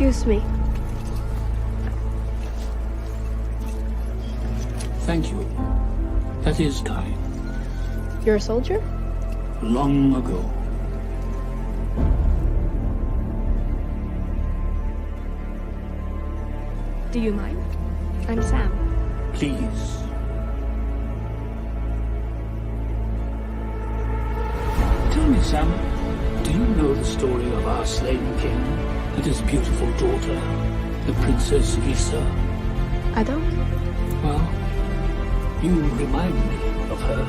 Excuse me. Thank you. That is kind. You're a soldier? Long ago. Do you mind? I'm Sam. Please. Tell me, Sam, do you know the story of our slain king and his beautiful daughter, the Princess Lisa? I don't. Well, you remind me of her.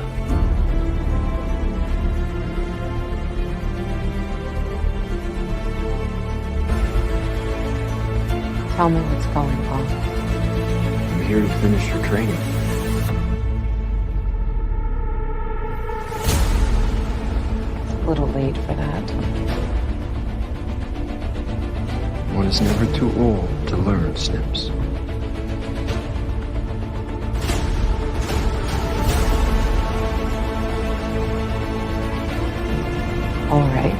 Tell me what's going on. I'm here to finish your training. It's a little late for that. One is never too old to learn, Snips. All right.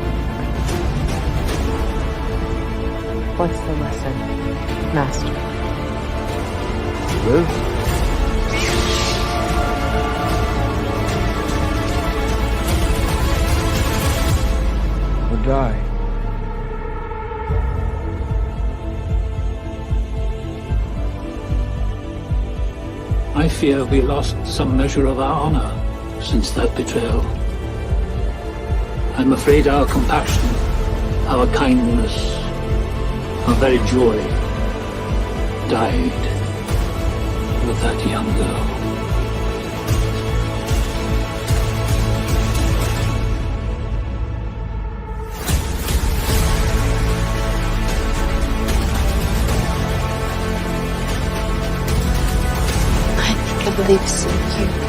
What's the lesson, Master? Live. Or die. I fear we lost some measure of our honor since that betrayal. I'm afraid our compassion, our kindness, our very joy died with that young girl. I think it lives in you.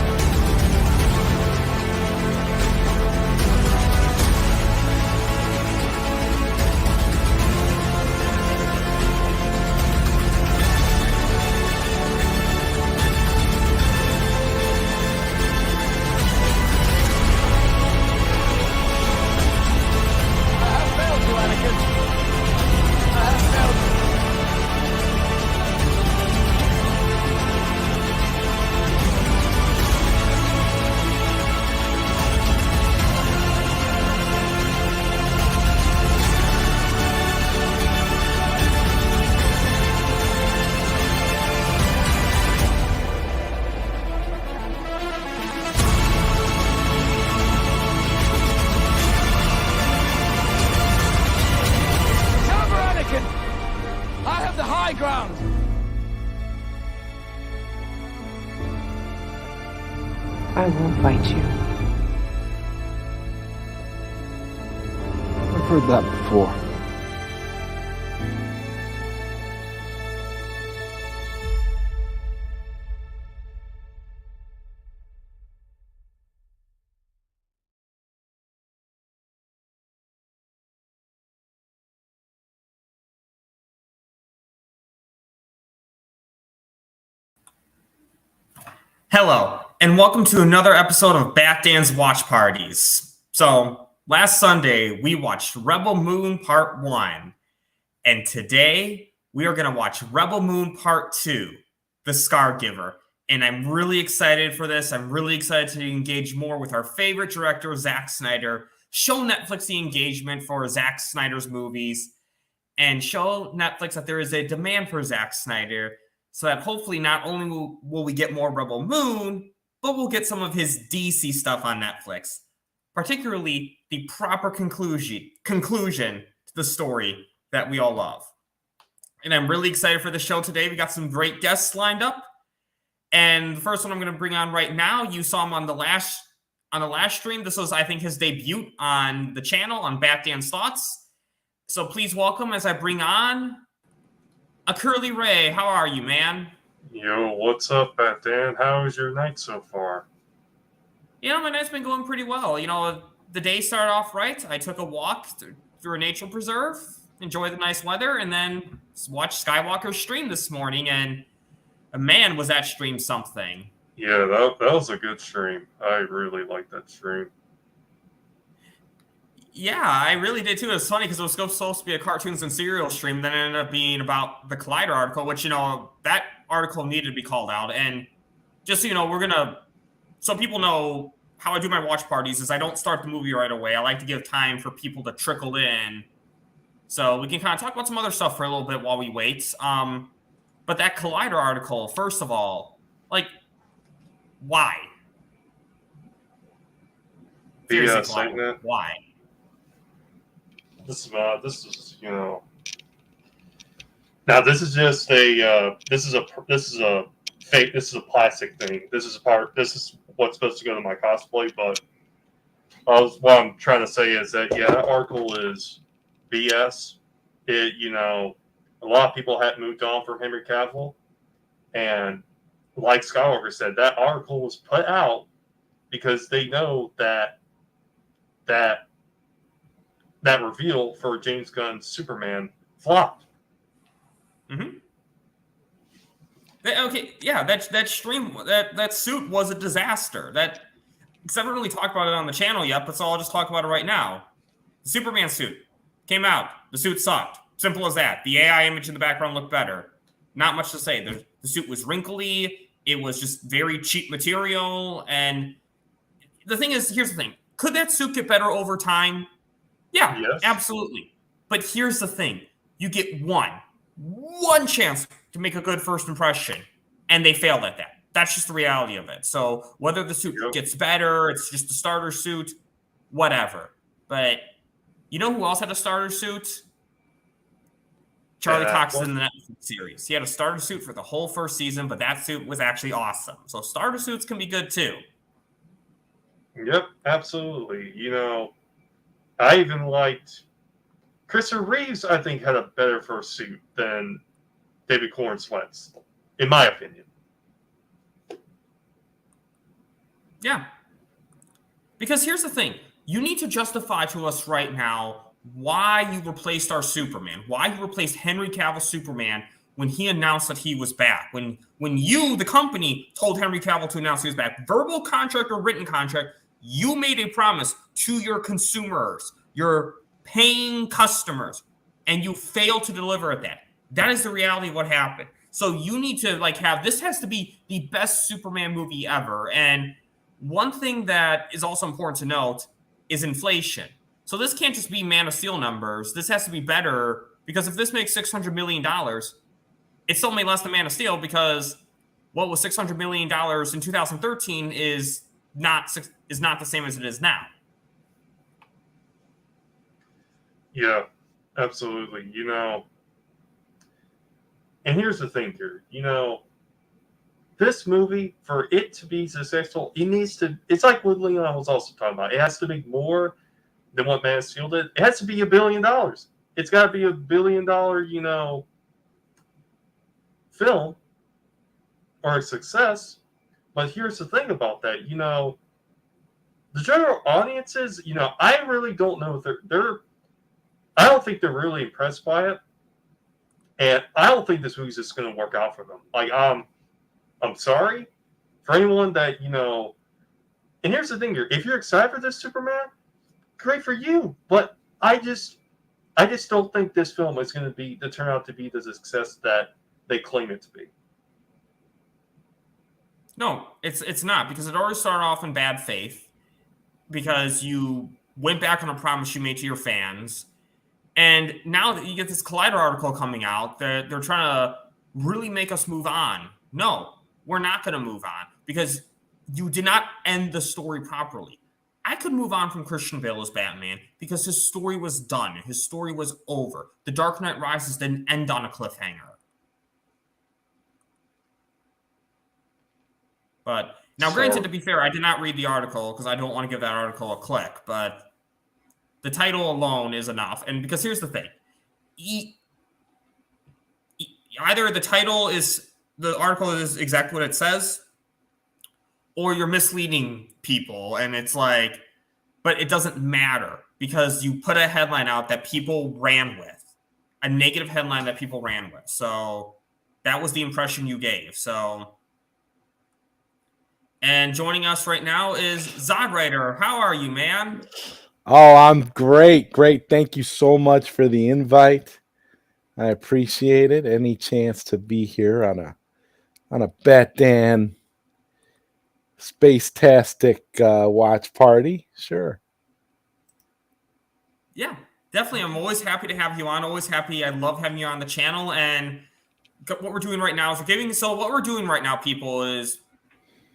I won't fight you. I've heard that before. Hello, and welcome to another episode of Batdan's Watch Parties. So, last Sunday, we watched Rebel Moon Part 1. And today, we are going to watch Rebel Moon Part 2, The Scargiver. And I'm really excited for this. I'm really excited to engage more with our favorite director, Zack Snyder, show Netflix the engagement for Zack Snyder's movies, and show Netflix that there is a demand for Zack Snyder, so that hopefully not only will we get more Rebel Moon, but we'll get some of his DC stuff on Netflix, particularly the proper conclusion to the story that we all love. And I'm really excited for the show today. We got some great guests lined up. And the first one I'm going to bring on right now, you saw him on the last stream. This was, I think, his debut on the channel on Batdan's Thoughts. So please welcome as I bring on a Curly Ray. How are you, man? Yo, what's up, Batdan? How is your night so far? My night's been going pretty well. The day started off right. I took a walk through a nature preserve, enjoyed the nice weather, and then watched Skywalker's stream this morning, and man, was that stream something. Yeah, that was a good stream. I really liked that stream. Yeah, I really did too. It's funny because it was supposed to be a cartoons and serial stream, then it ended up being about the Collider article, which, that article needed to be called out. And just so you know, so people know how I do my watch parties is I don't start the movie right away. I like to give time for people to trickle in. So we can kind of talk about some other stuff for a little bit while we wait. But that Collider article, first of all, like, why? Seriously, saying that. Why? This is Now this is just a this is a fake. This is a plastic thing. This is what's supposed to go to my cosplay. But what I'm trying to say is that that article is BS. A lot of people had moved on from Henry Cavill, and like Scargiver said, that article was put out because they know that reveal for James Gunn's Superman flopped. Mm-hmm. Okay, yeah, that stream, that suit was a disaster. Because I haven't really talked about it on the channel yet, but so I'll just talk about it right now. The Superman suit came out. The suit sucked. Simple as that. The AI image in the background looked better. Not much to say. The suit was wrinkly. It was just very cheap material. And the thing is, here's the thing. Could that suit get better over time? Yeah, Yes. Absolutely. But here's the thing. You get one chance to make a good first impression, and they failed at that. That's just the reality of it. So whether the suit gets better, it's just a starter suit, whatever. But you know who else had a starter suit? Charlie Cox in the Netflix series. He had a starter suit for the whole first season, but that suit was actually awesome. So starter suits can be good too. Yep, absolutely. I even liked Christopher Reeves. I think had a better first suit than David Cornsweat's, in my opinion. Yeah. Because here's the thing. You need to justify to us right now why you replaced our Superman, why you replaced Henry Cavill's Superman when he announced that he was back. When you, the company, told Henry Cavill to announce he was back, verbal contract or written contract, you made a promise to your consumers, your paying customers, and you failed to deliver at that. That is the reality of what happened. So you need to this has to be the best Superman movie ever. And one thing that is also important to note is inflation. So this can't just be Man of Steel numbers. This has to be better, because if this makes $600 million, it still made less than Man of Steel, because what was $600 million in 2013 is not the same as it is now. Yeah, absolutely. And here's the thing here. This movie, for it to be successful, it's like what Leon was also talking about. It has to make more than what Man of Steel did. It has to be $1 billion. It's got to be $1 billion, film or a success. But here's the thing about that. The general audiences, I really don't know if I don't think they're really impressed by it. And I don't think this movie's just going to work out for them. I'm sorry for anyone that, and here's the thing here. If you're excited for this Superman, great for you. But I just don't think this film is going to turn out to be the success that they claim it to be. No, it's not, because it already started off in bad faith, because you went back on a promise you made to your fans. And now that you get this Collider article coming out, they're trying to really make us move on. No, we're not going to move on, because you did not end the story properly. I could move on from Christian Bale as Batman because his story was done. His story was over. The Dark Knight Rises didn't end on a cliffhanger. But now, granted, to be fair, I did not read the article because I don't want to give that article a click, but the title alone is enough. And because here's the thing. Either the article is exactly what it says, or you're misleading people. And it's but it doesn't matter, because you put a headline out that people ran with, a negative headline that people ran with. So that was the impression you gave. And joining us right now is Zodwriter. How are you, man? Oh, I'm great. Great. Thank you so much for the invite. I appreciate it. Any chance to be here on a Batman Space-tastic watch party? Sure. Yeah, definitely. I'm always happy to have you on. Always happy. I love having you on the channel. And what we're doing right now is what we're doing right now, people, is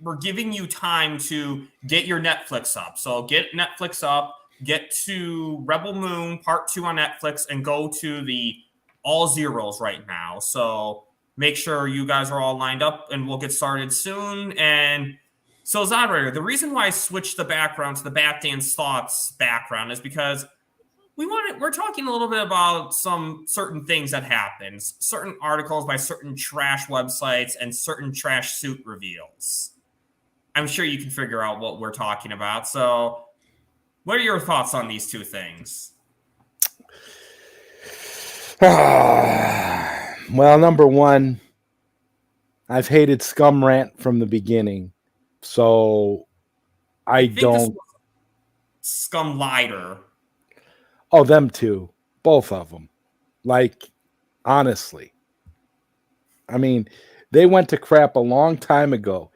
we're giving you time to get your Netflix up. So get Netflix up, get to Rebel Moon Part 2 on Netflix, and go to the all zeros right now. So make sure you guys are all lined up, and we'll get started soon. And so, Zodrider, the reason why I switched the background to the Batman's Thoughts background is because we're talking a little bit about some certain things that happened, certain articles by certain trash websites and certain trash suit reveals. I'm sure you can figure out what we're talking about. So, what are your thoughts on these two things? Well, number one, I've hated Scum Rant from the beginning. So I think don't. This was Scum Lighter. Oh, them two. Both of them. Like, honestly. I mean, they went to crap a long time ago.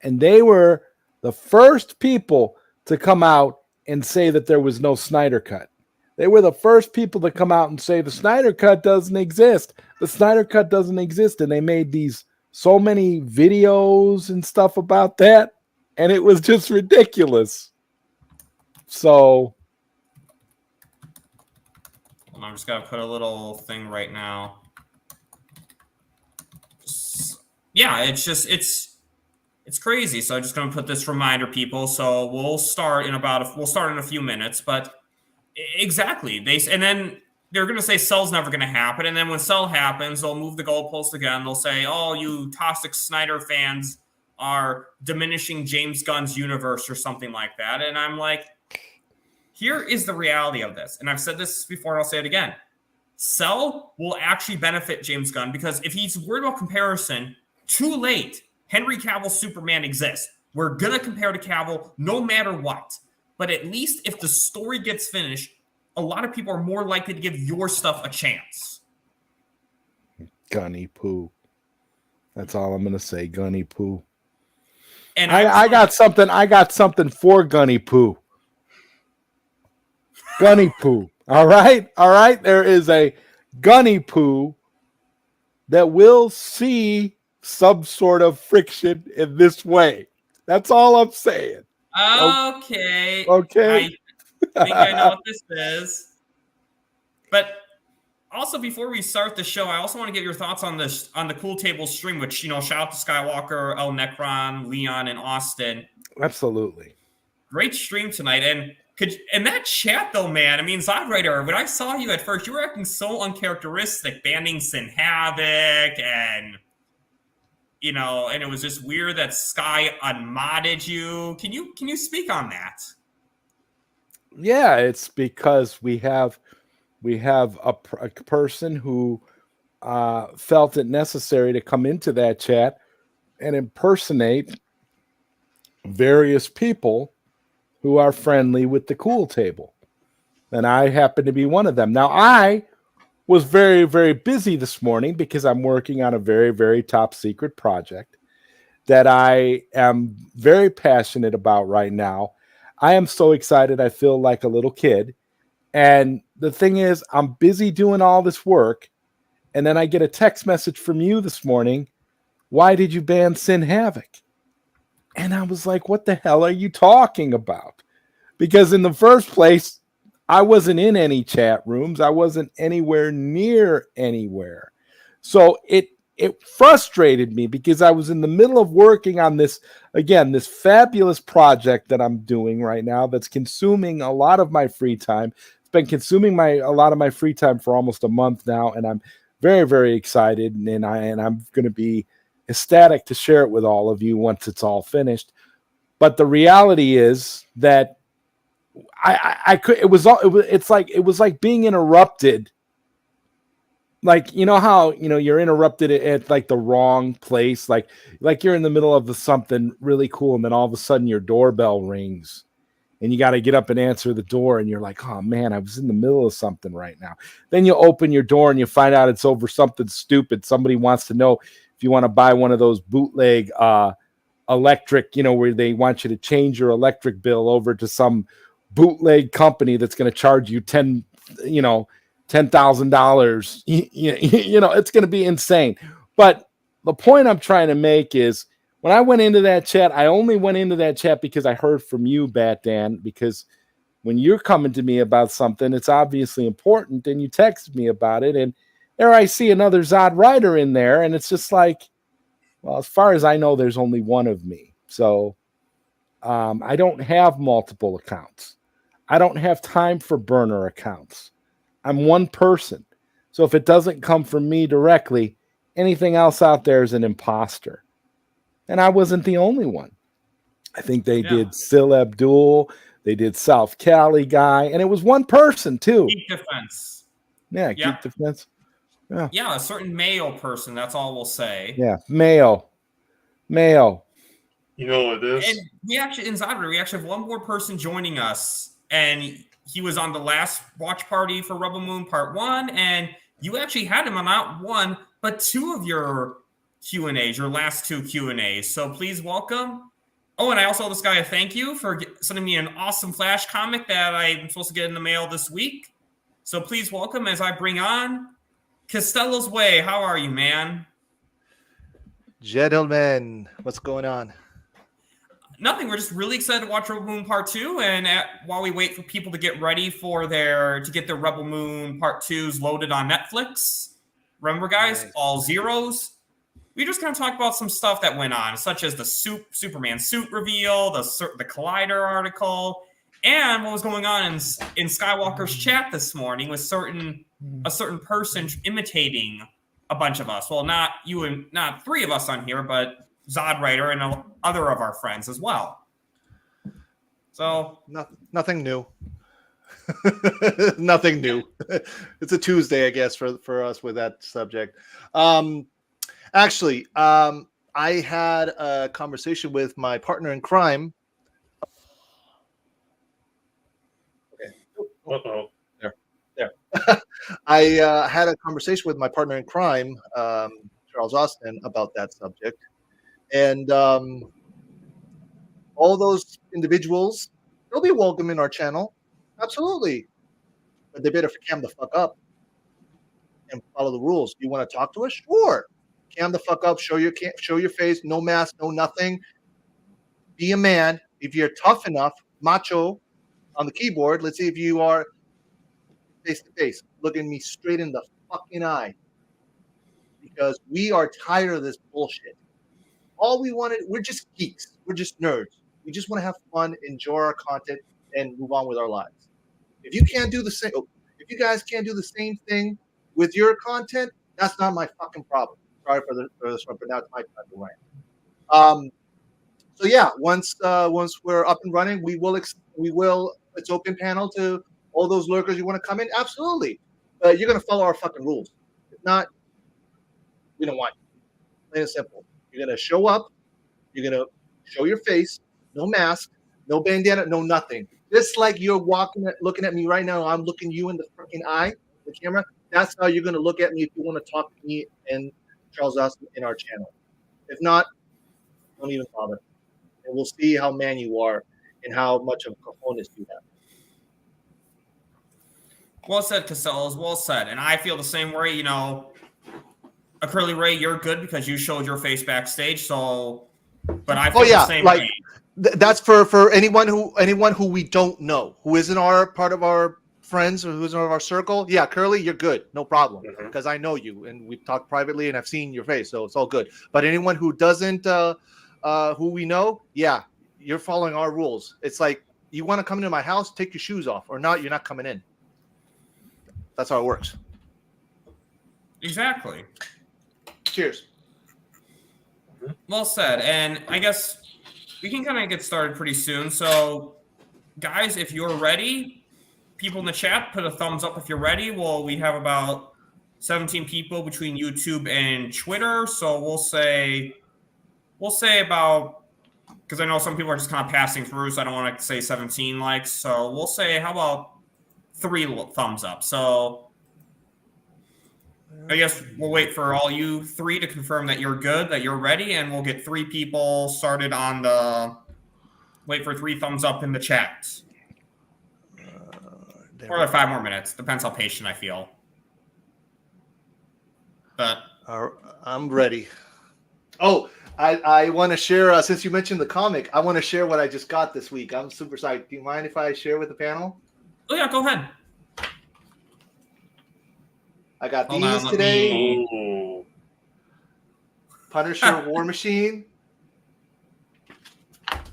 And they were the first people to come out and say that there was no Snyder Cut. They were the first people to come out and say the Snyder Cut doesn't exist. The Snyder Cut doesn't exist. And they made so many videos and stuff about that. And it was just ridiculous. So I'm just going to put a little thing right now. Yeah, it's crazy. So I'm just going to put this reminder, people. So we'll start in a few minutes. But exactly, and then they're going to say Cell's never going to happen, and then when Cell happens, they'll move the goalpost again. They'll say, "Oh, you toxic Snyder fans are diminishing James Gunn's universe," or something like that. And I'm like, here is the reality of this, and I've said this before, and I'll say it again. Cell will actually benefit James Gunn because if he's worried about comparison, too late. Henry Cavill's Superman exists. We're going to compare to Cavill no matter what. But at least if the story gets finished, a lot of people are more likely to give your stuff a chance. Gunny poo. That's all I'm going to say. Gunny poo. And I got something for Gunny poo. Gunny poo. All right. There is a Gunny poo that will see some sort of friction in this way. That's all I'm saying. Okay. Okay. I think I know what this is. But also, before we start the show, I also want to get your thoughts on the Cool Table stream, which, shout out to Skywalker, El Necron, Leon, and Austin. Absolutely. Great stream tonight. And that chat, though, man, I mean, Zodrider, when I saw you at first, you were acting so uncharacteristic, banning Sin Havoc, and and it was just weird that Sky unmodded you. Can you speak on that? Yeah, it's because we have a person who felt it necessary to come into that chat and impersonate various people who are friendly with the Cool Table. And I happen to be one of them. Now, I was very, very busy this morning because I'm working on a very, very top secret project that I am very passionate about right now. I am so excited. I feel like a little kid. And the thing is, I'm busy doing all this work. And then I get a text message from you this morning. Why did you ban Sin Havoc? And I was like, what the hell are you talking about? Because in the first place, I wasn't in any chat rooms. I wasn't anywhere near anywhere. So it frustrated me because I was in the middle of working on this fabulous project that I'm doing right now that's consuming a lot of my free time. It's been consuming a lot of my free time for almost a month now, and I'm very, very excited, and I'm going to be ecstatic to share it with all of you once it's all finished. But the reality is that it was like being interrupted. Like, how, you're interrupted at like the wrong place. Like you're in the middle of something really cool. And then all of a sudden your doorbell rings and you got to get up and answer the door, and you're like, oh man, I was in the middle of something right now. Then you open your door and you find out it's over something stupid. Somebody wants to know if you want to buy one of those bootleg electric, where they want you to change your electric bill over to some bootleg company that's going to charge you $10,000. It's going to be insane. But the point I'm trying to make is, when I went into that chat, I only went into that chat because I heard from you, Bat Dan, because when you're coming to me about something, it's obviously important, and you texted me about it, and there I see another Zod Rider in there, and it's just like, well, as far as I know, there's only one of me. So I don't have multiple accounts. I don't have time for burner accounts. I'm one person. So if it doesn't come from me directly, anything else out there is an imposter. And I wasn't the only one. I think they did Sil Abdul, they did South Cali guy, and it was one person too. Geek Defense. Yeah, Geek Defense. Yeah, a certain Mayo person, that's all we'll say. Yeah, Mayo. You know what it is? And we actually have one more person joining us, and he was on the last watch party for Rebel Moon Part 1, and you actually had him on not one, but two of your Q&As, your last two Q&As. So please welcome. Oh, and I also owe this guy a thank you for sending me an awesome Flash comic that I'm supposed to get in the mail this week. So please welcome as I bring on Costello's Way. How are you, man? Gentlemen, what's going on? Nothing. We're just really excited to watch Rebel Moon Part 2. And while we wait for people to get ready to get their Rebel Moon Part 2s loaded on Netflix, remember, guys, nice. All zeros. We just kind of talk about some stuff that went on, such as the Superman suit reveal, the Collider article, and what was going on in Skywalker's chat this morning with a certain person imitating a bunch of us. Well, not you and not three of us on here, but Zod Rider and other of our friends as well. So nothing new. Nothing new. It's a Tuesday, I guess, for us with that subject. Actually, I had a conversation with my partner in crime. Okay. Uh-oh. There. I had a conversation with my partner in crime, Charles Austin, about that subject. And all those individuals, they'll be welcome in our channel. Absolutely. But they better cam the fuck up and follow the rules. You want to talk to us? Sure. Cam the fuck up. Show your face. No mask. No nothing. Be a man. If you're tough enough, macho on the keyboard, let's see if you are face to face. Looking me straight in the fucking eye. Because we are tired of this bullshit. All we wanted, we're just geeks. We're just nerds. We just want to have fun, enjoy our content, and move on with our lives. If you can't do the same, if you guys can't do the same thing with your content, that's not my fucking problem. Sorry for this one, but now it's my time to rant. So yeah, once we're up and running, we will. It's open panel to all those lurkers you want to come in. Absolutely, you're gonna follow our fucking rules. If not, we don't want you. Plain and simple. You're gonna show up. You're gonna show your face. No mask. No bandana. No nothing. Just like you're looking at me right now. I'm looking you in the fucking eye, the camera. That's how you're gonna look at me if you want to talk to me and Charles Austin in our channel. If not, don't even bother. And we'll see how man you are and how much of cojones you have. Well said, Castells. Well said. And I feel the same way. A Curly Ray, you're good because you showed your face backstage. So, but I feel the same way. That's for anyone who we don't know, who isn't part of our friends or who's in our circle. Yeah, Curly, you're good, no problem, because I know you and we've talked privately and I've seen your face, so it's all good. But anyone who doesn't, who we know, yeah, you're following our rules. It's like you want to come into my house, take your shoes off, or not, you're not coming in. That's how it works. Exactly. Cheers. Well said. And I guess we can kind of get started pretty soon. So, guys, if you're ready, people in the chat, put a thumbs up if you're ready. Well, we have about 17 people between YouTube and Twitter. So we'll say about because I know some people are just kind of passing through, so I don't want to say 17 likes. So we'll say, how about 3 thumbs up? So I guess we'll wait for all you 3 to confirm that you're good, that you're ready, and we'll get 3 people started on the. Wait for 3 thumbs up in the chat. Or 5 more minutes. Depends how patient I feel. But I'm ready. Oh, I want to share, since you mentioned the comic, I want to share what I just got this week. I'm super psyched. Do you mind if I share with the panel? Oh, yeah, go ahead. I got Hold these on, today. Ooh. Punisher War Machine.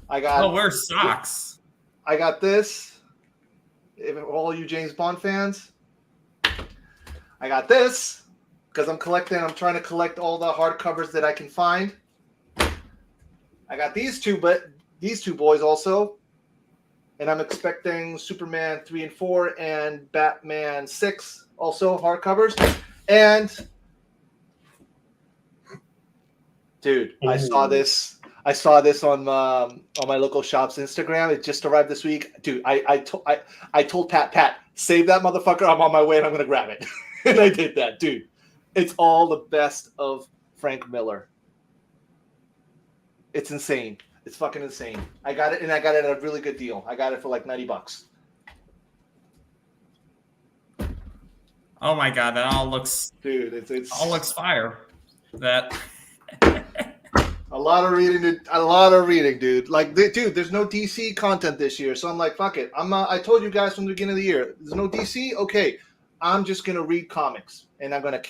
I got. Oh, where's socks? I got this. If all you James Bond fans. I got this because I'm trying to collect all the hardcovers that I can find. I got these two boys also. And I'm expecting Superman 3 and 4 and Batman 6 also hardcovers. And dude, I saw this on my local shop's Instagram. It just arrived this week. Dude, I told Pat, save that motherfucker. I'm on my way and I'm gonna grab it. And I did that, dude. It's all the best of Frank Miller. It's insane. It's fucking insane. I got it, and I got it at a really good deal. I got it for like $90. Oh my god, that all looks. Dude, it's all looks fire. That. A lot of reading, dude. Like, dude, there's no DC content this year, so I'm like, fuck it. I told you guys from the beginning of the year, there's no DC. Okay, I'm just gonna read comics, and I'm gonna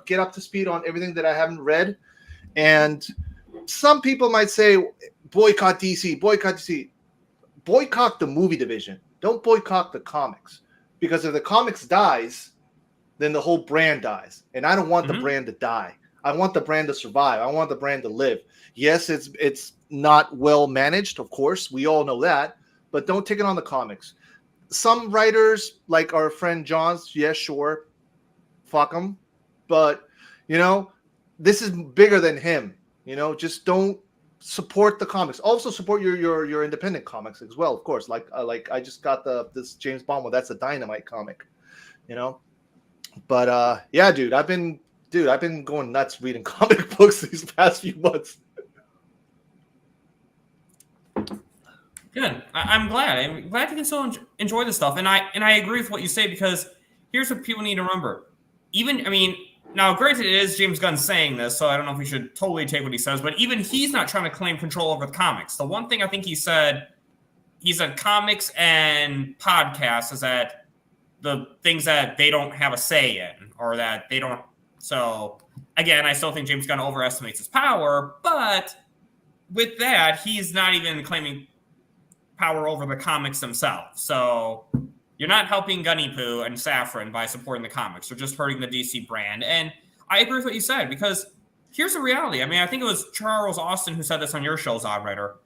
get up to speed on everything that I haven't read. And some people might say, boycott DC, boycott the movie division. Don't boycott the comics, because if the comics dies, then the whole brand dies, and I don't want the brand to die. I want the brand to survive. I want the brand to live. Yes, it's not well managed, of course. We all know that. But don't take it on the comics. Some writers, like our friend John's, yeah, sure. Fuck them. But, this is bigger than him. Just don't support the comics. Also support your independent comics as well, of course. Like I just got this James Bond one. That's a Dynamite comic, But, yeah, dude, I've been going nuts reading comic books these past few months. Good. I'm glad. I'm glad you can still enjoy this stuff. And I agree with what you say, because here's what people need to remember. Now, granted, it is James Gunn saying this, so I don't know if we should totally take what he says, but even he's not trying to claim control over the comics. The one thing I think he said comics and podcasts is that the things that they don't have a say in, or that they don't. So, again, I still think James Gunn overestimates his power, but with that, he's not even claiming power over the comics themselves. So you're not helping Gunny Poo and Saffron by supporting the comics. You're just hurting the DC brand. And I agree with what you said, because here's the reality. I think it was Charles Austin who said this on your show, Zodwriter.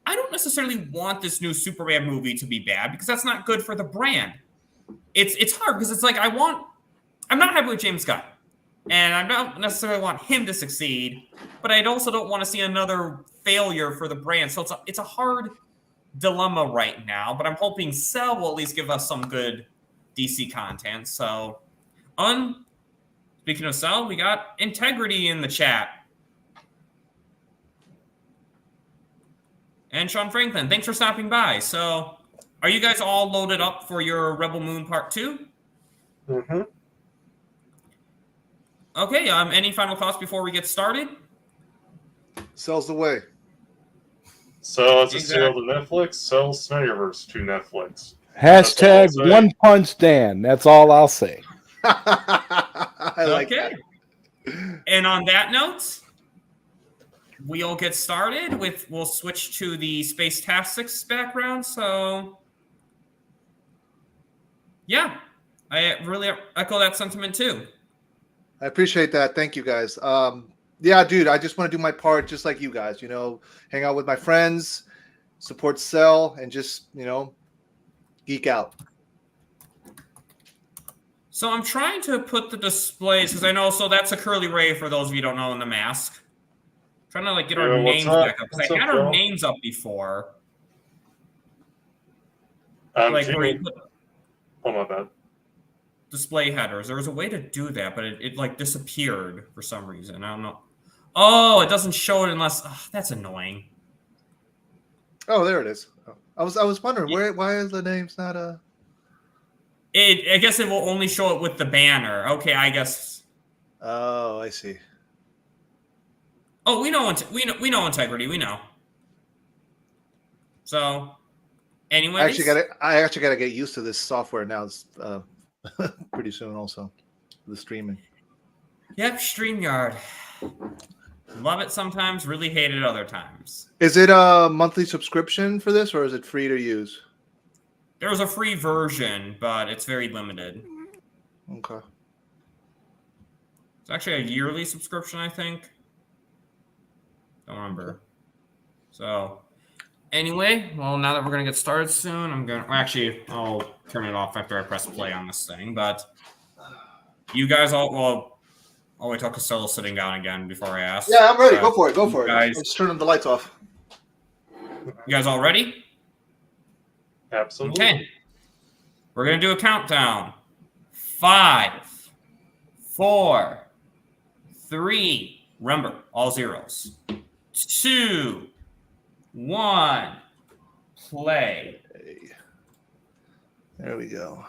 I don't necessarily want this new Superman movie to be bad, because that's not good for the brand. It's hard, because it's like I'm not happy with James Gunn. And I don't necessarily want him to succeed, but I also don't want to see another failure for the brand. So it's a hard dilemma right now, but I'm hoping Cell will at least give us some good DC content. So, speaking of Cell, we got Integrity in the chat. And Sean Franklin, thanks for stopping by. So, are you guys all loaded up for your Rebel Moon Part 2? Mm-hmm. Okay, any final thoughts before we get started? Sells the way. So it's a sale to Netflix. Sell Snyderverse to Netflix. Hashtag One Punch Dan. That's all I'll say. I like that. And on that note, we'll get started we'll switch to the Space Tactics background. So, yeah, I really echo that sentiment too. I appreciate that. Thank you, guys. Yeah, dude, I just want to do my part just like you guys, hang out with my friends, support Cell, and just, geek out. So I'm trying to put the displays, because I know, so that's a Curly Ray for those of you who don't know, in the mask. Trying to like get our Yo, what's names up? back up because What's I up, had our bro? names up before. I'm Like where you Jimmy. put Oh, my bad. display headers. There was a way to do that, but it like disappeared for some reason. I don't know. Oh, it doesn't show it unless. Oh, that's annoying. Oh, there it is. I was wondering why is the name's not a. I guess it will only show it with the banner. Okay, I guess. Oh, I see. Oh, we know integrity. We know. So, anyways, I actually got to get used to this software now. It's pretty soon, also the streaming. Yep, StreamYard. Love it sometimes, really hate it other times. Is it a monthly subscription for this, or is it free to use? There's a free version, but it's very limited. Okay. It's actually a yearly subscription, I think. Don't remember. So, anyway, well, now that we're going to get started soon, I'll turn it off after I press play on this thing. But you guys I'll wait till Costello's sitting down again before I ask. Yeah, I'm ready. Go for it. Go for it. Guys, Let's turn the lights off. You guys all ready? Absolutely. Okay. We're going to do a countdown. 5, 4, 3, remember, all zeros. 2, 1, play. There we go.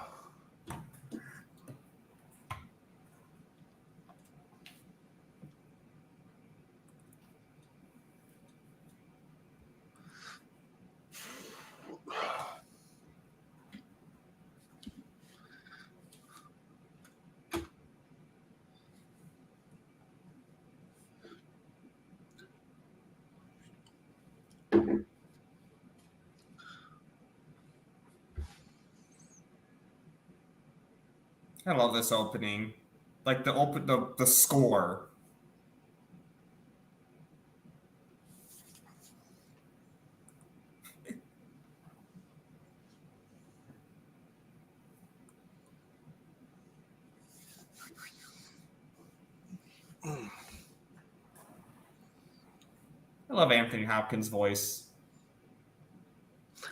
I love this opening. Like the score. I love Anthony Hopkins' voice.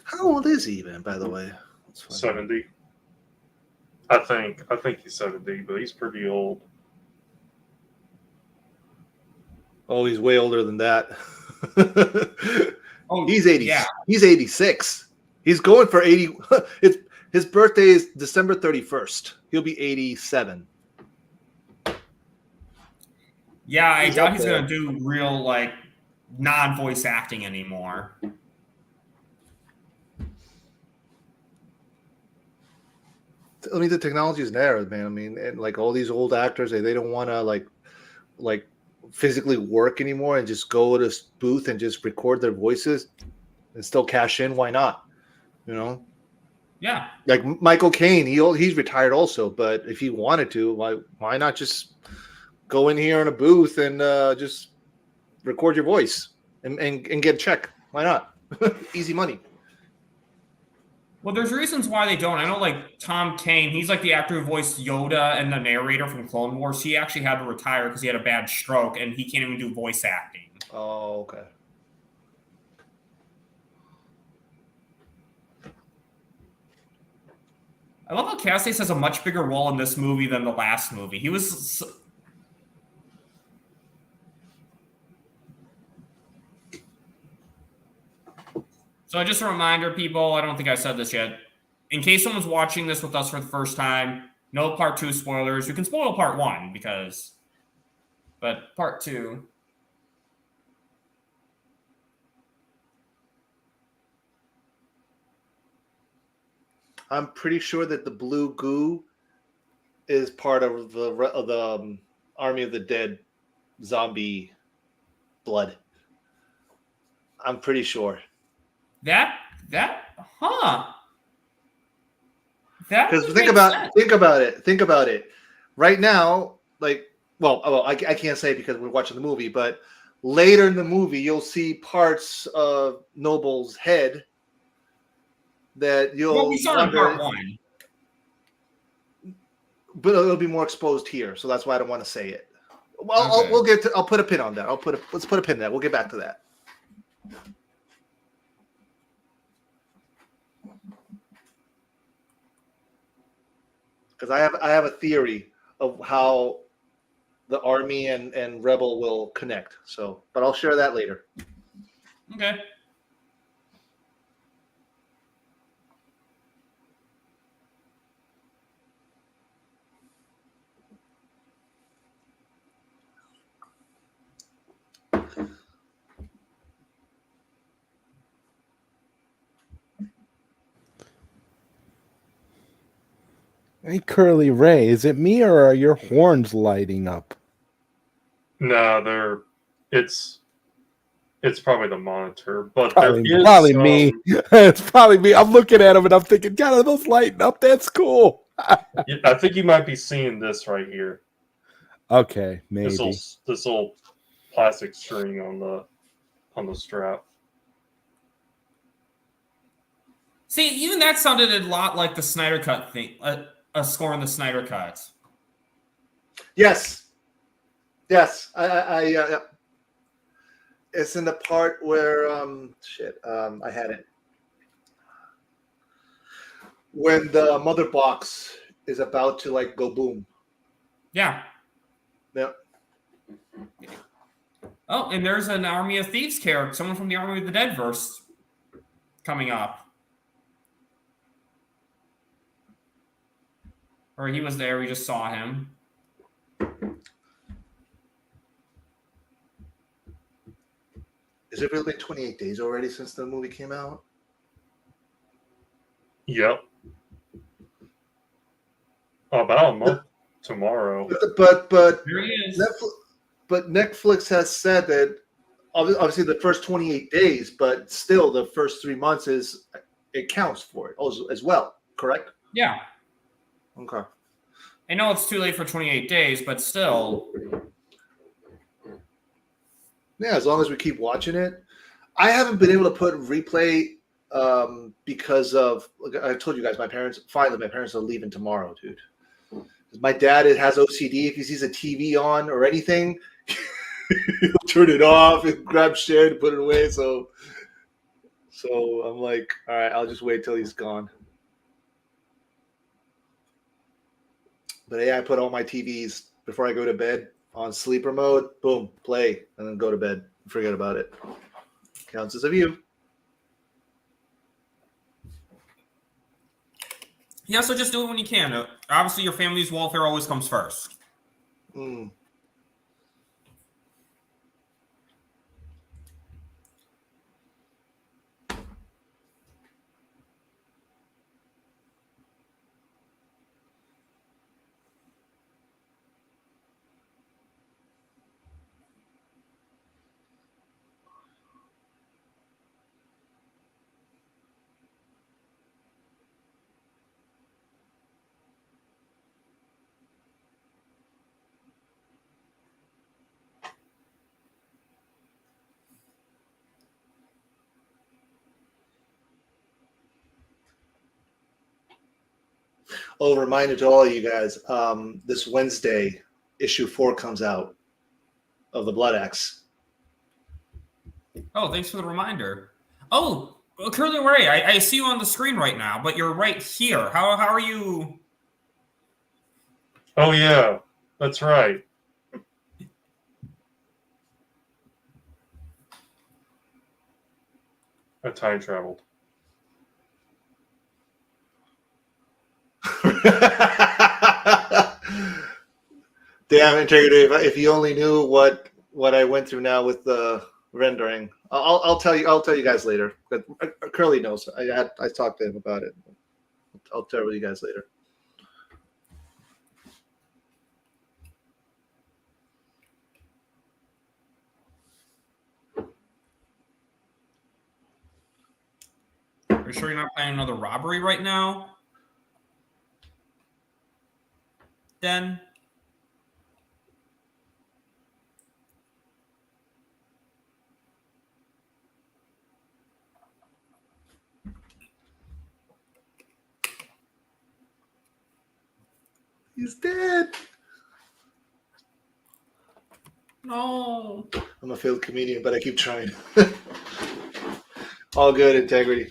How old is he even, by the way? 70. I think he's 70, but he's pretty old. Oh, he's way older than that. Oh, he's 80. yeah. He's 86. He's going for 80. His birthday is December 31st. He'll be 87. Yeah, I doubt he's there. going to do real, like, non-voice acting anymore. I mean, the technology is there, man. I mean, and like all these old actors, they don't want to like physically work anymore and just go to this booth and just record their voices and still cash in. Why not? You know? Yeah. Like Michael Caine, he's retired also, but if he wanted to, why not just go in here in a booth and just record your voice and get a check? Why not? Easy money. Well, there's reasons why they don't. I know, like, Tom Kane, he's like the actor who voiced Yoda and the narrator from Clone Wars. He actually had to retire because he had a bad stroke, and he can't even do voice acting. Oh, okay. I love how Cassius has a much bigger role in this movie than the last movie. He was... So just a reminder, people, I don't think I said this yet. In case someone's watching this with us for the first time, no part 2 spoilers. You can spoil part 1 but part 2... I'm pretty sure that the blue goo is part of the Army of the Dead zombie blood. I'm pretty sure. Because Because think about it. Right now, like, I can't say because we're watching the movie, but later in the movie, you'll see parts of Noble's head that you'll. we saw in part 1. But it'll be more exposed here, so that's why I don't want to say it. Well, Okay. we'll get to. I'll put a pin on that. Let's put a pin there. We'll get back to that. Because I have a theory of how the army and rebel will connect. So, but I'll share that later. Okay. Hey, Curly Ray, is it me or are your horns lighting up? No, it's probably the monitor, but Probably there is me. It's probably me. I'm looking at them and I'm thinking, God, are those lighting up? That's cool. I think you might be seeing this right here. Okay, maybe. This little plastic string on the strap. See, even that sounded a lot like the Snyder Cut thing, a score in the Snyder Cut. Yes. I it's in the part where I had it. When the mother box is about to like go boom. Yeah. Yep. Oh, and there's an Army of Thieves character, someone from the Army of the Dead verse coming up. Or he was there, we just saw him. Is it really been 28 days already since the movie came out? Yep. Oh, about a month tomorrow. But There he is. Netflix has said that obviously the first 28 days, but still the first 3 months it counts for it as well, correct? Yeah. Okay. I know it's too late for 28 days, but still. Yeah, as long as we keep watching it. I haven't been able to put replay because of, like I told you guys, my parents are leaving tomorrow, dude. My dad has OCD. If he sees a TV on or anything, he'll turn it off and grab shit and put it away. So I'm like, all right, I'll just wait till he's gone. But yeah, I put all my TVs before I go to bed on sleeper mode. Boom, play, and then go to bed. Forget about it. Counts as a view. Yeah, so just do it when you can. Obviously, your family's welfare always comes first. Mm. Oh, reminder to all of you guys, this Wednesday, issue 4 comes out of the Blood Axe. Oh, thanks for the reminder. Oh, Curly Ray, I see you on the screen right now, but you're right here. How are you? Oh yeah, that's right. I time traveled. Damn, Integrity! If you only knew what I went through now with the rendering, I'll tell you. I'll tell you guys later. But Curly knows. I talked to him about it. I'll tell you guys later. Are you sure you're not planning another robbery right now? Den? He's dead. No. I'm a failed comedian, but I keep trying. All good, integrity.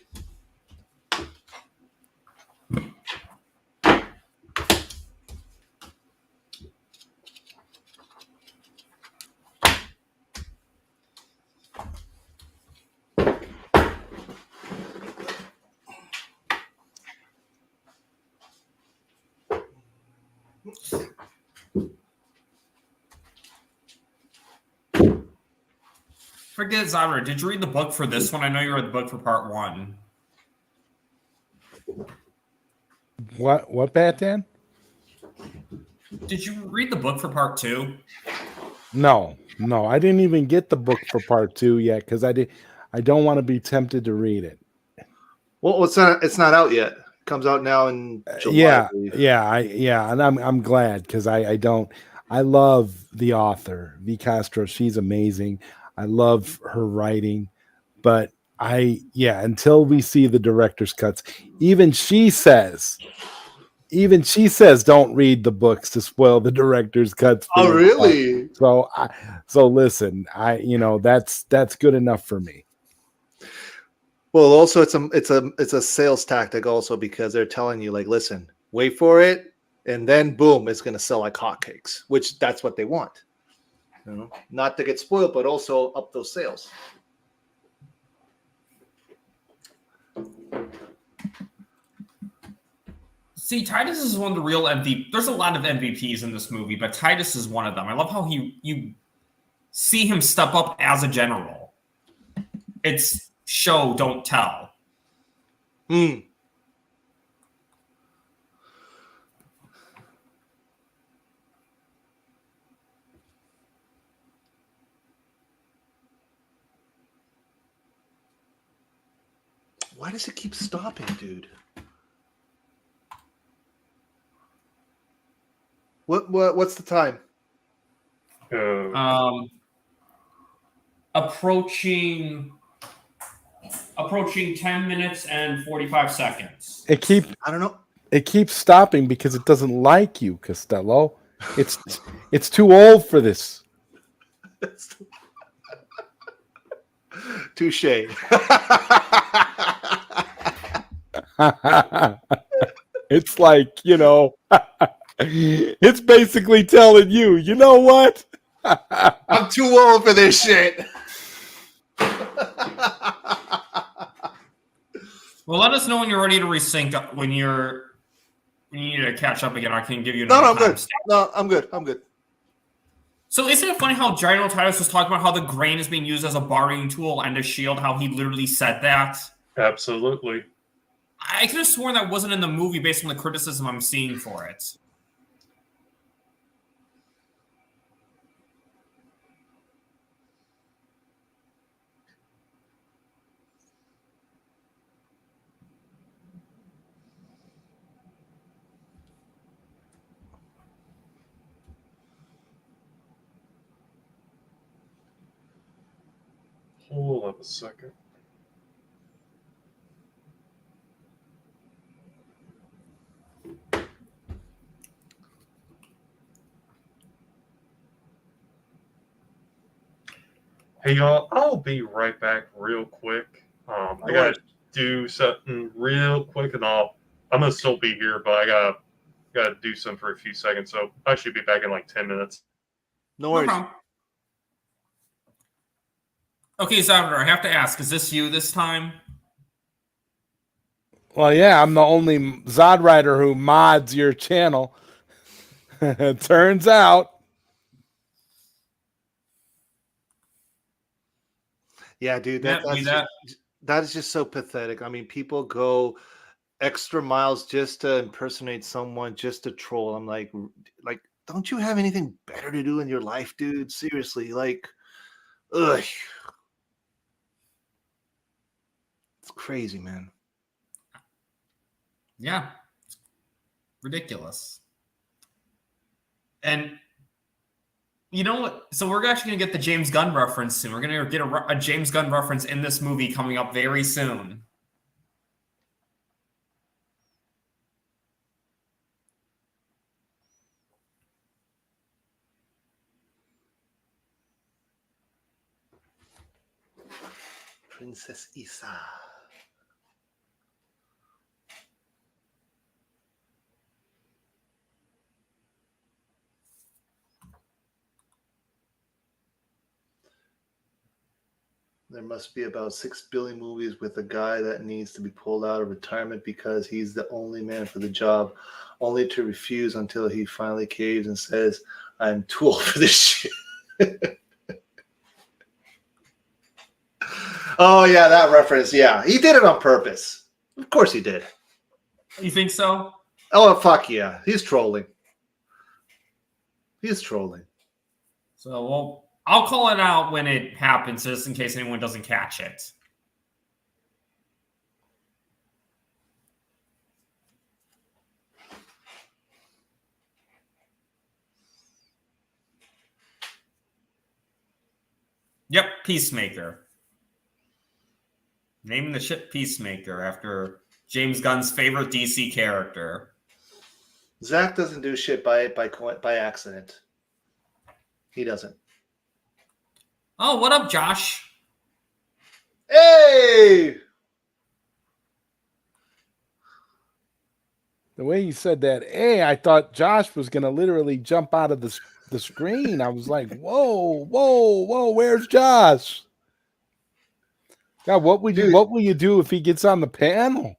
Forget Zyra. Did you read the book for this one? I know you read the book for part 1. What Batman? Did you read the book for part 2? No, I didn't even get the book for part 2 yet because I don't want to be tempted to read it. Well, it's not out yet. It comes out now in July. And I'm glad because I love the author, V. Castro. She's amazing. I love her writing, but until we see the director's cuts, even she says don't read the books to spoil the director's cuts. Oh, really? So listen, that's good enough for me. Well, also it's a sales tactic also because they're telling you like, listen, wait for it, and then boom, it's gonna sell like hotcakes, which that's what they want. You know, not to get spoiled, but also up those sales. See, Titus is one of the real MVP. There's a lot of MVPs in this movie, but Titus is one of them. I love how you see him step up as a general. It's show, don't tell. Why does it keep stopping, dude? What's the time? Approaching 10 minutes and 45 seconds. I don't know. It keeps stopping because it doesn't like you, Costello. It's too old for this. Touche. It's like, it's basically telling you, you know what? I'm too old for this shit. Well, let us know when you're ready to resync. When you need to catch up again, I can give you No, another I'm good. No, I'm good. I'm good. So isn't it funny how General Titus was talking about how the grain is being used as a bargaining tool and a shield, how he literally said that? Absolutely. I could have sworn that wasn't in the movie based on the criticism I'm seeing for it. Hold up a second. Hey y'all, I'll be right back real quick. I gotta do something real quick, and I'm gonna still be here, but I gotta do something for a few seconds. So I should be back in like 10 minutes. No worries. Okay, Xander, I have to ask: is this you this time? Well, yeah, I'm the only Zod writer who mods your channel. It turns out. Yeah, dude, that is just so pathetic. I mean, people go extra miles just to impersonate someone, just to troll. I'm like, don't you have anything better to do in your life, dude? Seriously, like, ugh. It's crazy, man. Yeah. Ridiculous. And you know what? So we're actually going to get the James Gunn reference soon. We're going to get a James Gunn reference in this movie coming up very soon. Princess Isa. There must be about 6 billion movies with a guy that needs to be pulled out of retirement because he's the only man for the job, only to refuse until he finally caves and says, I'm too old for this shit. Oh, yeah, that reference. Yeah, he did it on purpose. Of course he did. You think so? Oh, fuck yeah. He's trolling. He's trolling. So, well, I'll call it out when it happens, just in case anyone doesn't catch it. Yep, Peacemaker. Naming the ship Peacemaker after James Gunn's favorite DC character. Zach doesn't do shit by accident. He doesn't. Oh, what up, Josh? Hey! The way you said that, hey, I thought Josh was going to literally jump out of the screen. I was like, whoa, where's Josh? God, what will you do if he gets on the panel?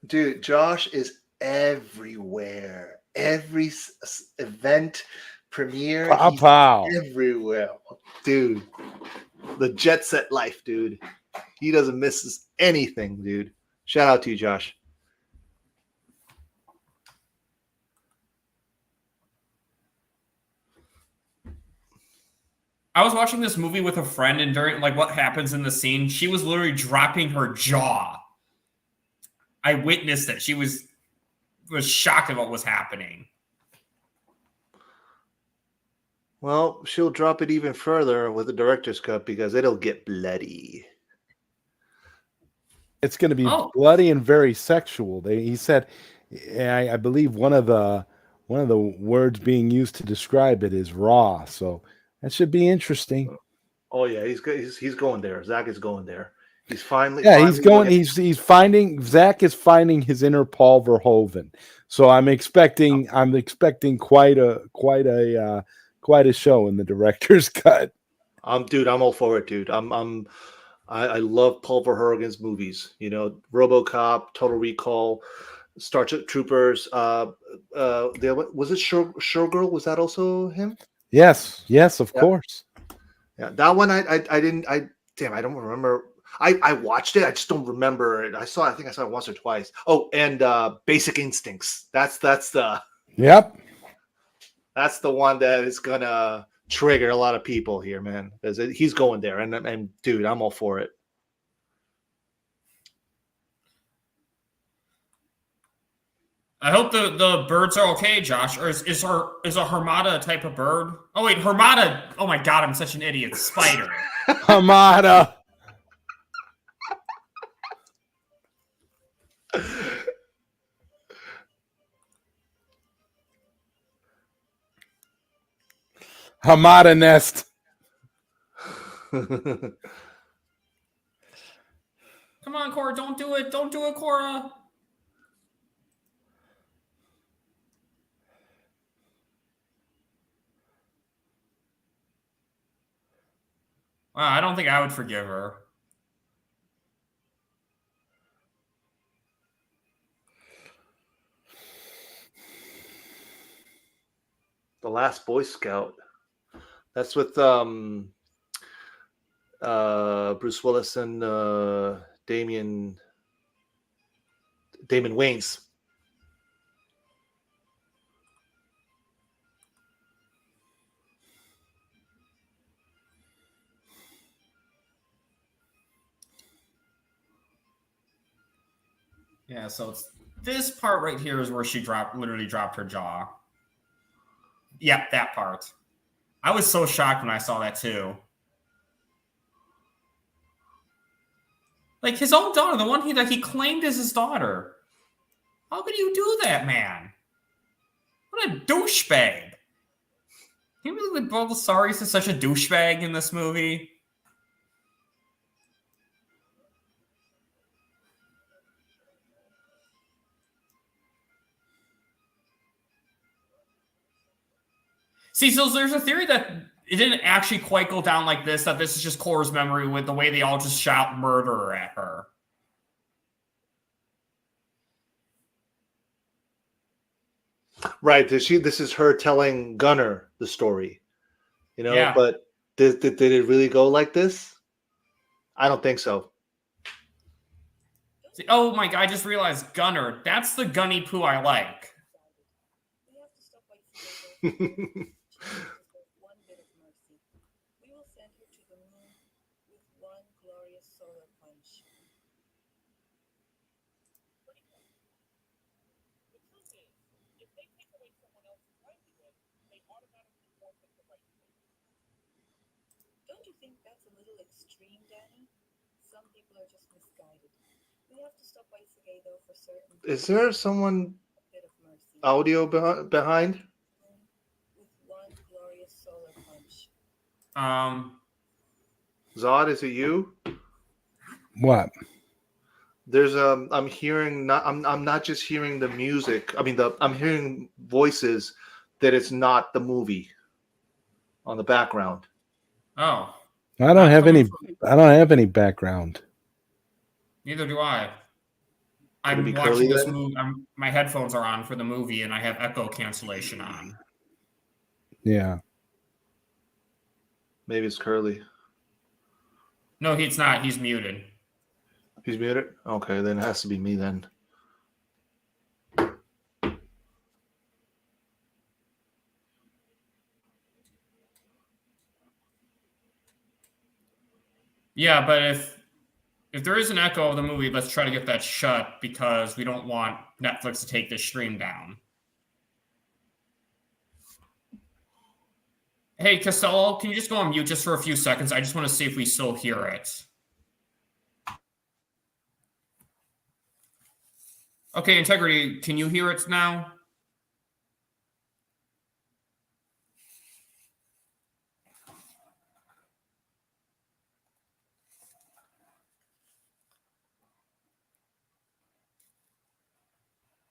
Dude, Josh is everywhere. Every event, premiere, he's everywhere. Dude, the jet set life, dude. He doesn't miss anything, dude. Shout out to you, Josh. I was watching this movie with a friend, and during what happens in the scene, she was literally dropping her jaw. I witnessed it. She was shocked at what was happening. Well, she'll drop it even further with the director's cut because it'll get bloody. It's going to be bloody and very sexual. He said, I believe one of the words being used to describe it is raw. So that should be interesting. Oh yeah, he's going there. Zach is going there. He's finally. Yeah, he's going. He's finding. Zach is finding his inner Paul Verhoeven. So I'm expecting quite a show in the director's cut. Dude, I'm all for it, dude. I love Paul Verhoeven's movies. You know, RoboCop, Total Recall, Starship Troopers. Was it Showgirl? Was that also him? Yes, of course. Yeah, that one I don't remember. I watched it. I just don't remember it. I think I saw it once or twice. Oh, and Basic Instincts. That's the That's the one that is gonna trigger a lot of people here, man. Because he's going there, and dude, I'm all for it. I hope the birds are okay, Josh. Or is a Hermata a type of bird? Oh wait, Hermata. Oh my god, I'm such an idiot. Spider. Hermata. Hamada nest. Come on, Cora, don't do it. Don't do it, Cora. Wow, I don't think I would forgive her. The Last Boy Scout. That's with Bruce Willis and Damon Wayans. Yeah, so it's this part right here is where she literally dropped her jaw. Yep, that part. I was so shocked when I saw that too. Like his own daughter, the one he claimed as his daughter. How could you do that, man? What a douchebag. Can you believe that Bulgasarius is such a douchebag in this movie? See, so there's a theory that it didn't actually quite go down like this, that this is just Cora's memory with the way they all just shout murderer at her. Right. This is her telling Gunnar the story. You know, Yeah. but did it really go like this? I don't think so. See, oh my god, I just realized Gunnar. That's the Gunny Poo I like. Don't you think that's a little extreme, Danny? Some people are just misguided. We have to stop Waisake though for certain. Is there someone audio behind? With one glorious solar punch. Zod, is it you? What? There's I'm hearing I'm not just hearing the music. I mean I'm hearing voices that it's not the movie on the background. Oh. I don't have any background. Neither do I. I'm be watching Curly this then? movie. My headphones are on for the movie, and I have echo cancellation on. Yeah. Maybe it's Curly. No, it's not. He's muted. He's muted? Okay, then it has to be me then. Yeah, but if there is an echo of the movie, let's try to get that shut because we don't want Netflix to take this stream down. Hey, Costello, can you just go on mute just for a few seconds? I just want to see if we still hear it. Okay, Integrity, can you hear it now?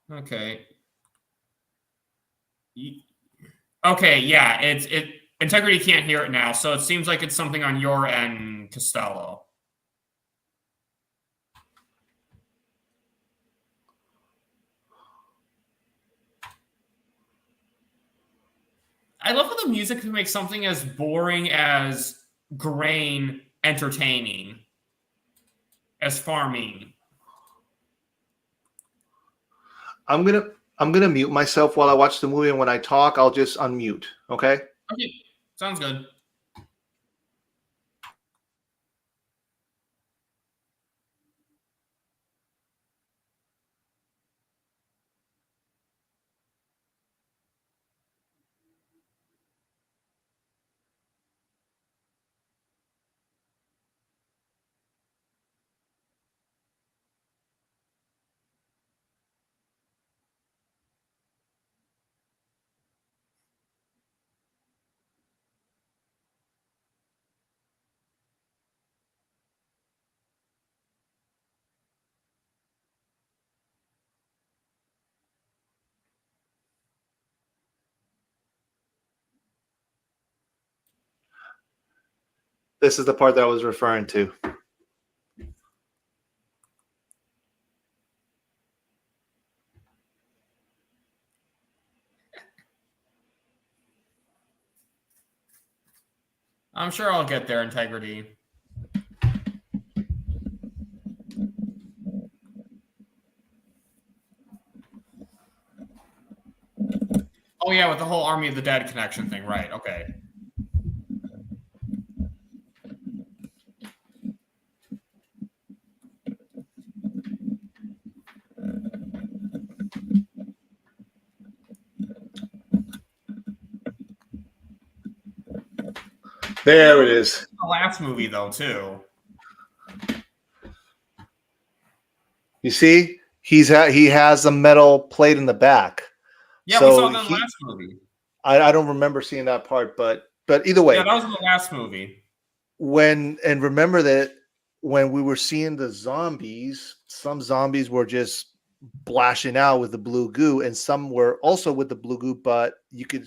Okay. Okay, yeah, Integrity can't hear it now, so it seems like it's something on your end, Costello. I love how the music can make something as boring as grain entertaining, as farming. I'm gonna mute myself while I watch the movie, and when I talk, I'll just unmute. Okay? Okay, sounds good. This is the part that I was referring to. I'm sure I'll get there, Integrity. Oh, yeah, with the whole Army of the Dead connection thing, right, okay. There it is. The last movie, though, too. You see, he has a metal plate in the back. Yeah, so we saw that in the last movie. I don't remember seeing that part, but either way. Yeah, that was in the last movie. Remember that when we were seeing the zombies, some zombies were just splashing out with the blue goo, and some were also with the blue goo, but you could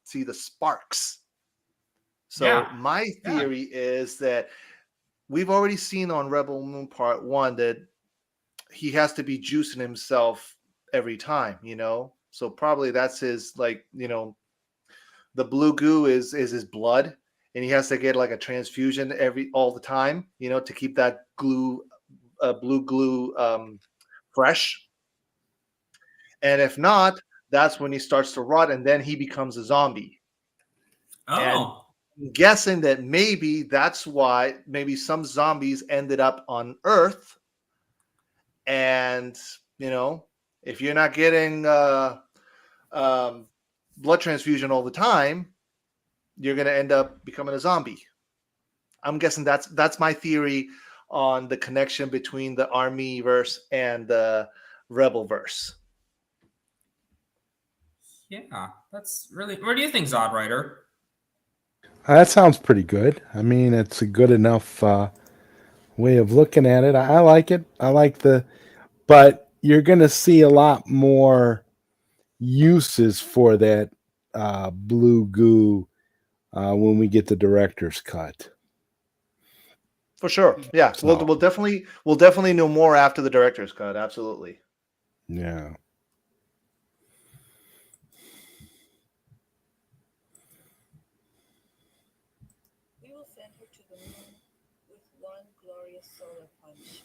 see the sparks. So Yeah. my theory is that we've already seen on Rebel Moon Part 1 that he has to be juicing himself every time, you know? So probably that's his, like, you know, the blue goo is his blood, and he has to get like a transfusion all the time, you know, to keep that blue glue fresh. And if not, that's when he starts to rot, and then he becomes a zombie. And Oh. I'm guessing that maybe that's why maybe some zombies ended up on Earth. And, you know, if you're not getting blood transfusion all the time, you're going to end up becoming a zombie. I'm guessing that's my theory on the connection between the Army verse and the Rebel verse. Yeah, that's really. What do you think, Zodwriter? That sounds pretty good. I mean, it's a good enough way of looking at it. I like it. I like but you're going to see a lot more uses for that blue goo when we get the director's cut. For sure. Yeah. So. We'll definitely know more after the director's cut. Absolutely. Yeah. We will send her to the moon with one glorious solar punch.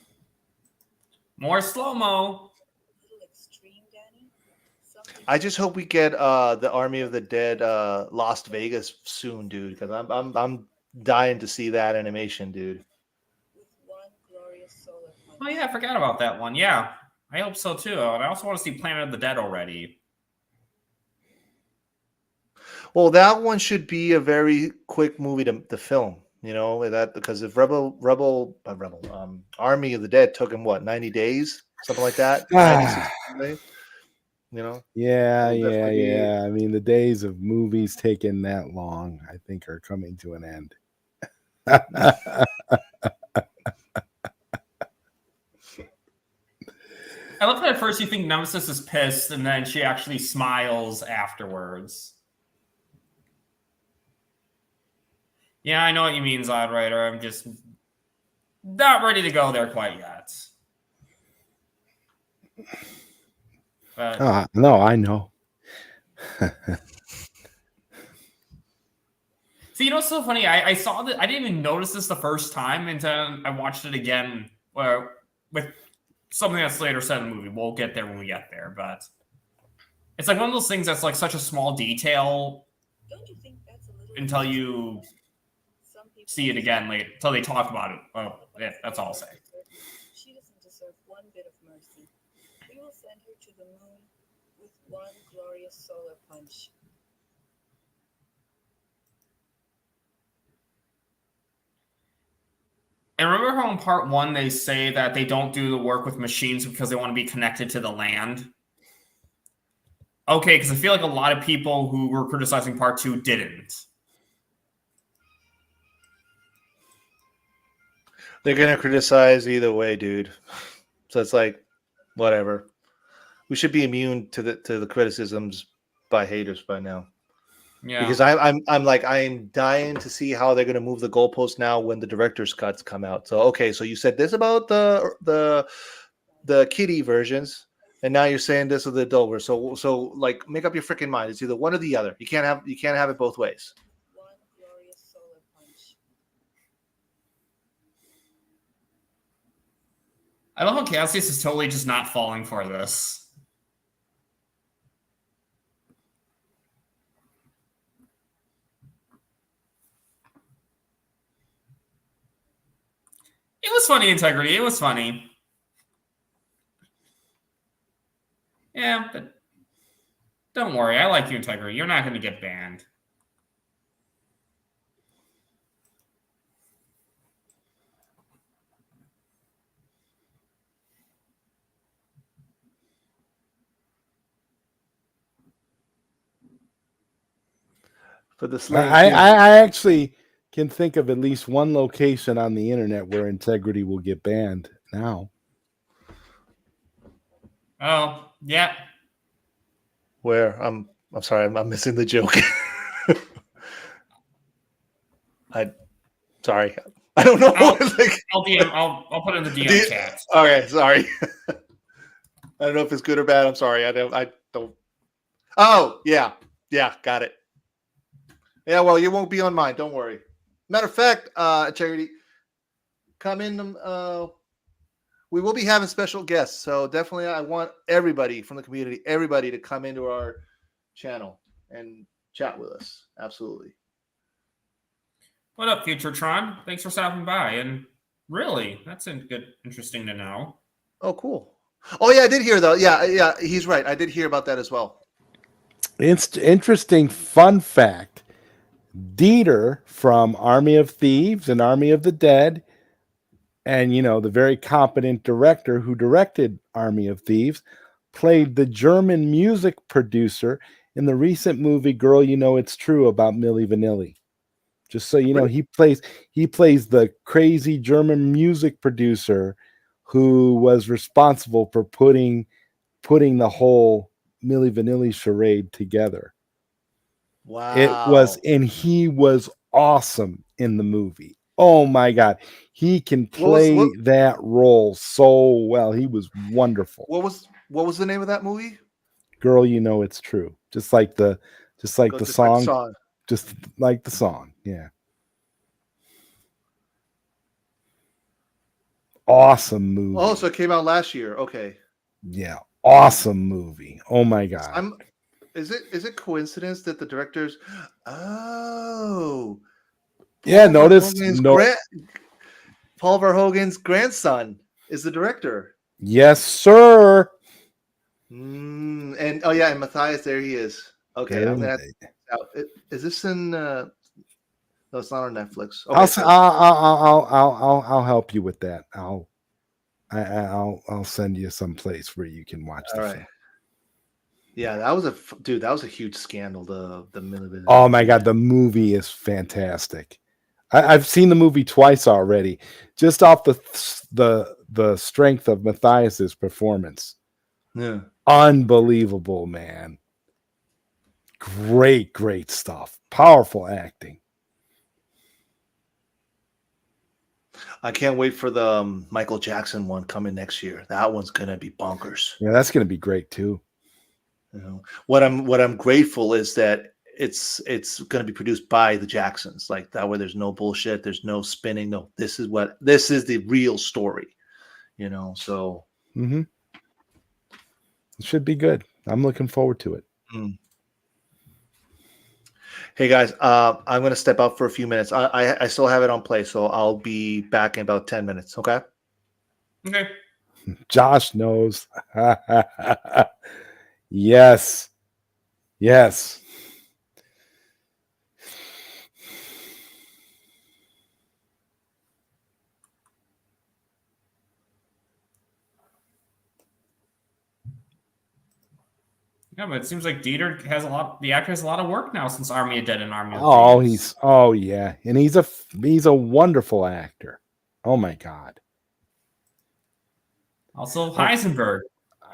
More slow-mo. Little extreme, Danny. I just hope we get the Army of the Dead Las Vegas soon, dude, because I'm dying to see that animation, dude. With one glorious solar punch. Oh yeah, I forgot about that one. Yeah, I hope so too. And I also want to see Planet of the Dead already. Well, that one should be a very quick movie to film, you know, that because if Army of the Dead took him what 90 days, something like that, 96 days, you know. Yeah. I mean, the days of movies taking that long, I think, are coming to an end. I love that at first you think Nemesis is pissed, and then she actually smiles afterwards. Yeah, I know what you mean, Zodwriter. I'm just not ready to go there quite yet. But no, I know. see, you know what's so funny? I saw that. I didn't even notice this the first time until I watched it again with something that's later said in the movie. We'll get there when we get there, but it's like one of those things that's like such a small detail. Don't you think that's a little until you see it again later, until they talk about it. Well, yeah, that's all I'll say. She doesn't deserve one bit of mercy. We will send her to the moon with one glorious solar punch. And remember how in part 1 they say that they don't do the work with machines because they want to be connected to the land? Okay, because I feel like a lot of people who were criticizing part 2 didn't. They're gonna criticize either way, dude. So it's like, whatever. We should be immune to the criticisms by haters by now. Yeah. Because I'm dying to see how they're gonna move the goalpost now when the director's cuts come out. So okay, so you said this about the kiddie versions, and now you're saying this with the adult version. So like, make up your freaking mind. It's either one or the other. You can't have it both ways. One glorious solar punch. I love how Cassius is totally just not falling for this. It was funny, Integrity. It was funny. Yeah, but don't worry. I like you, Integrity. You're not going to get banned. For the slang, I actually can think of at least one location on the internet where Integrity will get banned now. Oh, yeah. Where I'm sorry, I'm missing the joke. Sorry, I don't know. I'll Like- I'll put it in the DM chat. Okay, sorry. I don't know if it's good or bad. I'm sorry. I don't. Oh, yeah, got it. Yeah, well, you won't be on mine. Don't worry. Matter of fact, Charity, come in. We will be having special guests, so definitely, I want everybody from the community, everybody, to come into our channel and chat with us. Absolutely. What up, Futuretron? Thanks for stopping by. And really, that's interesting to know. Oh, cool. Oh, yeah, I did hear though. Yeah, he's right. I did hear about that as well. It's interesting fun fact. Dieter from Army of Thieves and Army of the Dead, and the very competent director who directed Army of Thieves, played the German music producer in the recent movie Girl, You Know It's True about Milli Vanilli. Just so you know, he plays the crazy German music producer who was responsible for putting the whole Milli Vanilli charade together. Wow. He was awesome in the movie. Oh my God. He can play that role so well. He was wonderful. What was the name of that movie? Girl, You Know It's True. Just like the song. Just like the song. Yeah. Awesome movie. Oh, so it came out last year. Okay. Yeah. Awesome movie. Oh my God. Is it coincidence that the directors? Oh. Yeah, notice Paul Verhoeven's grandson is the director. Yes, sir. And and Matthias, there he is. Okay, I'm gonna have to, is this in? No, it's not on Netflix. Okay, I'll help you with that. I'll send you someplace where you can watch the film. Yeah, that was a huge scandal. The minute. Oh my God, the movie is fantastic. I've seen the movie twice already, just off the strength of Matthias's performance. Yeah, unbelievable, man. Great stuff. Powerful acting. I can't wait for the Michael Jackson one coming next year. That one's gonna be bonkers. Yeah, that's gonna be great too. What I'm grateful is that it's going to be produced by the Jacksons, like that way there's no bullshit, there's no spinning. No, this is the real story, so it should be good. I'm looking forward to it. Hey guys, I'm going to step out for a few minutes. I still have it on play, so I'll be back in about 10 minutes. Okay. Josh knows. Yes. Yeah, but it seems like Dieter the actor has a lot of work now since Army of Dead and Army of Thieves. Yeah. And he's a wonderful actor. Oh my God. Also Heisenberg.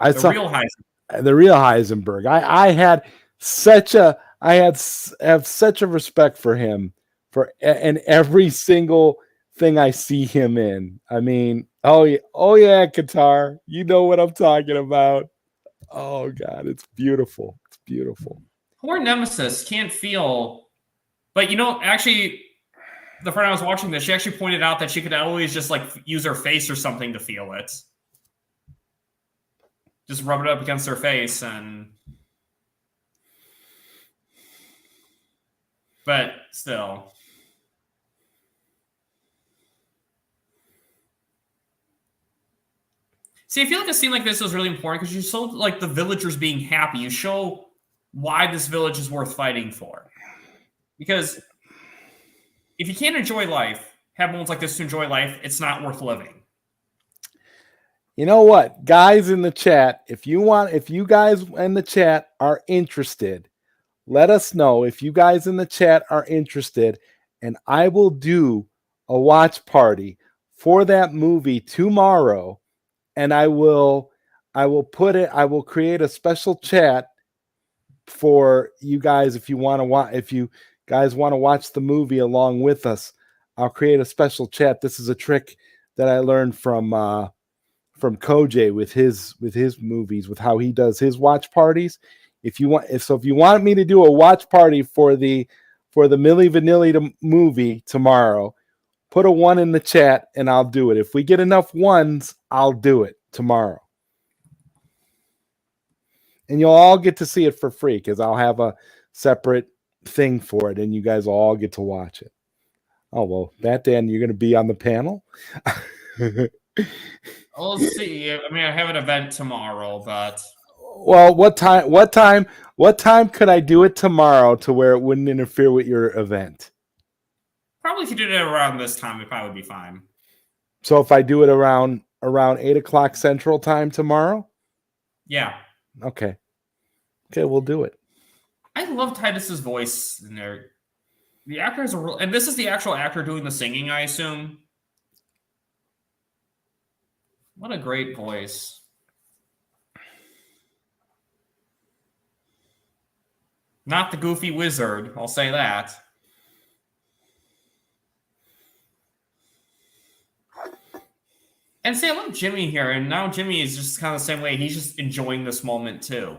The real Heisenberg. I have such a respect for him and every single thing I see him in. I mean, oh yeah, Qatar. You know what I'm talking about. Oh God, it's beautiful. It's beautiful. Poor Nemesis can't feel, but actually, the friend I was watching this, she actually pointed out that she could always just use her face or something to feel it. Just rub it up against her face but still. See, I feel like a scene like this is really important because you show the villagers being happy. You show why this village is worth fighting for. Because if you can't enjoy life, have moments like this to enjoy life, it's not worth living. You know what, guys in the chat, if you guys in the chat are interested, let us know if you guys in the chat are interested, and I will do a watch party for that movie tomorrow. And I will create a special chat for you guys if you want to watch, guys want to watch the movie along with us, I'll create a special chat. This is a trick that I learned from Koj with his movies, with how he does his watch parties. If you want me to do a watch party for the Milli Vanilli movie tomorrow, put a 1 in the chat and I'll do it. If we get enough 1s, I'll do it tomorrow. And you'll all get to see it for free because I'll have a separate thing for it and you guys will all get to watch it. Oh, well, Dan, you're going to be on the panel? We'll see. I mean, I have an event tomorrow, but... Well, what time could I do it tomorrow to where it wouldn't interfere with your event? Probably if you did it around this time, it probably would be fine. So if I do it around 8 o'clock Central Time tomorrow? Yeah. Okay, we'll do it. I love Titus's voice in there. The actor is and this is the actual actor doing the singing, I assume. What a great voice. Not the goofy wizard, I'll say that. And see, I love Jimmy here, and now Jimmy is just kind of the same way. He's just enjoying this moment, too.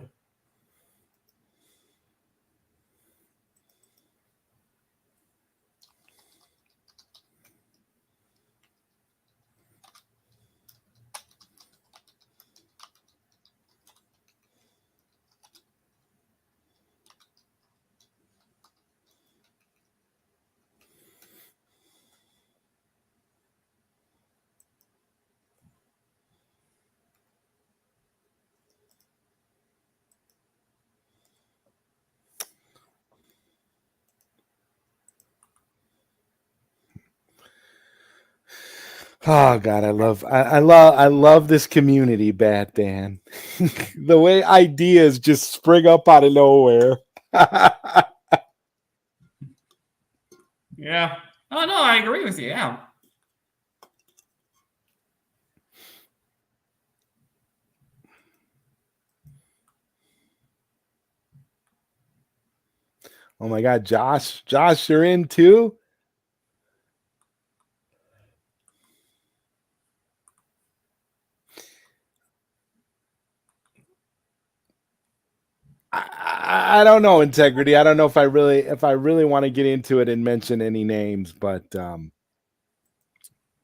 Oh God, I love this community, Bat Dan. The way ideas just spring up out of nowhere. Yeah. Oh no, I agree with you. Yeah. Oh my God, Josh, you're in too? I don't know, Integrity. I don't know if I really want to get into it and mention any names, but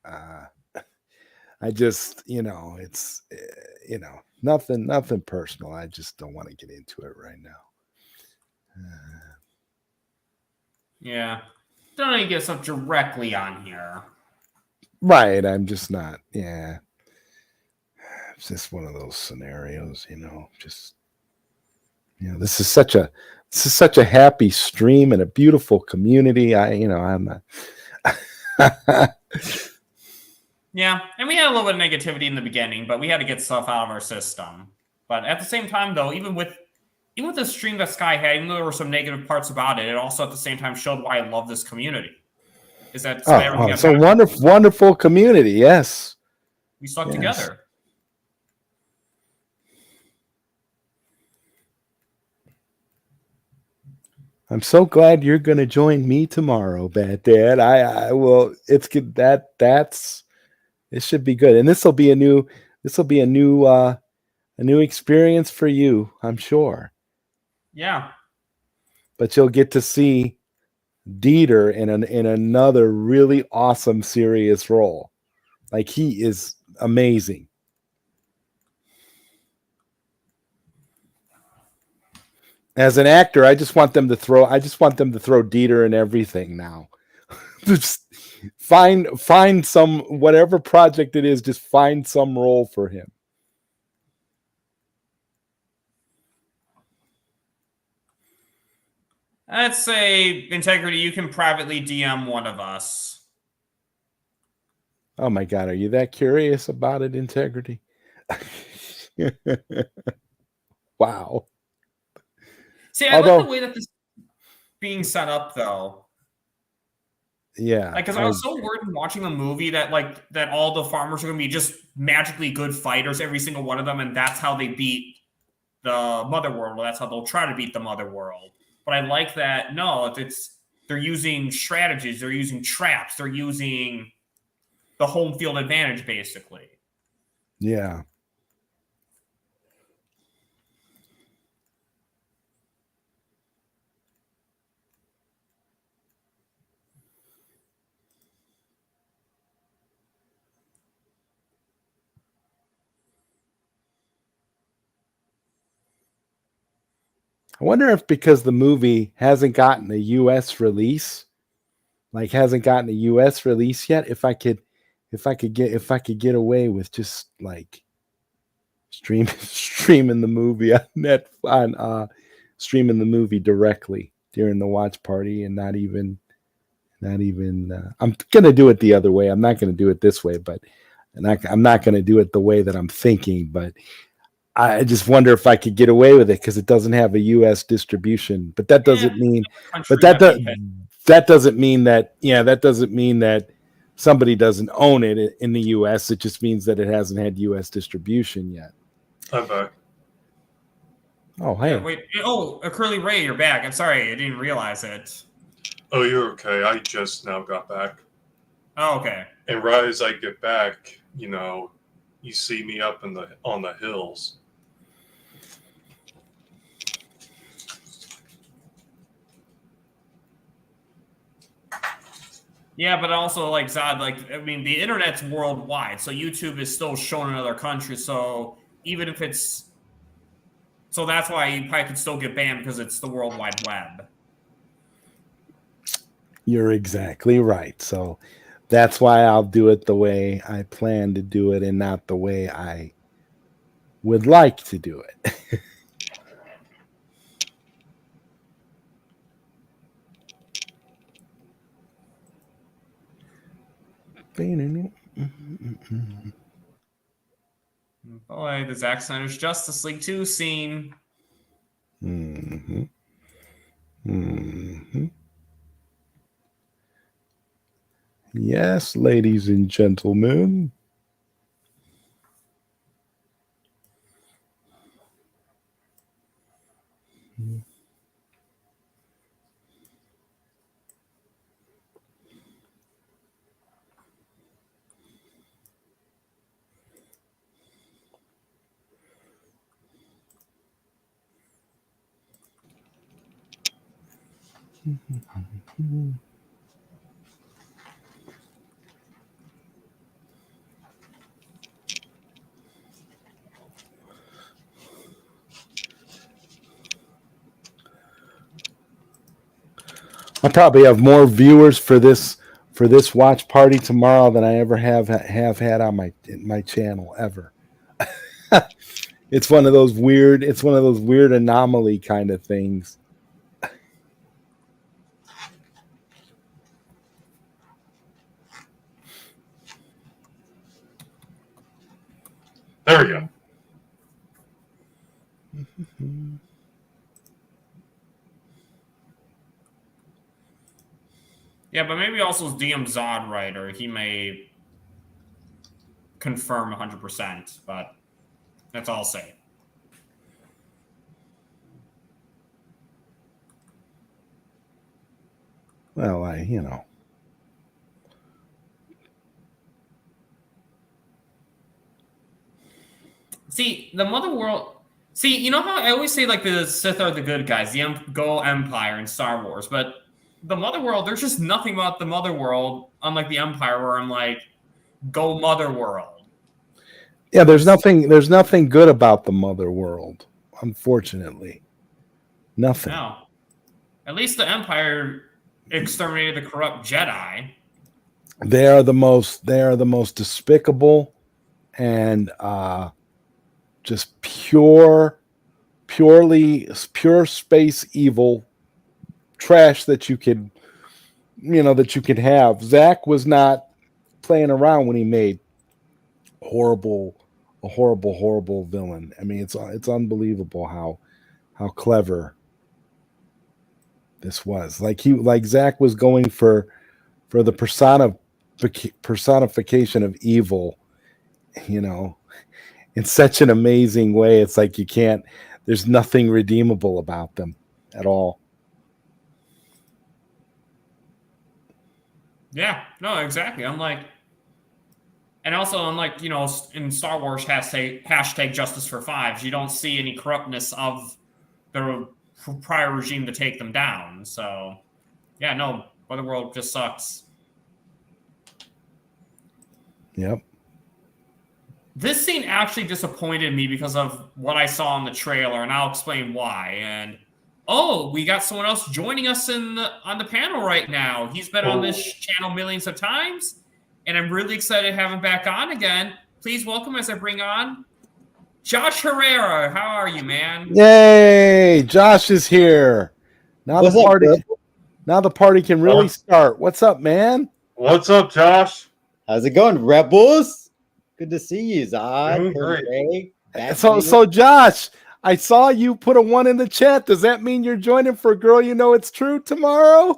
I just, it's nothing personal. I just don't want to get into it right now. Yeah. Don't need to get stuff directly on here. Right. I'm just not. Yeah. It's just one of those scenarios, just, this is such a happy stream and a beautiful community. I'm not. Yeah. And we had a little bit of negativity in the beginning, but we had to get stuff out of our system. But at the same time, though, even with the stream that Sky had, even though there were some negative parts about it, it also at the same time showed why I love this community. Is that it's a wonderful community? Yes, we stuck together. I'm so glad you're going to join me tomorrow, Bad Dad. I will. It should be good, and this will be a new experience for you, I'm sure. Yeah. But you'll get to see Dieter in another really awesome, serious role. Like, he is amazing. As an actor, I just want them to throw Dieter in everything now. Just find some, whatever project it is, just find some role for him. I'd say, Integrity, you can privately DM one of us. Oh my God, are you that curious about it, Integrity? Wow. See, I like the way that this is being set up, though. Yeah. Because I was so worried in watching the movie that all the farmers are going to be just magically good fighters, every single one of them, and that's how they beat the Mother World, or that's how they'll try to beat the Mother World. But I like that. No, They're using strategies. They're using traps. They're using the home field advantage, basically. Yeah. I wonder if because the movie hasn't gotten a US release, like hasn't gotten a US release yet, if I could get away with just like streaming the movie on streaming the movie directly during the watch party and not even I'm gonna do it the other way. I'm not gonna do it this way, but I'm not gonna do it the way that I'm thinking, but I just wonder if I could get away with it because it doesn't have a U.S. distribution. But that doesn't mean. But that doesn't mean that. Yeah, that doesn't mean that somebody doesn't own it in the U.S. It just means that it hasn't had U.S. distribution yet. I'm back. Oh, hey. Yeah, wait. Oh, Curly Ray, you're back. I'm sorry, I didn't realize it. Oh, you're okay. I just now got back. Oh, okay. And right as I get back, you see me up on the hills. Yeah, but also, like, Zod, the internet's worldwide, so YouTube is still shown in other countries, so even if it's... So that's why you probably could still get banned, because it's the World Wide Web. You're exactly right. So that's why I'll do it the way I plan to do it and not the way I would like to do it. Boy, the Zack Snyder's Justice League 2 scene. Mm-hmm. Mm-hmm. Yes, ladies and gentlemen. I'll probably have more viewers for this watch party tomorrow than I ever have had on my channel ever. It's one of those weird anomaly kind of things. There we go. Yeah, but maybe also DM Zod right, or he may confirm 100%, but that's all I'll say. Well, See, the Mother World... See, you know how I always say, like, the Sith are the good guys, the Go Empire in Star Wars, but the Mother World, there's just nothing about the Mother World, unlike the Empire, where I'm like, go Mother World. Yeah, there's nothing good about the Mother World, unfortunately. Nothing. No. At least the Empire exterminated the corrupt Jedi. They are the most despicable and just pure space evil trash that you could have. Zach was not playing around when he made a horrible villain. I mean, it's unbelievable how clever this was. Like Zach was going for the personification of evil, in such an amazing way. It's like there's nothing redeemable about them at all. Yeah, no, exactly. Unlike in Star Wars hashtag Justice for Fives, you don't see any corruptness of the prior regime to take them down. So, yeah, no, Otherworld just sucks. Yep. This scene actually disappointed me because of what I saw in the trailer, and I'll explain why. And we got someone else joining us on the panel right now. He's been on this channel millions of times, and I'm really excited to have him back on again. Please welcome as I bring on Josh Herrera. How are you, man? Yay! Josh is here. Now the party can really start. What's up, man? What's up, Josh? How's it going, Rebels? Good to see you, Zod. Great. So Josh, I saw you put a 1 in the chat. Does that mean you're joining for Girl You Know It's True tomorrow?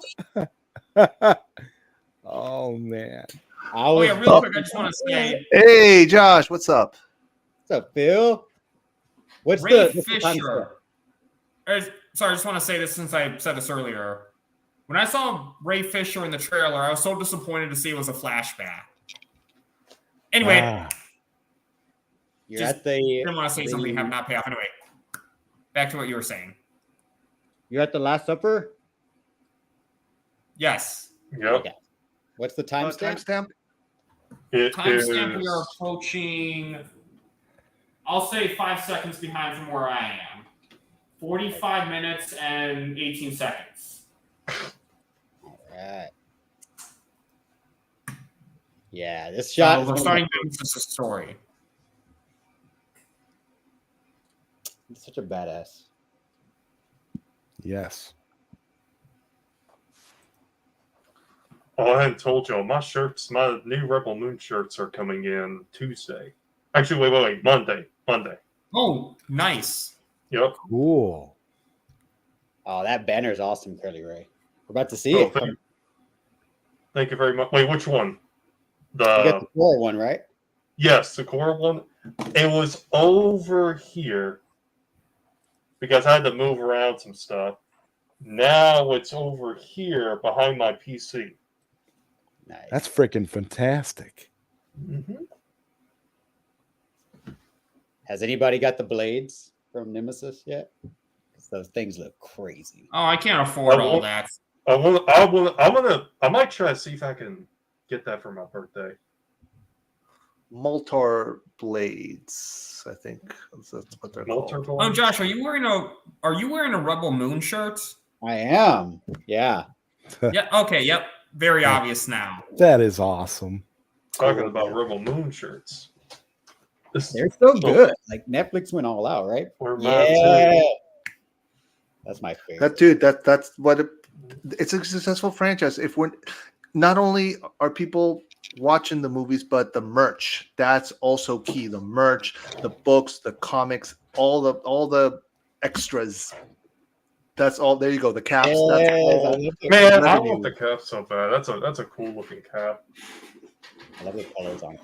Oh, man. Real quick, I just want to say... Hey, Josh, what's up? What's up, Phil? What's Ray the Fisher. Sorry, I just want to say this since I said this earlier. When I saw Ray Fisher in the trailer, I was so disappointed to see it was a flashback. Anyway, you're didn't want to say something have not pay off. Anyway, back to what you were saying. You're at the Last Supper? Yes. Yep. Okay. What's the timestamp? Timestamp, we are approaching, I'll say 5 seconds behind from where I am. 45 minutes and 18 seconds. All right. Yeah, this shot. So we're starting to this story. He's such a badass. Yes. Oh, I hadn't told you. My new Rebel Moon shirts are coming in Tuesday. Actually, wait, Monday. Oh, nice. Yep. Cool. Oh, that banner is awesome, Curly Ray. We're about to see it. Thank you very much. Wait, which one? You got the core one, right? Yes, the core one. It was over here because I had to move around some stuff. Now it's over here behind my PC. Nice. That's freaking fantastic. Mm-hmm. Has anybody got the blades from Nemesis yet? Because those things look crazy. Oh, I can't afford all that. I might try to see if I can get that for my birthday. Moltar blades, I think that's what they're called. Josh, are you wearing a Rebel Moon shirt? I am. Yeah. Yeah. Okay. Yep. Very obvious now. That is awesome. Talking about Rebel Moon shirts. They're so good. Like Netflix went all out, right? Yeah. That's my favorite. That's what it's a successful franchise. If we're not only are people watching the movies, but the merch, that's also key. The merch, the books, the comics, all the extras. That's all. There you go. The caps. Man, I want the cap so bad. That's a cool looking cap. I love the colors on it.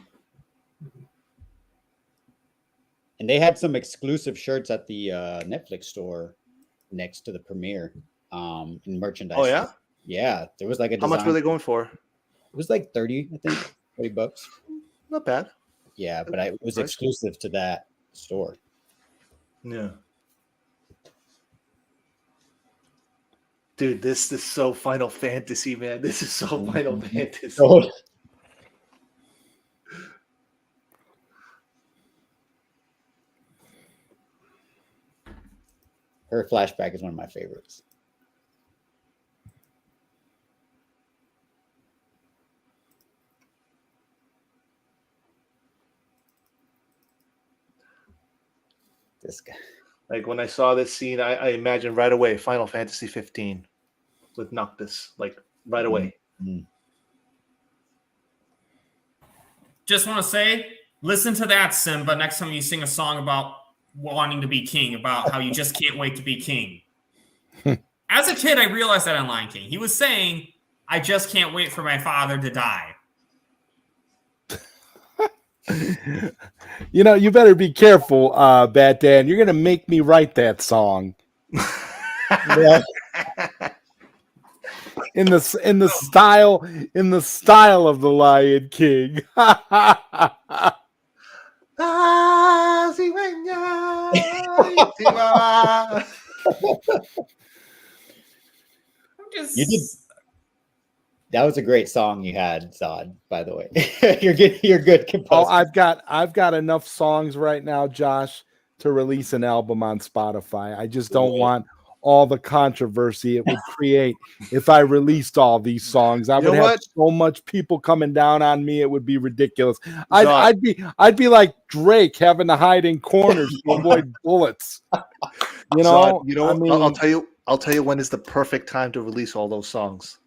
And they had some exclusive shirts at the Netflix store next to the premiere in merchandise. Oh yeah, yeah. There was like a. How much were they going for? It was like 30, I think, $30. Not bad. Yeah, but it was exclusive to that store. Yeah. Dude, this is so Final Fantasy, man. This is so Final Fantasy. Oh. Her flashback is one of my favorites. This guy. Like when I saw this scene, I imagined right away Final Fantasy 15 with Noctis, like right away. Mm-hmm. Just want to say, listen to that, Simba, next time you sing a song about wanting to be king, about how you just can't wait to be king. As a kid, I realized that in Lion King. He was saying, I just can't wait for my father to die. You know, you better be careful, Bat Dan. You're going to make me write that song. in the style of the Lion King. Ah, sí, sí, mamá. You did. That was a great song you had, Zod. By the way, you're good composer. I've got enough songs right now, Josh, to release an album on Spotify. I just don't want all the controversy it would create if I released all these songs. I would have so much people coming down on me; it would be ridiculous. I'd be like Drake, having to hide in corners to avoid bullets. You know, Zod, I'll tell you when is the perfect time to release all those songs.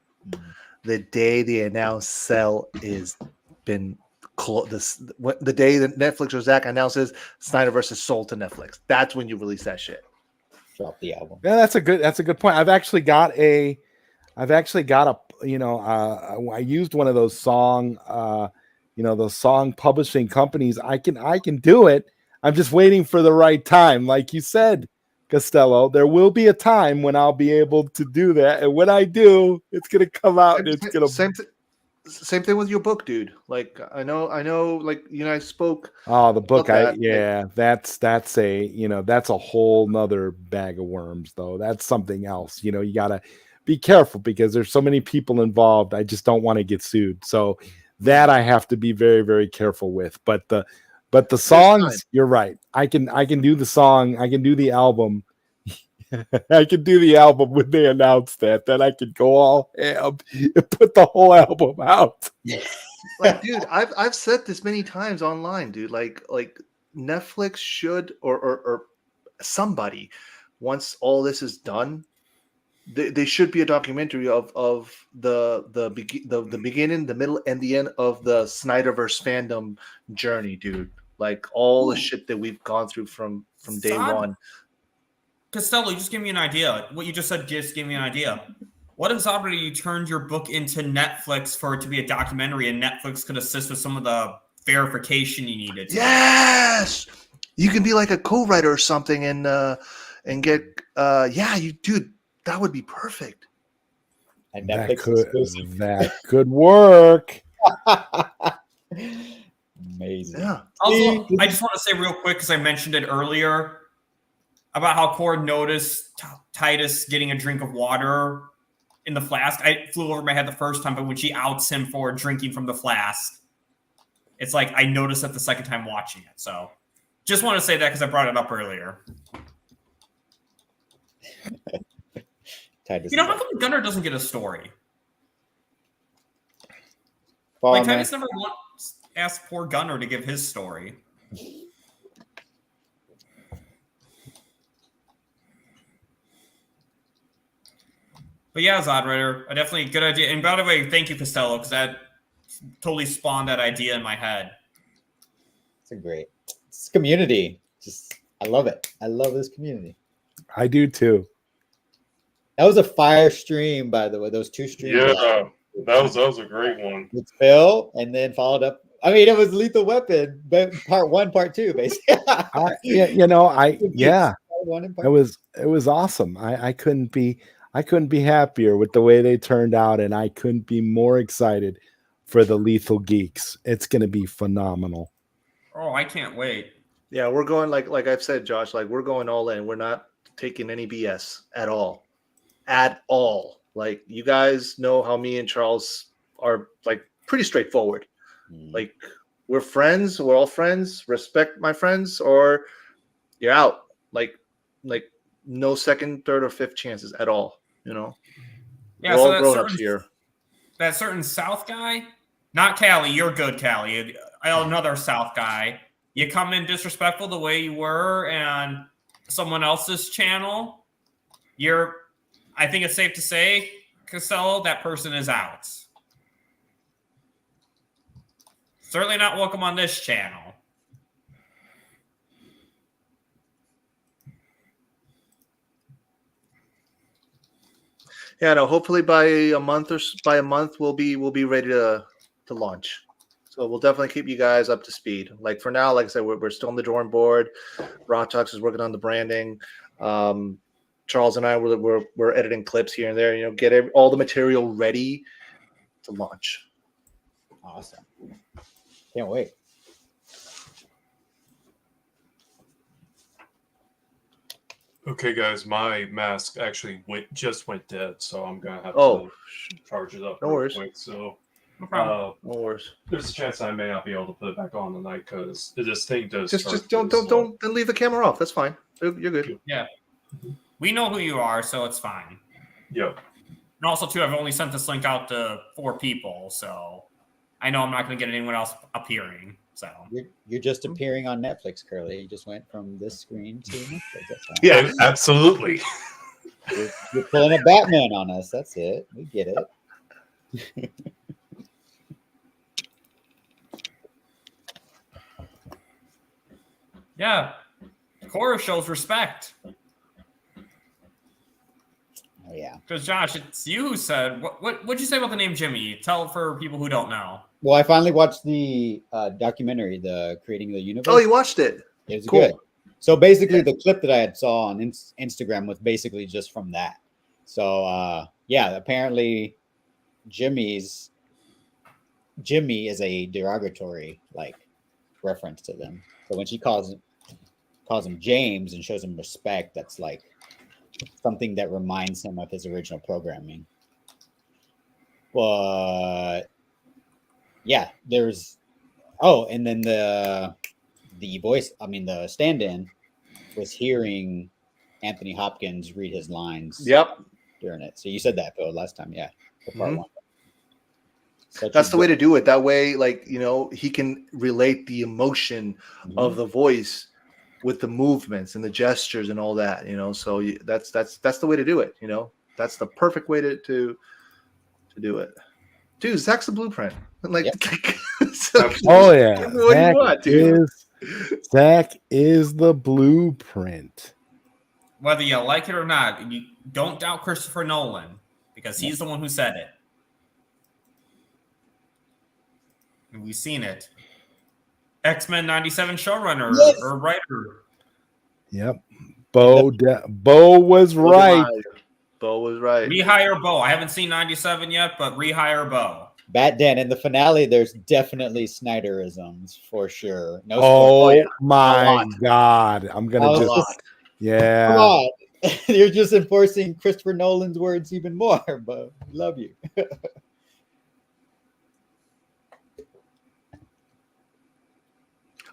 The day they announce Cell is been the day that Netflix or Zach announces Snyder versus sold to Netflix. That's when you release that shit. Drop the album. Yeah, that's a good point. I've actually got a I used one of those song those song publishing companies. I can do it. I'm just waiting for the right time. Like you said, Costello, there will be a time when I'll be able to do that, and when I do, it's gonna come out. And it's gonna same thing with your book, dude. Like I know. Like I spoke. Oh, the book. That's that's a whole nother bag of worms, though. That's something else. You gotta be careful because there's so many people involved. I just don't want to get sued. So that I have to be very, very careful with. But the songs, you're right. I can do the song. I can do the album. I can do the album when they announce that. Then I can go all ham and put the whole album out. Like, dude, I've said this many times online, dude. Like Netflix should or somebody, once all this is done, they should be a documentary of the beginning, the middle, and the end of the Snyderverse fandom journey, dude. Like all the shit that we've gone through from day one. Costello, just give me an idea. What you just said just gave me an idea. What if already you turned your book into Netflix for it to be a documentary, and Netflix could assist with some of the verification you needed? Yes, you can be like a co-writer or something, and get dude, that would be perfect. And that could work. Amazing. Yeah. Also, I just want to say real quick because I mentioned it earlier about how Cord noticed Titus getting a drink of water in the flask. I flew over my head the first time, but when she outs him for drinking from the flask, it's like I noticed it the second time watching it. So just want to say that because I brought it up earlier. Titus, how come Gunnar doesn't get a story? Well, Titus never once asked poor Gunnar to give his story. But yeah, Zodrider, a definitely good idea. And by the way, thank you, Costello, because that totally spawned that idea in my head. It's community. I love it. I love this community. I do too. That was a fire stream, by the way. Those two streams. Yeah, that was a great one. With Phil, and then followed up. I mean, it was Lethal Weapon, but part 1, part 2, basically. It was awesome. I couldn't be happier with the way they turned out, and I couldn't be more excited for the Lethal Geeks. It's going to be phenomenal. Oh, I can't wait. Yeah, we're going like I've said, Josh. Like we're going all in. We're not taking any BS at all. At all. Like you guys know how me and Charles are like pretty straightforward. Like we're friends. We're all friends. Respect my friends, or you're out. Like no second, third, or fifth chances at all. Yeah, we're all grown-ups here. That certain South guy, not Callie. You're good, Callie. Another South guy. You come in disrespectful the way you were, and someone else's channel. I think it's safe to say, Costello, that person is out. Certainly not welcome on this channel. Yeah, no. Hopefully by a month we'll be ready to launch. So we'll definitely keep you guys up to speed. Like for now, like I said, we're still on the drawing board. Raw Talks is working on the branding. Charles and I were editing clips here and there. You know, get all the material ready to launch. Awesome. Can't wait. Okay, guys, my mask actually just went dead, so I'm gonna have Oh, to charge it up no real worries. quick. So, No worries. there's a chance I may not be able to put it back on tonight because this thing does. Just don't then leave the camera off. That's fine. You're good. Yeah. We know who you are, so it's fine. Yep. And also, too, I've only sent this link out to 4 people, so I know I'm not going to get anyone else appearing. So You're just appearing on Netflix, Curly. You just went from this screen to Netflix. That's all. Yeah, absolutely. You're pulling a Batman on us. That's it. We get it. yeah, Cora shows respect. Oh yeah. Because Josh, it's you who said what'd you say about the name Jimmy? Tell it for people who don't know. Well, I finally watched the documentary, the Creating the Universe. Oh, you watched it? It was Cool. good. So basically, the clip that I had saw on Instagram was basically just from that. So yeah, apparently, Jimmy is a derogatory like reference to them. So when she calls him James and shows him respect, that's like something that reminds him of his original programming. But yeah, there's and then the voice, the stand-in was hearing Anthony Hopkins read his lines. Yep. During it. So you said that, Phil, last time, yeah, for part one. That's the way to do it. That way, like, you know, he can relate the emotion of the voice with the movements and the gestures and all that, you know. So that's the way to do it, you know. That's the perfect way to do it. Dude, Zach's the blueprint. Like, oh yeah, what do you want, dude? Zach is the blueprint. Whether you like it or not, you don't doubt Christopher Nolan because he's the one who said it. And we've seen it. X-Men 97 showrunner or writer. Yep. Bo was right. Bo was right. Rehire Bo. I haven't seen 97 yet, but rehire Bo. Dan, in the finale, there's definitely Snyderisms for sure. No oh my God. I'm going to just... Yeah. Come on. You're just enforcing Christopher Nolan's words even more, Bo. Love you.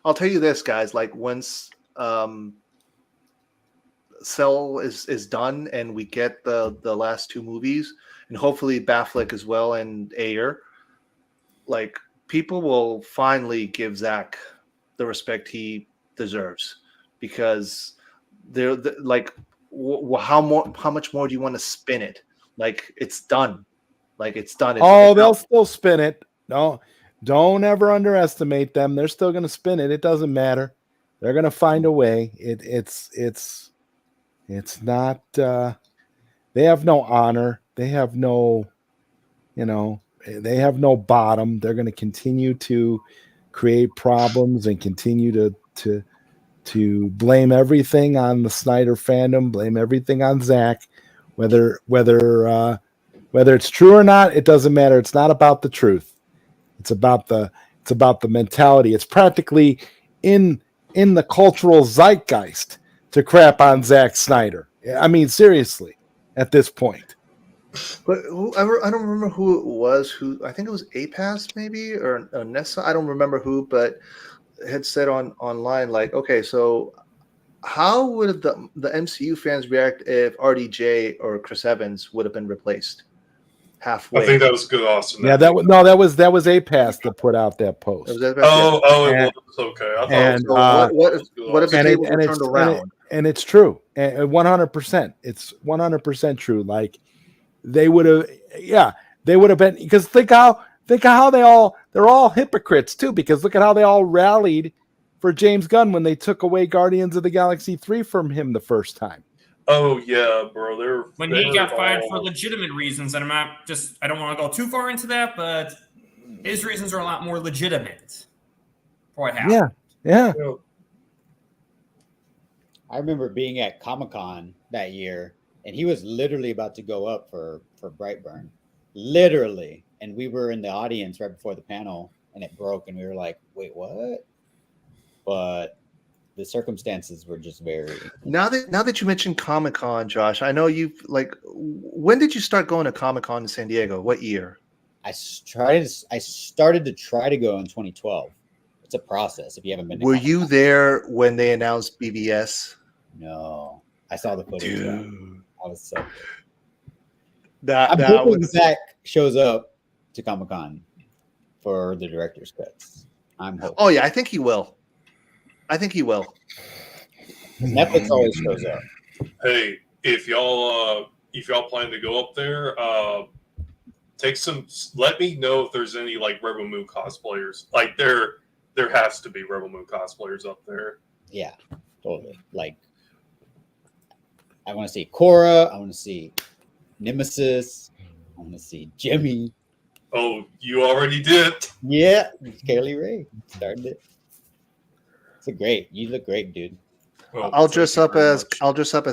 I'll tell you this, guys. Like, once Cell is done and we get the last 2 movies, and hopefully Batfleck as well and Ayer, like, people will finally give Zach the respect he deserves, because they're like, how much more do you want to spin it? Like, it's done. Like, it's done. They'll still spin it. No. Don't ever underestimate them. They're still going to spin it. It doesn't matter. They're going to find a way. It's not. They have no honor. They have no, they have no bottom. They're going to continue to create problems and continue to blame everything on the Snyder fandom. Blame everything on Zach, whether it's true or not. It doesn't matter. It's not about the truth. It's about the mentality. It's practically in the cultural zeitgeist to crap on Zack Snyder. I mean, seriously, at this point. But I don't remember who it was. I think it was APAS maybe, or Nessa. I don't remember who, but had said online, like, okay, so how would the MCU fans react if RDJ or Chris Evans would have been replaced halfway? I think that was good, Austin. Yeah, that was APAS that put out that post. It was okay. I thought what if the tables were turned around? And it's true, 100%. It's 100% true. Like, they would have been, because think how they're all hypocrites too, because look at how they all rallied for James Gunn when they took away Guardians of the Galaxy 3 from him the first time. Oh yeah, bro. When he got fired for legitimate reasons, and I don't want to go too far into that, but his reasons are a lot more legitimate for what happened. Yeah. I remember being at Comic-Con that year, and he was literally about to go up for Brightburn, literally. And we were in the audience right before the panel, and it broke, and we were like, "Wait, what?" But the circumstances were just very. Now that you mentioned Comic-Con, Josh, I know you've when did you start going to Comic-Con in San Diego? What year? I started to try to go in 2012. It's a process if you haven't been. Were you there when they announced BBS? No, I saw the footage. Dude. I was so. I'm hoping Zach shows up to Comic-Con for the director's cuts. I'm hoping. Oh yeah, I think he will. Netflix always shows up. Hey, if y'all plan to go up there, let me know if there's any like Rebel Moon cosplayers. Like there has to be Rebel Moon cosplayers up there. Yeah, totally. Like I want to see Korra. I want to see Nemesis. I want to see Jimmy. Oh, you already did. Yeah, Kaylee Ray started it. You look great, dude. Well, I'll dress up as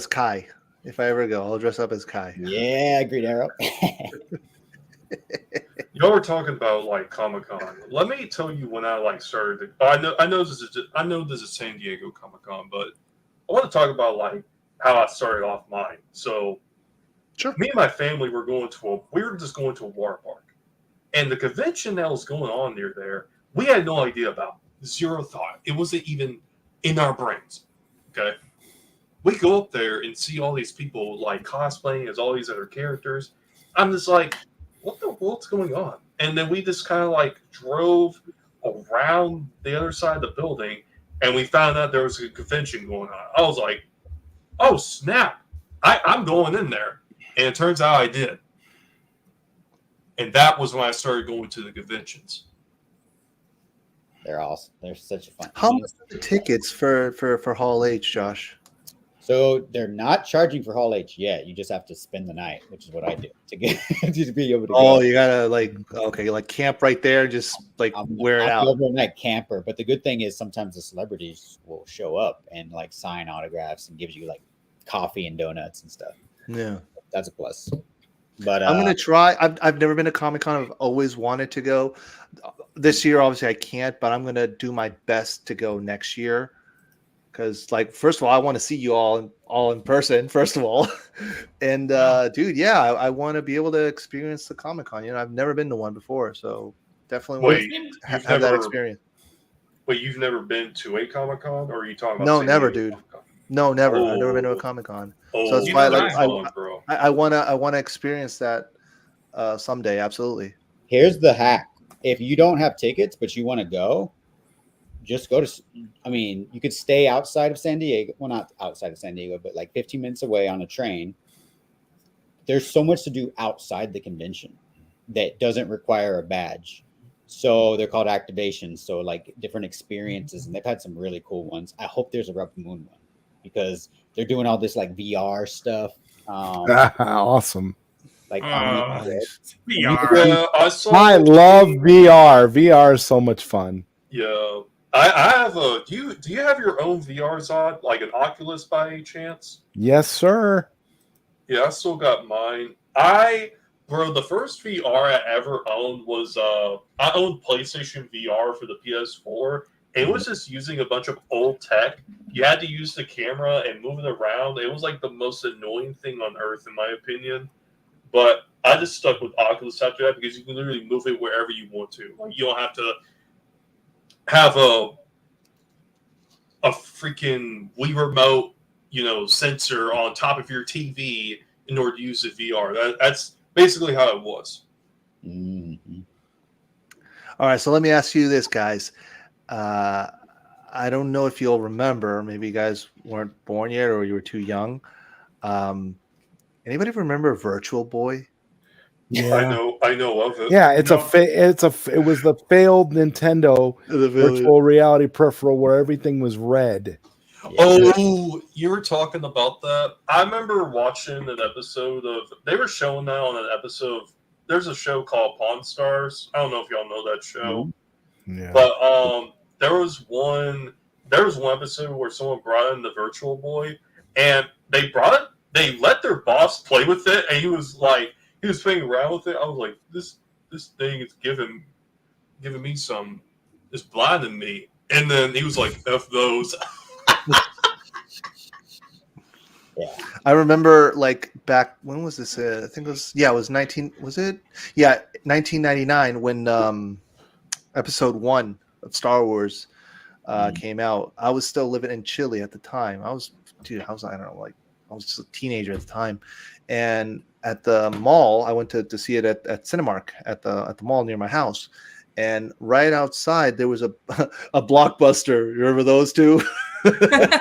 Kai if I ever go. I'll dress up as Kai. Yeah, Green Arrow. Y'all were talking about like Comic-Con. Let me tell you when I like started. I know this is San Diego Comic-Con, but I want to talk about like how I started off mine. So, sure. Me and my family were just going to a water park, and the convention that was going on near there, we had no idea about. Zero thought. It wasn't even in our brains. Okay. We go up there and see all these people like cosplaying as all these other characters. I'm just like, what the world's going on? And then we just kind of like drove around the other side of the building, and we found out there was a convention going on. I was like, oh snap, I'm going in there. And it turns out I did. And that was when I started going to the conventions. They're awesome. They're such a fun. How much are the tickets for Hall H, Josh? So they're not charging for Hall H yet. You just have to spend the night, which is what I do to get to be able to. Oh, go. You gotta camp right there, just wear it out. Overnight camper. But the good thing is sometimes the celebrities will show up and like sign autographs and gives you like coffee and donuts and stuff. Yeah, that's a plus. But I'm gonna try. I've never been to Comic-Con. I've always wanted to go. This year, obviously, I can't, but I'm gonna do my best to go next year. Because, first of all, I want to see you all in person. First of all, and dude, yeah, I want to be able to experience the Comic-Con. I've never been to one before, so definitely want to have that experience. Wait, you've never been to a Comic-Con, or are you talking about? No, never, dude. No, never. I've never been to a Comic-Con. So that's why, I want to experience that someday. Absolutely. Here's the hack: if you don't have tickets but you want to go, just go to. I mean, you could stay outside of San Diego. Well, not outside of San Diego, but like 15 minutes away on a train. There's so much to do outside the convention that doesn't require a badge. So they're called activations. So like different experiences, and they've had some really cool ones. I hope there's a Rebel Moon one because they're doing all this like VR stuff. Awesome. Like VR. I love VR. VR is so much fun. Yeah. I have a. Do you have your own VR Zod, like an Oculus by any chance? Yes, sir. Yeah, I still got mine. Bro, the first VR I ever owned was I owned PlayStation VR for the PS4. It was just using a bunch of old tech. You had to use the camera and move it around. It was like the most annoying thing on earth, in my opinion. But I just stuck with Oculus after that because you can literally move it wherever you want to. Like you don't have to have a freaking Wii remote, sensor on top of your TV in order to use the VR. That's basically how it was. Mm-hmm. All right, so let me ask you this, guys. I don't know if you'll remember. Maybe you guys weren't born yet, or you were too young. Anybody remember Virtual Boy? Yeah. I know of it. Yeah, it was the failed Nintendo virtual reality peripheral where everything was red. Oh, you were talking about that. I remember watching an episode of. They were showing that on an episode. There's a show called Pawn Stars. I don't know if y'all know that show. Yeah. But there was one episode where someone brought in the Virtual Boy, and they brought it they let their boss play with it, and he was playing around with it. I was like, this thing is giving me some, it's blinding me. And then he was like, F those. Yeah. I remember like back when was this? I think it was 1999 when episode 1 of Star Wars came out. I was still living in Chile at the time. I was I don't know, like I was just a teenager at the time. And at the mall, I went to see it at Cinemark at the mall near my house. And right outside there was a Blockbuster. You remember those two? And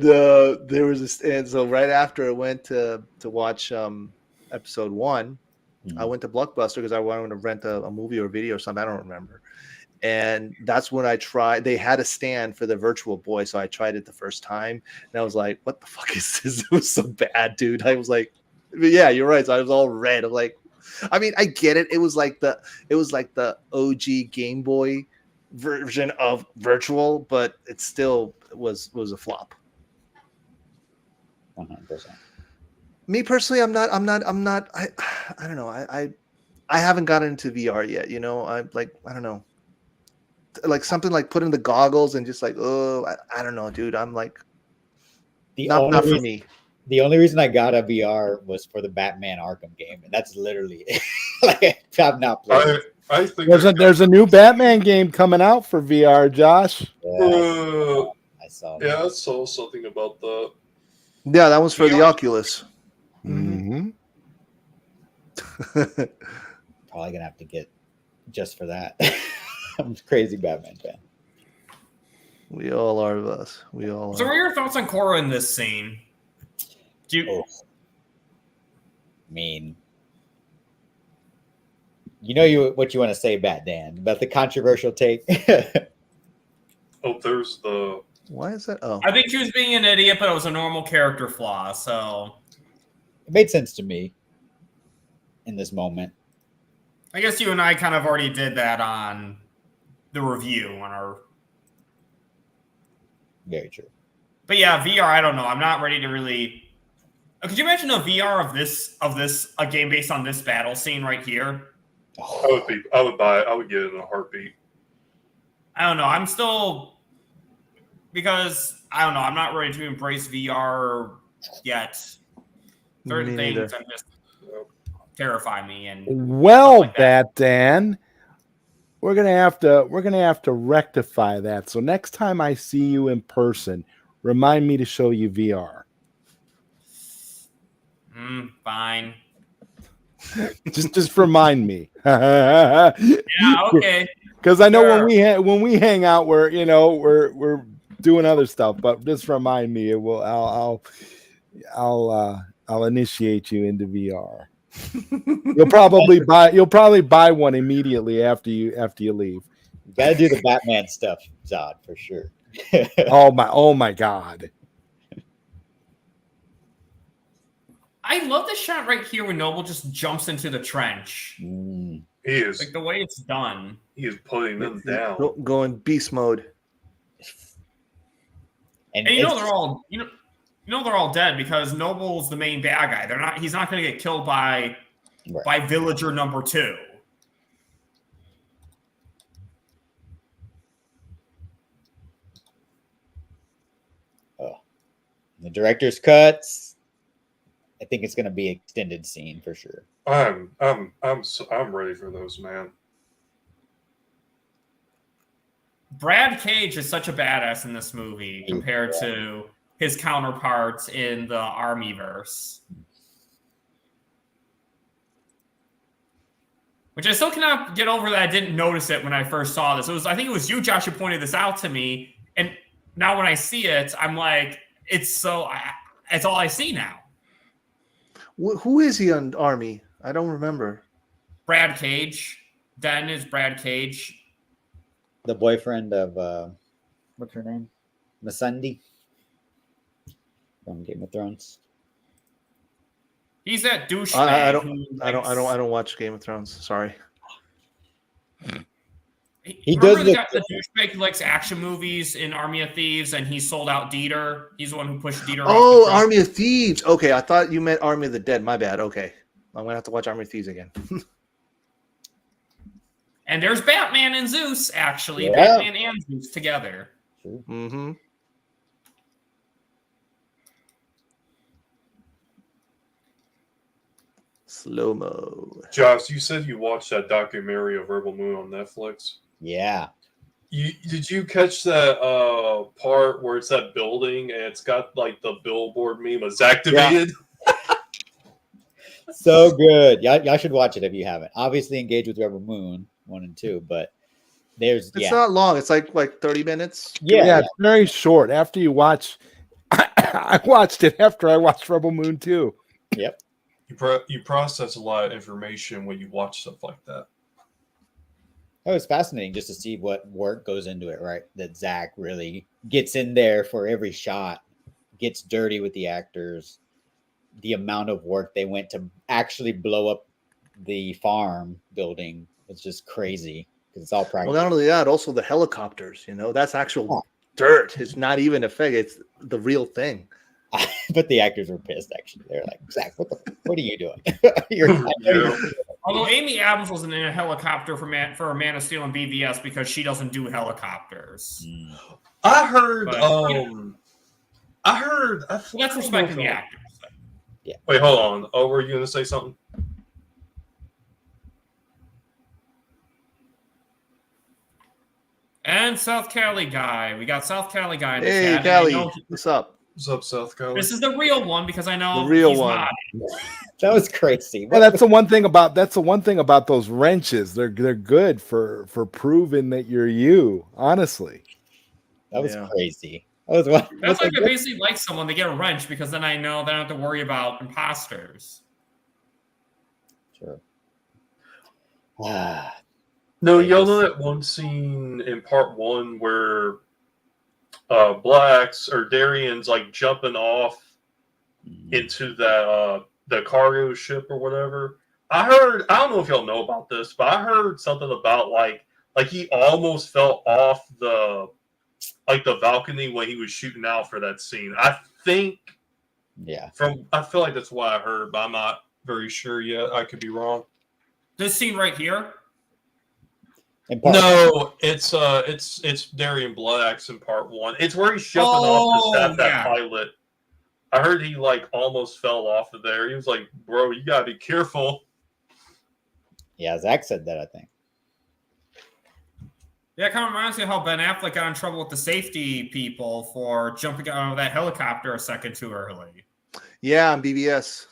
there was this, and so right after I went to watch episode 1, I went to Blockbuster because I wanted to rent a movie or video or something. I don't remember. And that's when I tried. They had a stand for the Virtual Boy, so I tried it the first time, and I was like, "What the fuck is this?" It was so bad, dude. I was like, "Yeah, you're right." So I was all red. I'm like, I mean, I get it. It was like the OG Game Boy version of Virtual, but it still was a flop. 100%. Me personally, I'm not. I don't know. I haven't gotten into VR yet. You know, I don't know. Like something like putting the goggles and just like, oh, I don't know, dude. I'm like, not for me. The only reason I got a VR was for the Batman Arkham game, and that's literally it. Like I've not played. I think There's a new Batman game coming out for VR, Josh. Yeah, I saw that. Yeah, I saw something about that. Yeah, that was for the Oculus. Mm-hmm. Probably gonna have to get just for that. I'm a crazy Batman fan. We all are of us. We all. So, are. what are your thoughts on Korra in this scene? Do you? I mean, what you want to say, Bat Dan, about the controversial take. Oh, there's the. Why is that? Oh, I think she was being an idiot, but it was a normal character flaw. So it made sense to me in this moment. I guess you and I kind of already did that on the review on our. Very true. But yeah, VR. I don't know. I'm not ready to really. Could you imagine a VR of a game based on this battle scene right here? I would buy it. I would get it in a heartbeat. I don't know. I'm still because I don't know. I'm not ready to embrace VR yet. Certain things neither. that just terrify me. And Well, like that. Bat Dan, we're gonna have to rectify that. So next time I see you in person, remind me to show you VR. Fine. just remind me. Yeah. Okay. Because I know Sure. when we hang out, we're doing other stuff. But just remind me. I'll initiate you into VR. You'll probably buy one immediately after you leave. You gotta do the Batman stuff, Zod, for sure. Oh my God. I love the shot right here when Noble just jumps into the trench. He is Like the way it's done. He is putting them down. Going beast mode. And you know they're all dead because Noble's the main bad guy. He's not going to get killed by villager number 2. Oh, the director's cuts. I think it's going to be an extended scene for sure. I'm ready for those, man. Brad Cage is such a badass in this movie compared to his counterparts in the Armyverse. Which I still cannot get over that I didn't notice it when I first saw this. I think it was you, Josh, who pointed this out to me. And now when I see it, I'm like, it's all I see now. Who is he on Army? I don't remember. Brad Cage. Den is Brad Cage. The boyfriend of what's her name? Missandei from Game of Thrones. He's that douchebag. I don't watch Game of Thrones. Sorry. He Remember does the look guy, the douchebag who likes action movies in Army of Thieves, and he sold out Dieter. He's the one who pushed Dieter. Oh, off the truck. Army of Thieves. Okay, I thought you meant Army of the Dead. My bad. Okay, I'm gonna have to watch Army of Thieves again. And there's Batman and Zeus, actually. Yeah. Batman and Zeus together. Mm-hmm. Slow mo. Josh, you said you watched that documentary of Rebel Moon on Netflix. Yeah. Did you catch that part where it's that building and it's got like the billboard meme is activated? So good. Y'all should watch it if you haven't. Obviously, engage with Rebel Moon 1 and 2, but there's It's not long. It's like 30 minutes. Yeah, it's very short. After you watch, I watched it after I watched Rebel Moon 2. Yep. You process a lot of information when you watch stuff like that. It was fascinating just to see what work goes into it, right? That Zach really gets in there for every shot, gets dirty with the actors, the amount of work they went to actually blow up the farm building was just crazy because it's all practical. Well, not only that, also the helicopters. That's actual dirt. It's not even a fake. It's the real thing. But the actors were pissed. Actually, they're like, "Zach, what are you doing?" Although Amy Adams wasn't in a helicopter for a Man of Steel and BVS because she doesn't do helicopters. I heard. But, I heard. That's respecting the actors. Yeah. Wait, hold on. Oh, were you going to say something? And South Cali guy. We got South Cali guy in the Hey, chat. Cali. What's up? What's up, South Cali? This is the real one because I know The real he's one. not. That was crazy. Well, that's the one thing about those wrenches. They're good for proving that you're you. Honestly, that was crazy. That was one. That's like I basically like someone to get a wrench because then I know they don't have to worry about imposters. Sure. No, y'all know that one scene in part 1 where Blacks or Darian's like jumping off into that the cargo ship or whatever. I don't know if y'all know about this, but I heard something about like he almost fell off the balcony when he was shooting out for that scene. I think I feel like that's what I heard, but I'm not very sure yet. I could be wrong. This scene right here? No, it's Darian Blacks in part 1. It's where he's jumping off to stab that pilot. I heard he like almost fell off of there. He was like, "Bro, you gotta be careful." Yeah, Zach said that, I think. Yeah, it kind of reminds me of how Ben Affleck got in trouble with the safety people for jumping out of that helicopter a second too early. Yeah, on BBS.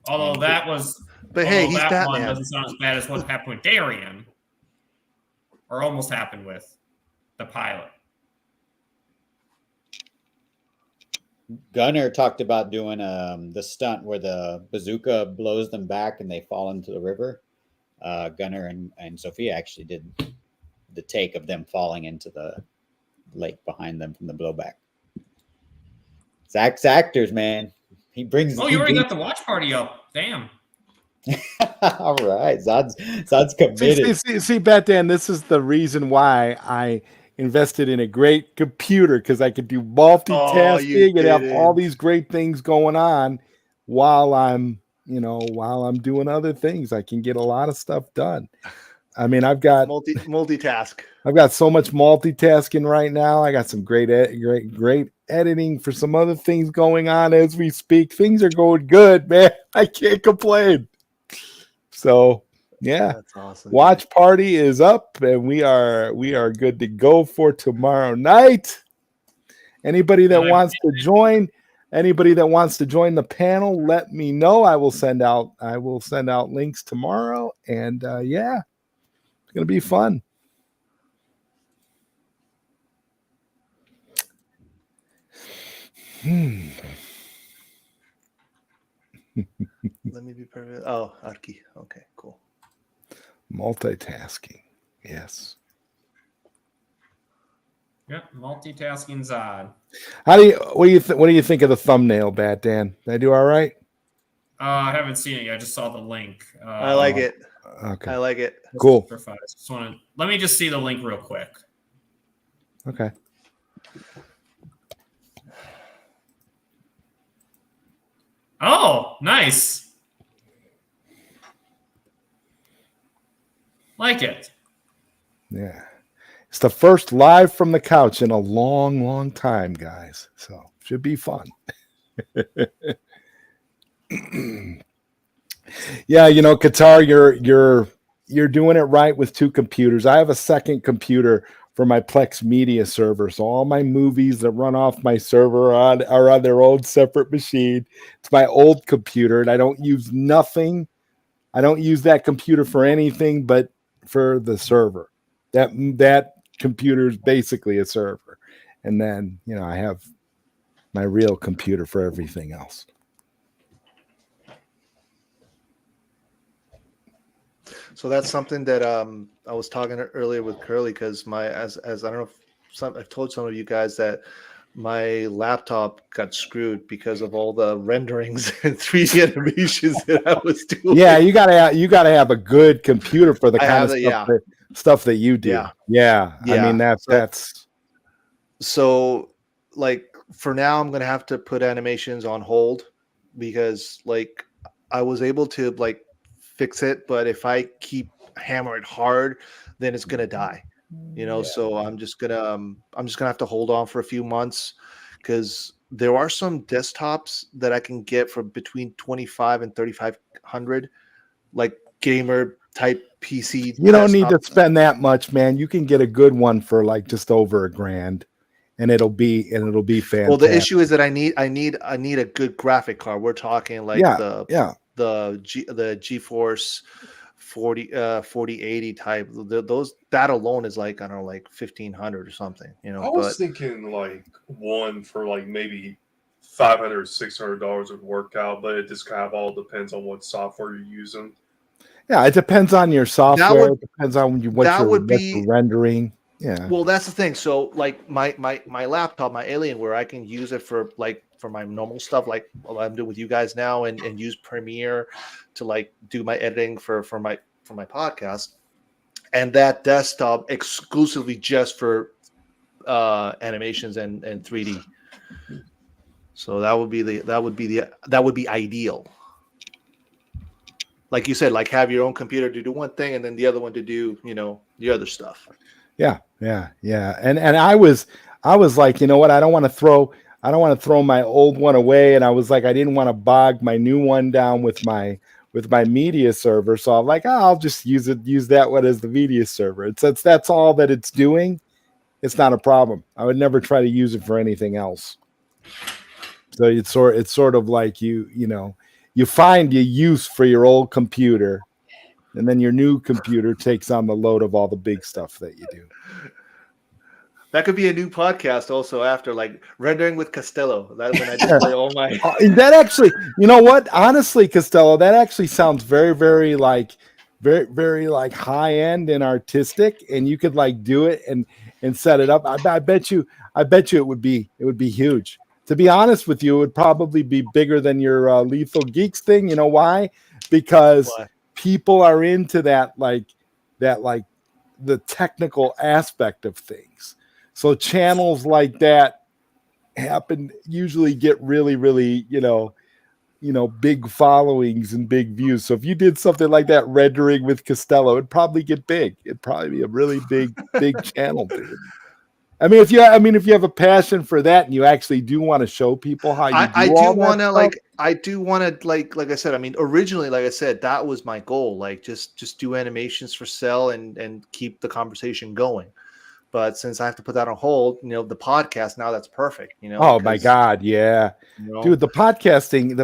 Although that was... But hey, he's that Batman. one doesn't sound as bad as what happened with Darian. Or almost happened with the pilot. Gunner talked about doing the stunt where the bazooka blows them back and they fall into the river. Gunner and Sophia actually did the take of them falling into the lake behind them from the blowback. Zach's actors, man. He brings. Oh, you already got the watch party up. Damn. All right, Zod's committed. See, Batman, this is the reason why I invested in a great computer, because I could do multitasking and have all these great things going on while I'm doing other things. I can get a lot of stuff done. I mean, I've got multitask. I've got so much multitasking right now. I got some great editing for some other things going on as we speak. Things are going good, man. I can't complain. So yeah, that's awesome. Watch party is up, and we are good to go for tomorrow night. Anybody that wants to join the panel, let me know. I will send out links tomorrow, and yeah, it's gonna be fun. Let me be perfect. Oh, Arki. Okay, cool. Multitasking. Yes. Yep, multitasking Zod. What do you think of the thumbnail, Bat Dan? Did I do all right? I haven't seen it yet. I just saw the link. I like it. Okay. I like it. Cool. Let me just see the link real quick. Okay. Oh, nice. Like it. Yeah. It's the first live from the couch in a long, long time, guys. So should be fun. Yeah, Qatar, you're doing it right with 2 computers. I have a second computer for my Plex media server. So all my movies that run off my server are on their own separate machine. It's my old computer, and I don't use nothing. I don't use that computer for anything but for the server. That computer is basically a server. And then, I have my real computer for everything else. So that's something that I was talking earlier with Curly, because as I don't know if I've told some of you guys that my laptop got screwed because of all the renderings and 3D animations that I was doing. Yeah, you gotta have a good computer for the kind of stuff that you do. Yeah. I mean that's so like for now I'm gonna have to put animations on hold, because like I was able to like fix it, but if I keep hammering hard, then it's gonna die. So I'm just gonna have to hold on for a few months, because there are some desktops that I can get for between 25 and 3,500, like gamer type PC. You don't need to spend that much, man. You can get a good one for like just over $1,000, and it'll be fantastic. Well, the issue is that I need a good graphic card. We're talking like the GeForce 4080 type. That alone is like, I don't know, like 1,500 or something. I was thinking like one for like maybe $500 or $600 would work out, but it just kind of all depends on what software you're using. Yeah, it depends on your software. It depends on what you're rendering. Yeah. Well, that's the thing. So like my laptop, my Alienware, I can use it for my normal stuff, like what I'm doing with you guys now, and use Premiere to like do my editing for my podcast, and that desktop exclusively just for animations and 3D. So that would be ideal. Like you said, like have your own computer to do one thing and then the other one to do, the other stuff. Yeah. And I was like, you know what? I don't want to throw my old one away. And I was like, I didn't want to bog my new one down with my media server. So I'm like, I'll just use that one as the media server. That's all that it's doing. It's not a problem. I would never try to use it for anything else. So it's sort of like you find your use for your old computer, and then your new computer takes on the load of all the big stuff that you do. That could be a new podcast also after, like rendering with Costello. That's when I display all my. That actually, you know what? Honestly, Costello, that actually sounds very, very very like high end and artistic, and you could like do it and set it up. I bet you it would be huge. To be honest with you, it would probably be bigger than your Lethal Geeks thing. You know why? Because people are into that the technical aspect of things. So channels like that usually get really, really, big followings and big views. So if you did something like that rendering with Costello, it'd probably get big. It'd probably be a really big channel, dude. I mean, if you have a passion for that and you actually do want to show people how you I do want to like I said, I mean, originally, like I said, that was my goal, like just do animations for sale and keep the conversation going. But since I have to put that on hold, the podcast now, that's perfect. Oh my God, yeah, dude, the podcasting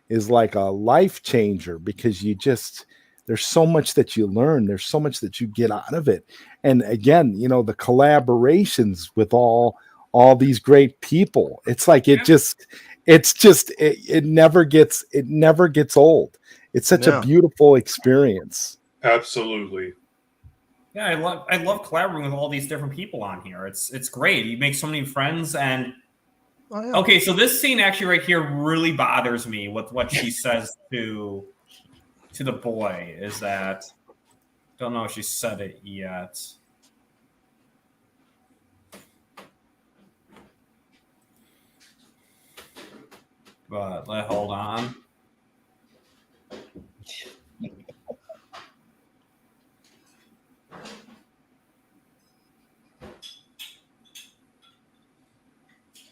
is like a life changer, because there's so much that you learn. There's so much that you get out of it. And again, the collaborations with all these great people. It's like it never gets old. It's such a beautiful experience. Absolutely. Yeah, I love collaborating with all these different people on here. It's great. You make so many friends. And okay, so this scene actually right here really bothers me with what she says to to the boy is that don't know if she said it yet. But hold on.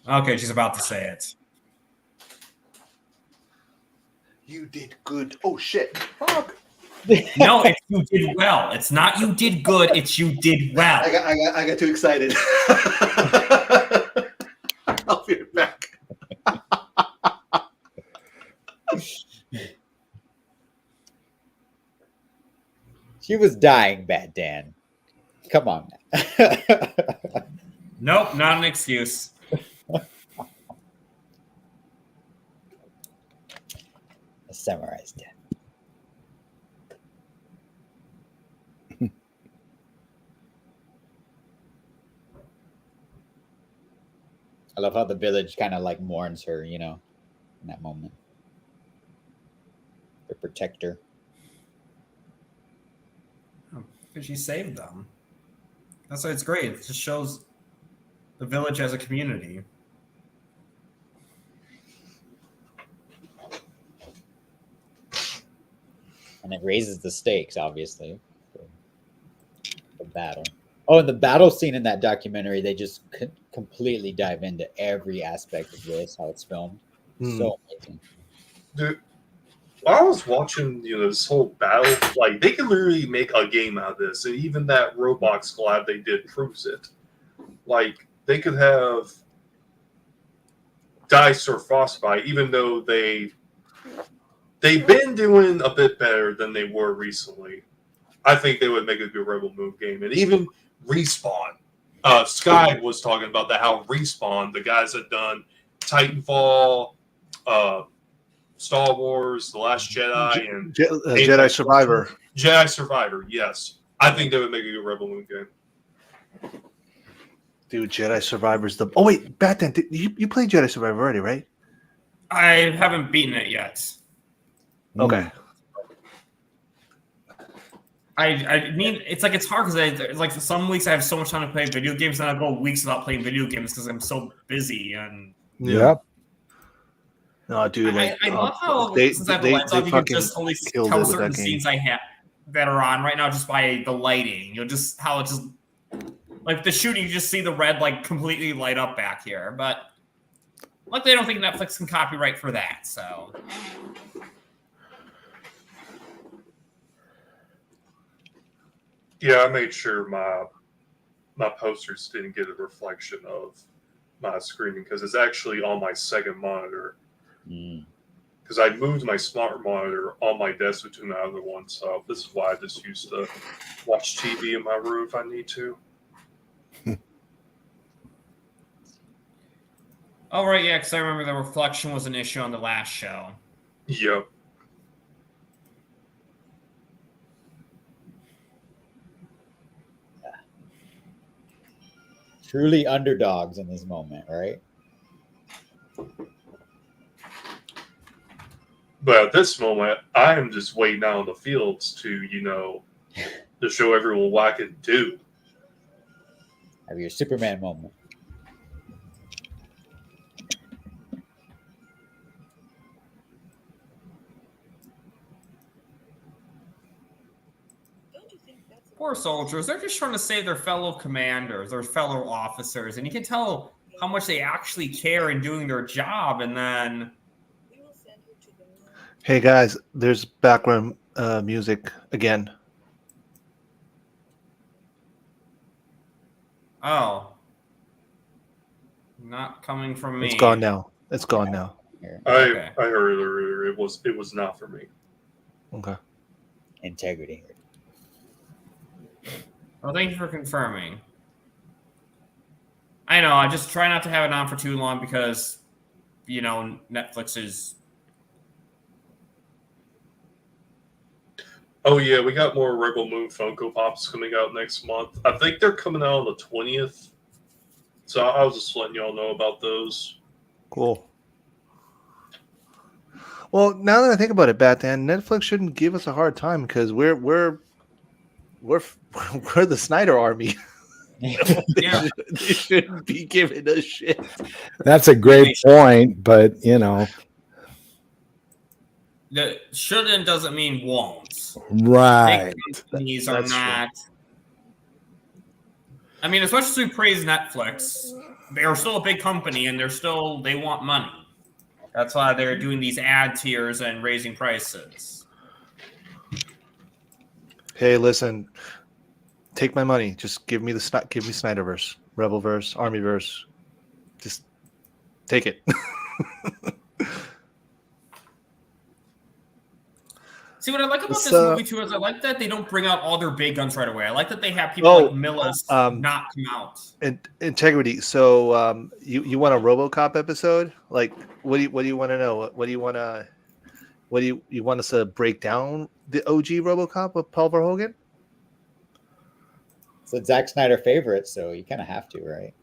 Okay, she's about to say it. You did good. Oh shit! Fuck. No, it's you did well. It's not you did good. It's you did well. I got too excited. I'll be right back. She was dying, Bad Dan. Come on. Nope, not an excuse. I summarized it. I love how the village kind of like mourns her, you know, in that moment. The protector. Because she saved them. That's why it's great. It just shows the village as a community. And it raises the stakes, obviously, for the battle. Oh, and the battle scene in that documentary, they just completely dive into every aspect of this, how it's filmed. So amazing. Dude, while I was watching, this whole battle, like, they could literally make a game out of this. And even that Roblox collab they did proves it. Like, they could have Dice or Frostbite, even though they've been doing a bit better than they were recently. I think they would make a good Rebel Moon game. And even Respawn. Sky was talking about that, how Respawn, the guys that done Titanfall, Star Wars, The Last Jedi, and Jedi Survivor. Jedi Survivor, yes. I think they would make a good Rebel Moon game. Dude, Jedi Survivor's the... Oh, wait, Batman, you played Jedi Survivor already, right? I haven't beaten it yet. Okay. I mean, it's hard because like some weeks I have so much time to play video games, and I go weeks without playing video games because I'm so busy. And Yep. No, dude, like I love how since I have the lights off, you can just totally tell certain scenes I have that are on right now just by the lighting. Just how it just like the shooting, you just see the red like completely light up back here. But luckily, I don't think Netflix can copyright for that. So. Yeah, I made sure my posters didn't get a reflection of my screen because it's actually on my second monitor. Because I moved my smart monitor on my desk to my other one, so this is why I just used to watch TV in my room if I need to. Oh, right, yeah, because I remember the reflection was an issue on the last show. Yep. Truly underdogs in this moment, right? But at this moment, I am just waiting out on the fields to, to show everyone what I can do. Have your Superman moment. Poor soldiers. They're just trying to save their fellow commanders, their fellow officers. And you can tell how much they actually care in doing their job. And then... Hey, guys, there's background music again. Oh. Not coming from me. It's gone now. It's gone now. I heard it earlier. It was not for me. Okay. Integrity. Well, thank you for confirming. I know, I just try not to have it on for too long because, Netflix is... Oh, yeah, we got more Rebel Moon Funko Pops coming out next month. I think they're coming out on the 20th. So I was just letting y'all know about those. Cool. Well, now that I think about it, Batman, Netflix shouldn't give us a hard time because we're the Snyder Army. They Yeah. they shouldn't be giving us shit. That's a great point, but you know, The shouldn't doesn't mean won't. right? Big companies are That's true. not. I mean, as much as we praise Netflix, they're still a big company and they want money. That's why they're doing these ad tiers and raising prices. Hey, listen, take my money. Just give me Snyderverse, Rebelverse, Armyverse. Just take it. See, what I like about this movie too is I like that they don't bring out all their big guns right away. I like that they have people like Millis not come out. Integrity. So, you want a RoboCop episode? Like, what do you want to know? What do you want us to break down the OG RoboCop with Paul Verhoeven? It's a Zack Snyder favorite, so you kind of have to, right?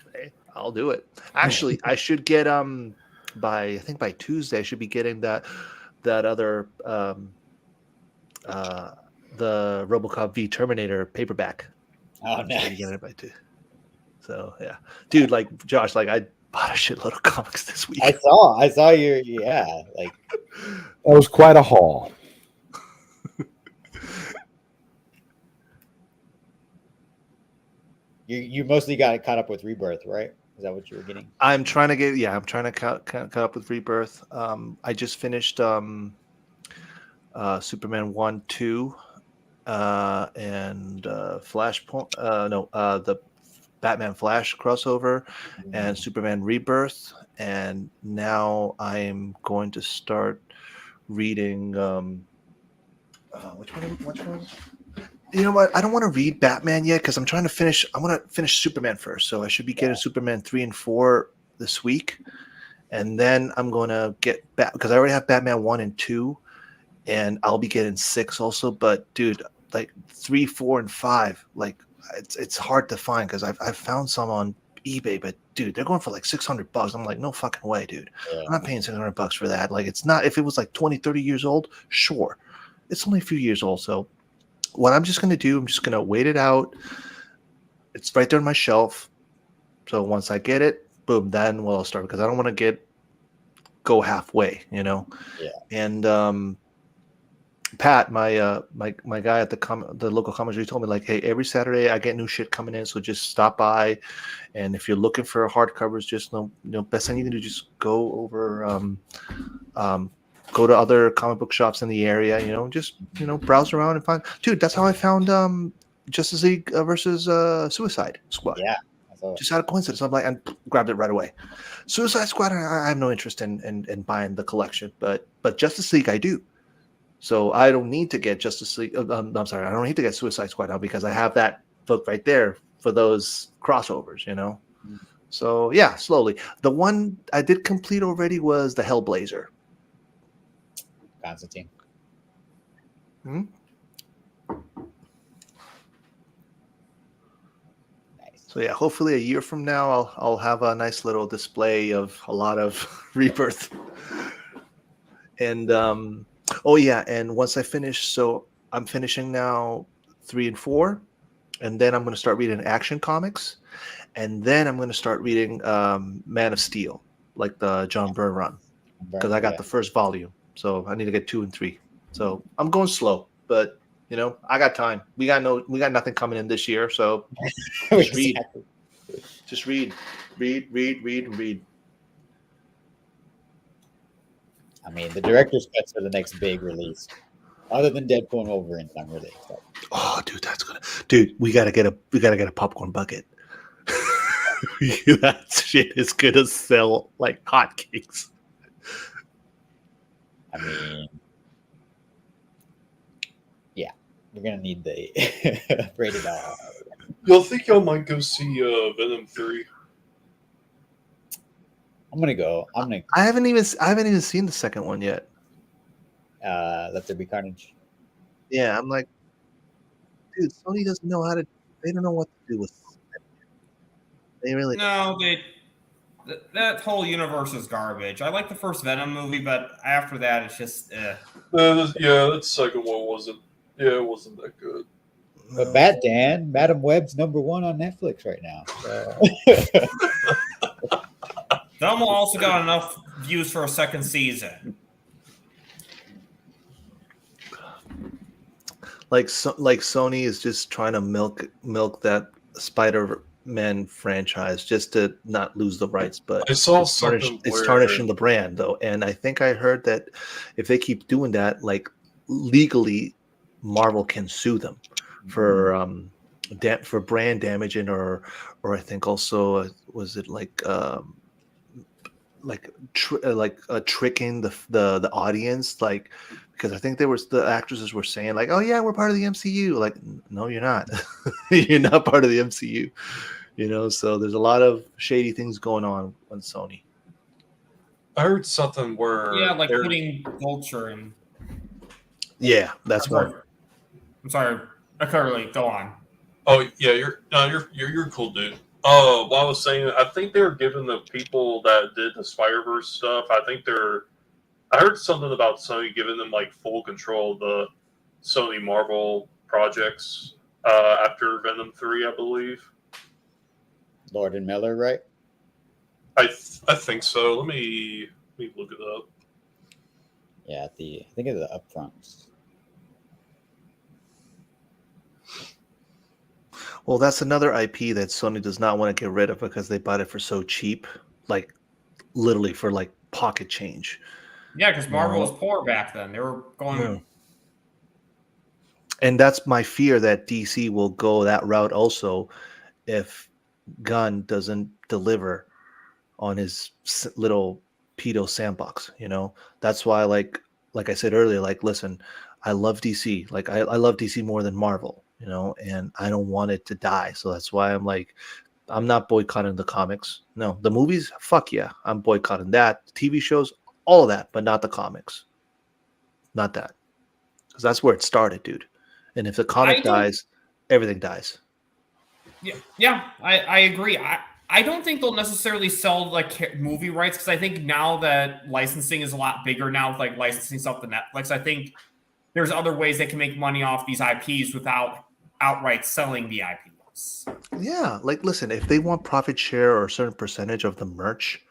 Okay, I'll do it. Actually, I should get by Tuesday I should be getting that other the RoboCop v Terminator paperback. Oh, nice. Getting it by two. So yeah, dude, like Josh, like I bought a shitload of comics this week. I saw your like that was quite a haul. You mostly got caught up with Rebirth, right? Is that what you were getting? I'm trying to cut up with Rebirth. I just finished Superman 1, 2, and Flashpoint. The Batman Flash crossover and Superman Rebirth. And now I'm going to start reading. Which one? You know what? I don't want to read Batman yet because I'm trying to finish. I want to finish Superman first, so I should be getting Superman 3 and 4 this week, and then I'm going to get back because I already have Batman 1 and 2, and I'll be getting 6 also. But dude, like 3, 4, and 5, like it's hard to find because I've found some on eBay, but dude, they're going for like $600. I'm like, no fucking way, dude. Yeah. I'm not paying $600 for that. Like, it's not. If it was like 20, 30 years old, sure. It's only a few years old, so. What I'm just going to do, I'm just going to wait it out. It's right there on my shelf. So once I get it, boom, then we'll start because I don't want to go halfway, you know? Yeah. And Pat, my guy at the local commentary told me like, hey, every Saturday I get new shit coming in. So just stop by. And if you're looking for hardcovers, just best thing you can do, just go over, go to other comic book shops in the area, just browse around and find. Dude, that's how I found Justice League versus Suicide Squad. Yeah, just out of coincidence. I'm like, and grabbed it right away. Suicide Squad, I have no interest in buying the collection, but Justice League I do. So I don't need to get Justice League. I'm sorry, I don't need to get Suicide Squad now because I have that book right there for those crossovers. So yeah, slowly. The one I did complete already was the Hellblazer. Constantine. Hmm? Nice. So yeah, hopefully a year from now, I'll have a nice little display of a lot of Rebirth. And and once I finish, so I'm finishing now 3 and 4, and then I'm going to start reading Action Comics, and then I'm going to start reading Man of Steel, like the John Byrne run, because I got the first volume. So I need to get 2 and 3. So I'm going slow, but I got time. We got nothing coming in this year, so just read. Just read. I mean, the director's cuts for the next big release. Other than Deadpool and Wolverine, I'm really excited. Oh, dude, that's good. Dude, we gotta get a popcorn bucket. That shit is gonna sell like hotcakes. I mean, yeah, we're gonna need the rated R. Y'all think y'all might go see Venom 3? I'm gonna go. I haven't even seen the second one yet. Let There Be Carnage. Yeah, I'm like, dude, Sony doesn't know how to. They don't know what to do with. They really. No, that whole universe is garbage. I like the first Venom movie, but after that, it's just. That second one wasn't. Yeah, it wasn't that good. But Madam Web's #1 on Netflix right now. So. Velma also got enough views for a second season. Like Sony is just trying to milk that Spider-Man franchise just to not lose the rights, but I saw it's something it's where- tarnishing the brand though, and I think I heard that if they keep doing that, like legally, Marvel can sue them for brand damaging or I think also was it like tricking the audience, like, because I think the actresses were saying like, oh yeah, we're part of the MCU. Like, no, you're not. You're not part of the MCU. So there's a lot of shady things going on Sony. I heard something where like putting Vulture in. Yeah, that's one. I'm sorry, Curly, go on. Oh yeah, you're cool, dude. What I was saying, I think they're giving the people that did the Spider-Verse stuff. I heard something about Sony giving them like full control of the Sony Marvel projects after Venom 3, I believe. Lord and Miller, right? I think so. Let me look it up. Yeah, I think of the upfronts. Well, that's another IP that Sony does not want to get rid of because they bought it for so cheap, like literally for like pocket change. Yeah, because Marvel was poor back then. They were going. Yeah. And that's my fear that DC will go that route also if Gunn doesn't deliver on his little pedo sandbox. That's why, like I said earlier, like, listen, I love DC. Like, I love DC more than Marvel, and I don't want it to die. So that's why I'm not boycotting the comics. No, the movies, fuck yeah, I'm boycotting that. TV shows, all of that, but not the comics. Not that. Because that's where it started, dude. And if the comic dies, everything dies. Yeah, I agree. I don't think they'll necessarily sell like movie rights because I think now that licensing is a lot bigger now with like licensing stuff to Netflix, I think there's other ways they can make money off these IPs without outright selling the IPs. Yeah, like, listen, if they want profit share or a certain percentage of the merch,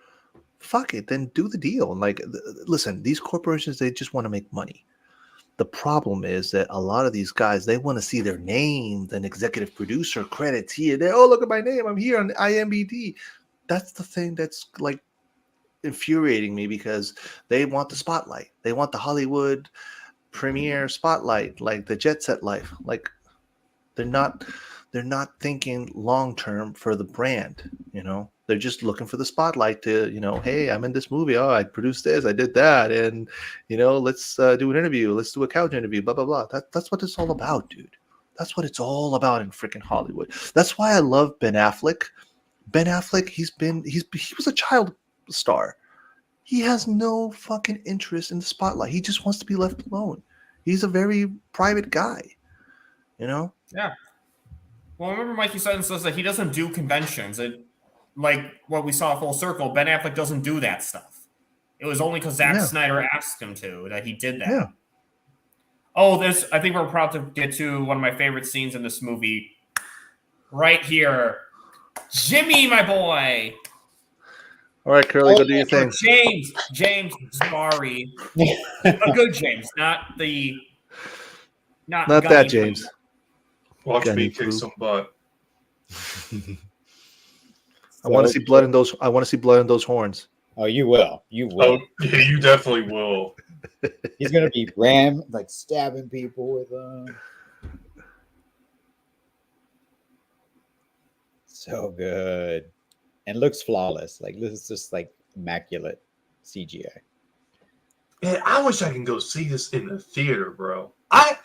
fuck it, then do the deal. Like, listen, these corporations, they just want to make money. The problem is that a lot of these guys, they want to see their name, an executive producer credits here. They, oh, look at my name, I'm here on IMDb. That's the thing that's like infuriating me because they want the spotlight. They want the Hollywood premiere spotlight, like the jet set life. Like, they're not thinking long term for the brand. They're just looking for the spotlight to, hey, I'm in this movie. Oh, I produced this, I did that, and let's do an interview. Let's do a couch interview. Blah blah blah. That's what it's all about, dude. That's what it's all about in freaking Hollywood. That's why I love Ben Affleck. Ben Affleck, he was a child star. He has no fucking interest in the spotlight. He just wants to be left alone. He's a very private guy. Yeah. Well, remember Mikey Sutton says that he doesn't do conventions. Like what we saw Full Circle, Ben Affleck doesn't do that stuff. It was only because Zack Snyder asked him to that he did that. Yeah. Oh, I think we're proud to get to one of my favorite scenes in this movie. Right here. Jimmy, my boy. All right, Curly, go do your thing. James Zari. A good James, not that James. Watch me kick some butt. I want to see blood in those. I want to see blood in those horns. Oh, you will. You will. Oh, yeah, you definitely will. He's gonna be stabbing people with them. So good, and looks flawless. Like, this is just like immaculate CGI. Man, I wish I can go see this in the theater, bro. I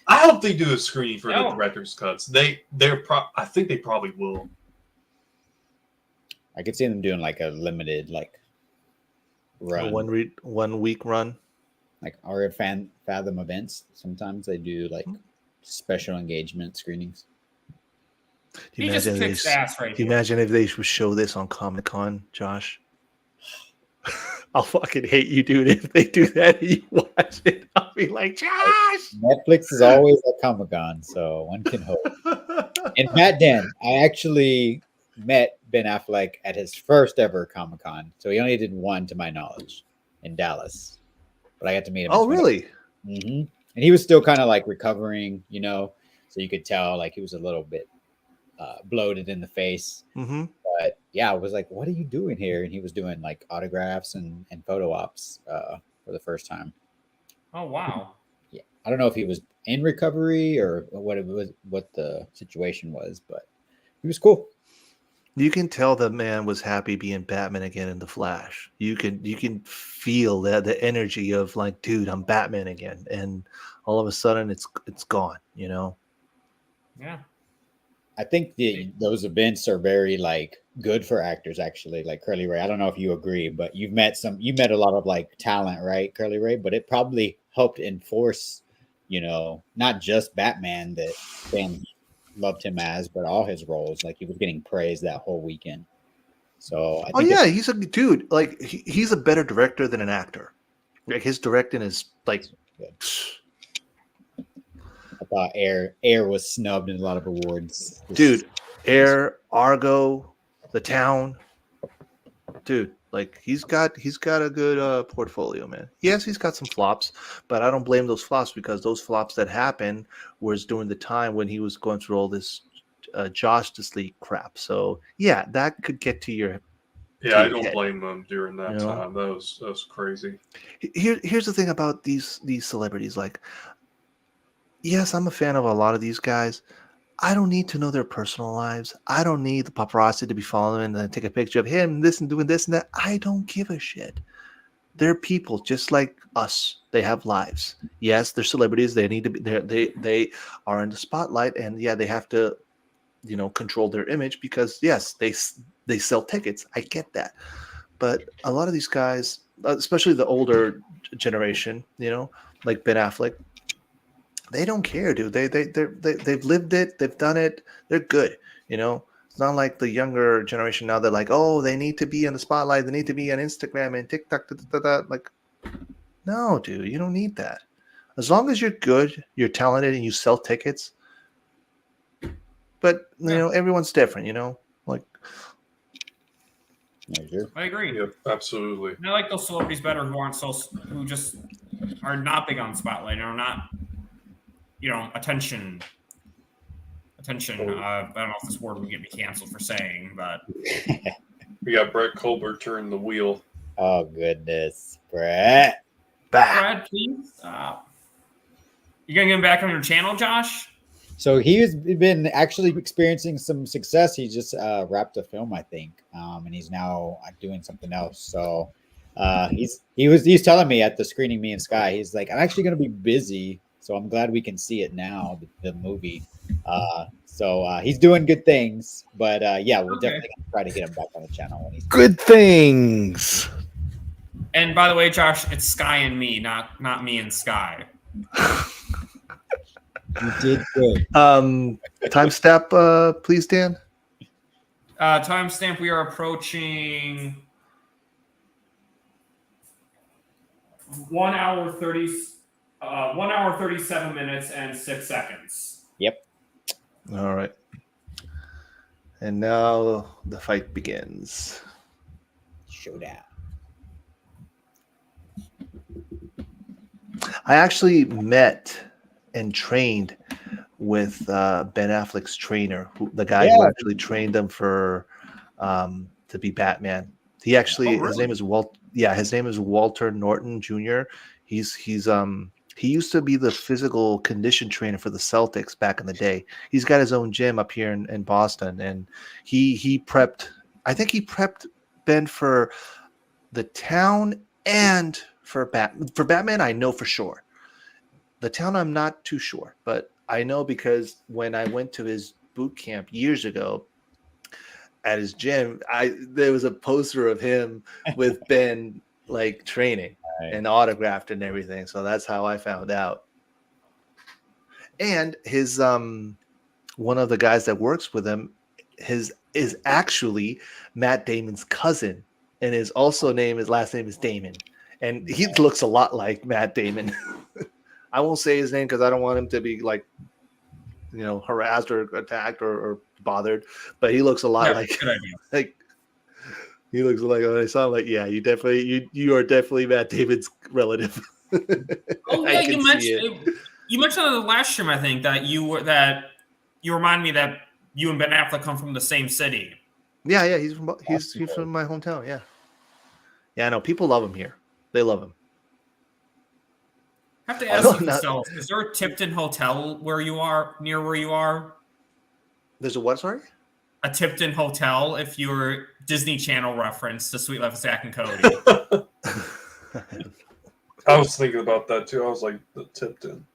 hope they do a screening for the director's cuts. I think they probably will. I could see them doing like a limited run, a 1 week run, like our Fathom events. Sometimes they do like special engagement screenings. Do He you just imagine kicks ass right do you here. imagine if they would show this on Comic Con, Josh? I'll fucking hate you, dude. If they do that and you watch it, I'll be like, Josh. Netflix is always at Comic-Con, so one can hope. And Matt Dan, I actually met Ben Affleck at his first ever Comic-Con. So he only did one, to my knowledge, in Dallas. But I got to meet him. Oh, really? Mm-hmm. And he was still kind of like recovering, you know, so you could tell like he was a little bit bloated in the face. Mm-hmm. But yeah, I was like, what are you doing here? And he was doing like autographs and photo ops for the first time. Oh, wow. Yeah. I don't know if he was in recovery or what it was, what the situation was, but he was cool. You can tell the man was happy being Batman again in the Flash. You can feel that the energy of like, dude, I'm Batman again, and all of a sudden it's gone. You know. Yeah. I think those events are very like good for actors, actually. Like Curly Ray. I don't know if you agree, but you met a lot of like talent, right, Curly Ray? But it probably helped enforce, you know, not just Batman that fans loved him as, but all his roles. Like he was getting praised that whole weekend. So I think He's a dude. Like he's a better director than an actor. Like his directing is like. I thought Air was snubbed in a lot of awards. Dude, Air, Argo, The Town. Dude, like he's got a good portfolio, man. Yes, he's got some flops, but I don't blame those flops because those flops that happened was during the time when he was going through all this Justice League crap. So yeah, that could get to your Yeah, I don't blame them during that time. That was crazy. Here's the thing about these celebrities. Like, yes, I'm a fan of a lot of these guys. I don't need to know their personal lives. I don't need the paparazzi to be following and then take a picture of him, this and doing this and that. I don't give a shit. They're people just like us. They have lives. Yes, they're celebrities. They need to be there. They are in the spotlight, and yeah, they have to, you know, control their image because yes, they sell tickets. I get that, but a lot of these guys, especially the older generation, you know, like Ben Affleck. They don't care, dude. They've lived it. They've done it. They're good. You know, it's not like the younger generation now. They're like, oh, they need to be in the spotlight. They need to be on Instagram and TikTok. Like, no, dude, you don't need that. As long as you're good, you're talented, and you sell tickets. But you know, everyone's different. You know, like. I agree. Yep, absolutely. And I like those celebrities better who just are not big on spotlight and are not, you know, attention. I don't know if this word would get me canceled for saying, but we got Brett Colbert turning the wheel. Oh goodness, Brett! Brett, please stop. You gonna get him back on your channel, Josh? So he's been actually experiencing some success. He just wrapped a film, I think, and he's now doing something else. So he's telling me at the screening, me and Sky, he's like, I'm actually gonna be busy. So I'm glad we can see it now, the movie. So he's doing good things, but yeah, we'll definitely try to get him back on the channel when he's good things. And by the way, Josh, it's Sky and me, not me and Sky. You did good. Timestamp, please, Dan. Timestamp. We are approaching 1 hour 37 minutes and 6 seconds. Yep. All right. And now the fight begins. Showdown. I actually met and trained with Ben Affleck's trainer, the guy who actually trained him for to be Batman. He actually his name is his name is Walter Norton Jr. He used to be the physical condition trainer for the Celtics back in the day. He's got his own gym up here in Boston, and he prepped. I think he prepped Ben for The Town and for Batman. I know for sure. The Town, I'm not too sure, but I know because when I went to his boot camp years ago at his gym, there was a poster of him with Ben like training and autographed and everything. So that's how I found out. And his one of the guys that works with him, is actually Matt Damon's cousin, and his last name is Damon, and he looks a lot like Matt Damon. I won't say his name because I don't want him to be like, harassed or attacked or bothered, but he looks a lot like like he looks like when I saw him, like, yeah, you are definitely Matt Damon's relative. Oh yeah, you mentioned on the last stream, I think, that you remind me that you and Ben Affleck come from the same city. Yeah, he's from my hometown. Yeah, I know people love him here. They love him. I have to ask you yourself, is there a Tipton hotel near where you are? There's a what, sorry? A Tipton hotel, if you're Disney Channel reference to Sweet Life of Zack and Cody. I was thinking about that too. I was like, the Tipton.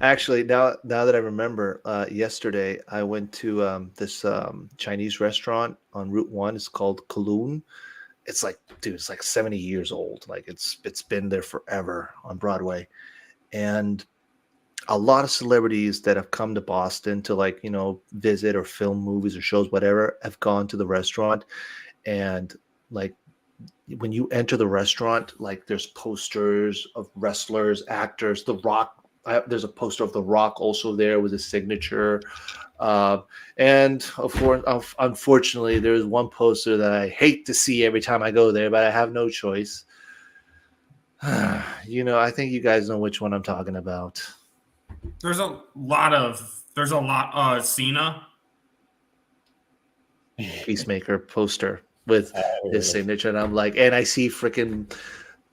Actually, now that I remember, yesterday I went to this Chinese restaurant on Route 1. It's called Kowloon. It's like 70 years old. Like it's been there forever on Broadway. And a lot of celebrities that have come to Boston to visit or film movies or shows, whatever, have gone to the restaurant. And like when you enter the restaurant, like there's posters of wrestlers, actors, The Rock. There's a poster of The Rock also there with his signature. And unfortunately, there's one poster that I hate to see every time I go there, but I have no choice. I think you guys know which one I'm talking about. There's a lot Cena. Peacemaker poster with his signature. And I'm like, and I see freaking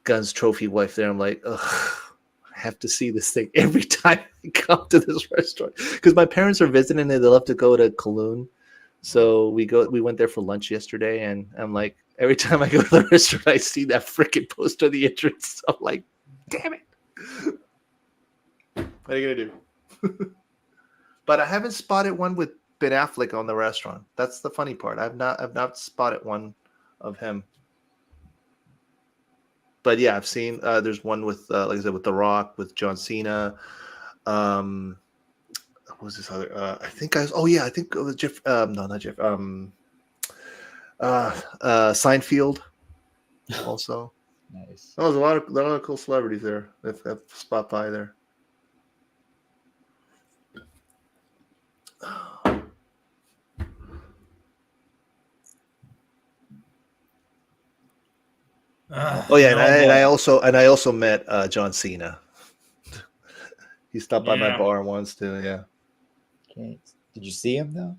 Gunn's trophy wife there. I'm like, ugh. Have to see this thing every time I come to this restaurant because my parents are visiting and they love to go to Kowloon. So we went there for lunch yesterday, and I'm like, every time I go to the restaurant, I see that freaking poster at the entrance. I'm like, damn it. What are you gonna do? But I haven't spotted one with Ben Affleck on the restaurant. That's the funny part. I've not spotted one of him. But yeah, I've seen there's one with like I said, with The Rock, with John Cena. What was this other? I think it was Jeff. No, not Jeff. Seinfeld, also. Nice. Oh, there's a lot of cool celebrities there that spot by there. And I also met John Cena. He stopped by my bar once too. Yeah. Okay. Did you see him though?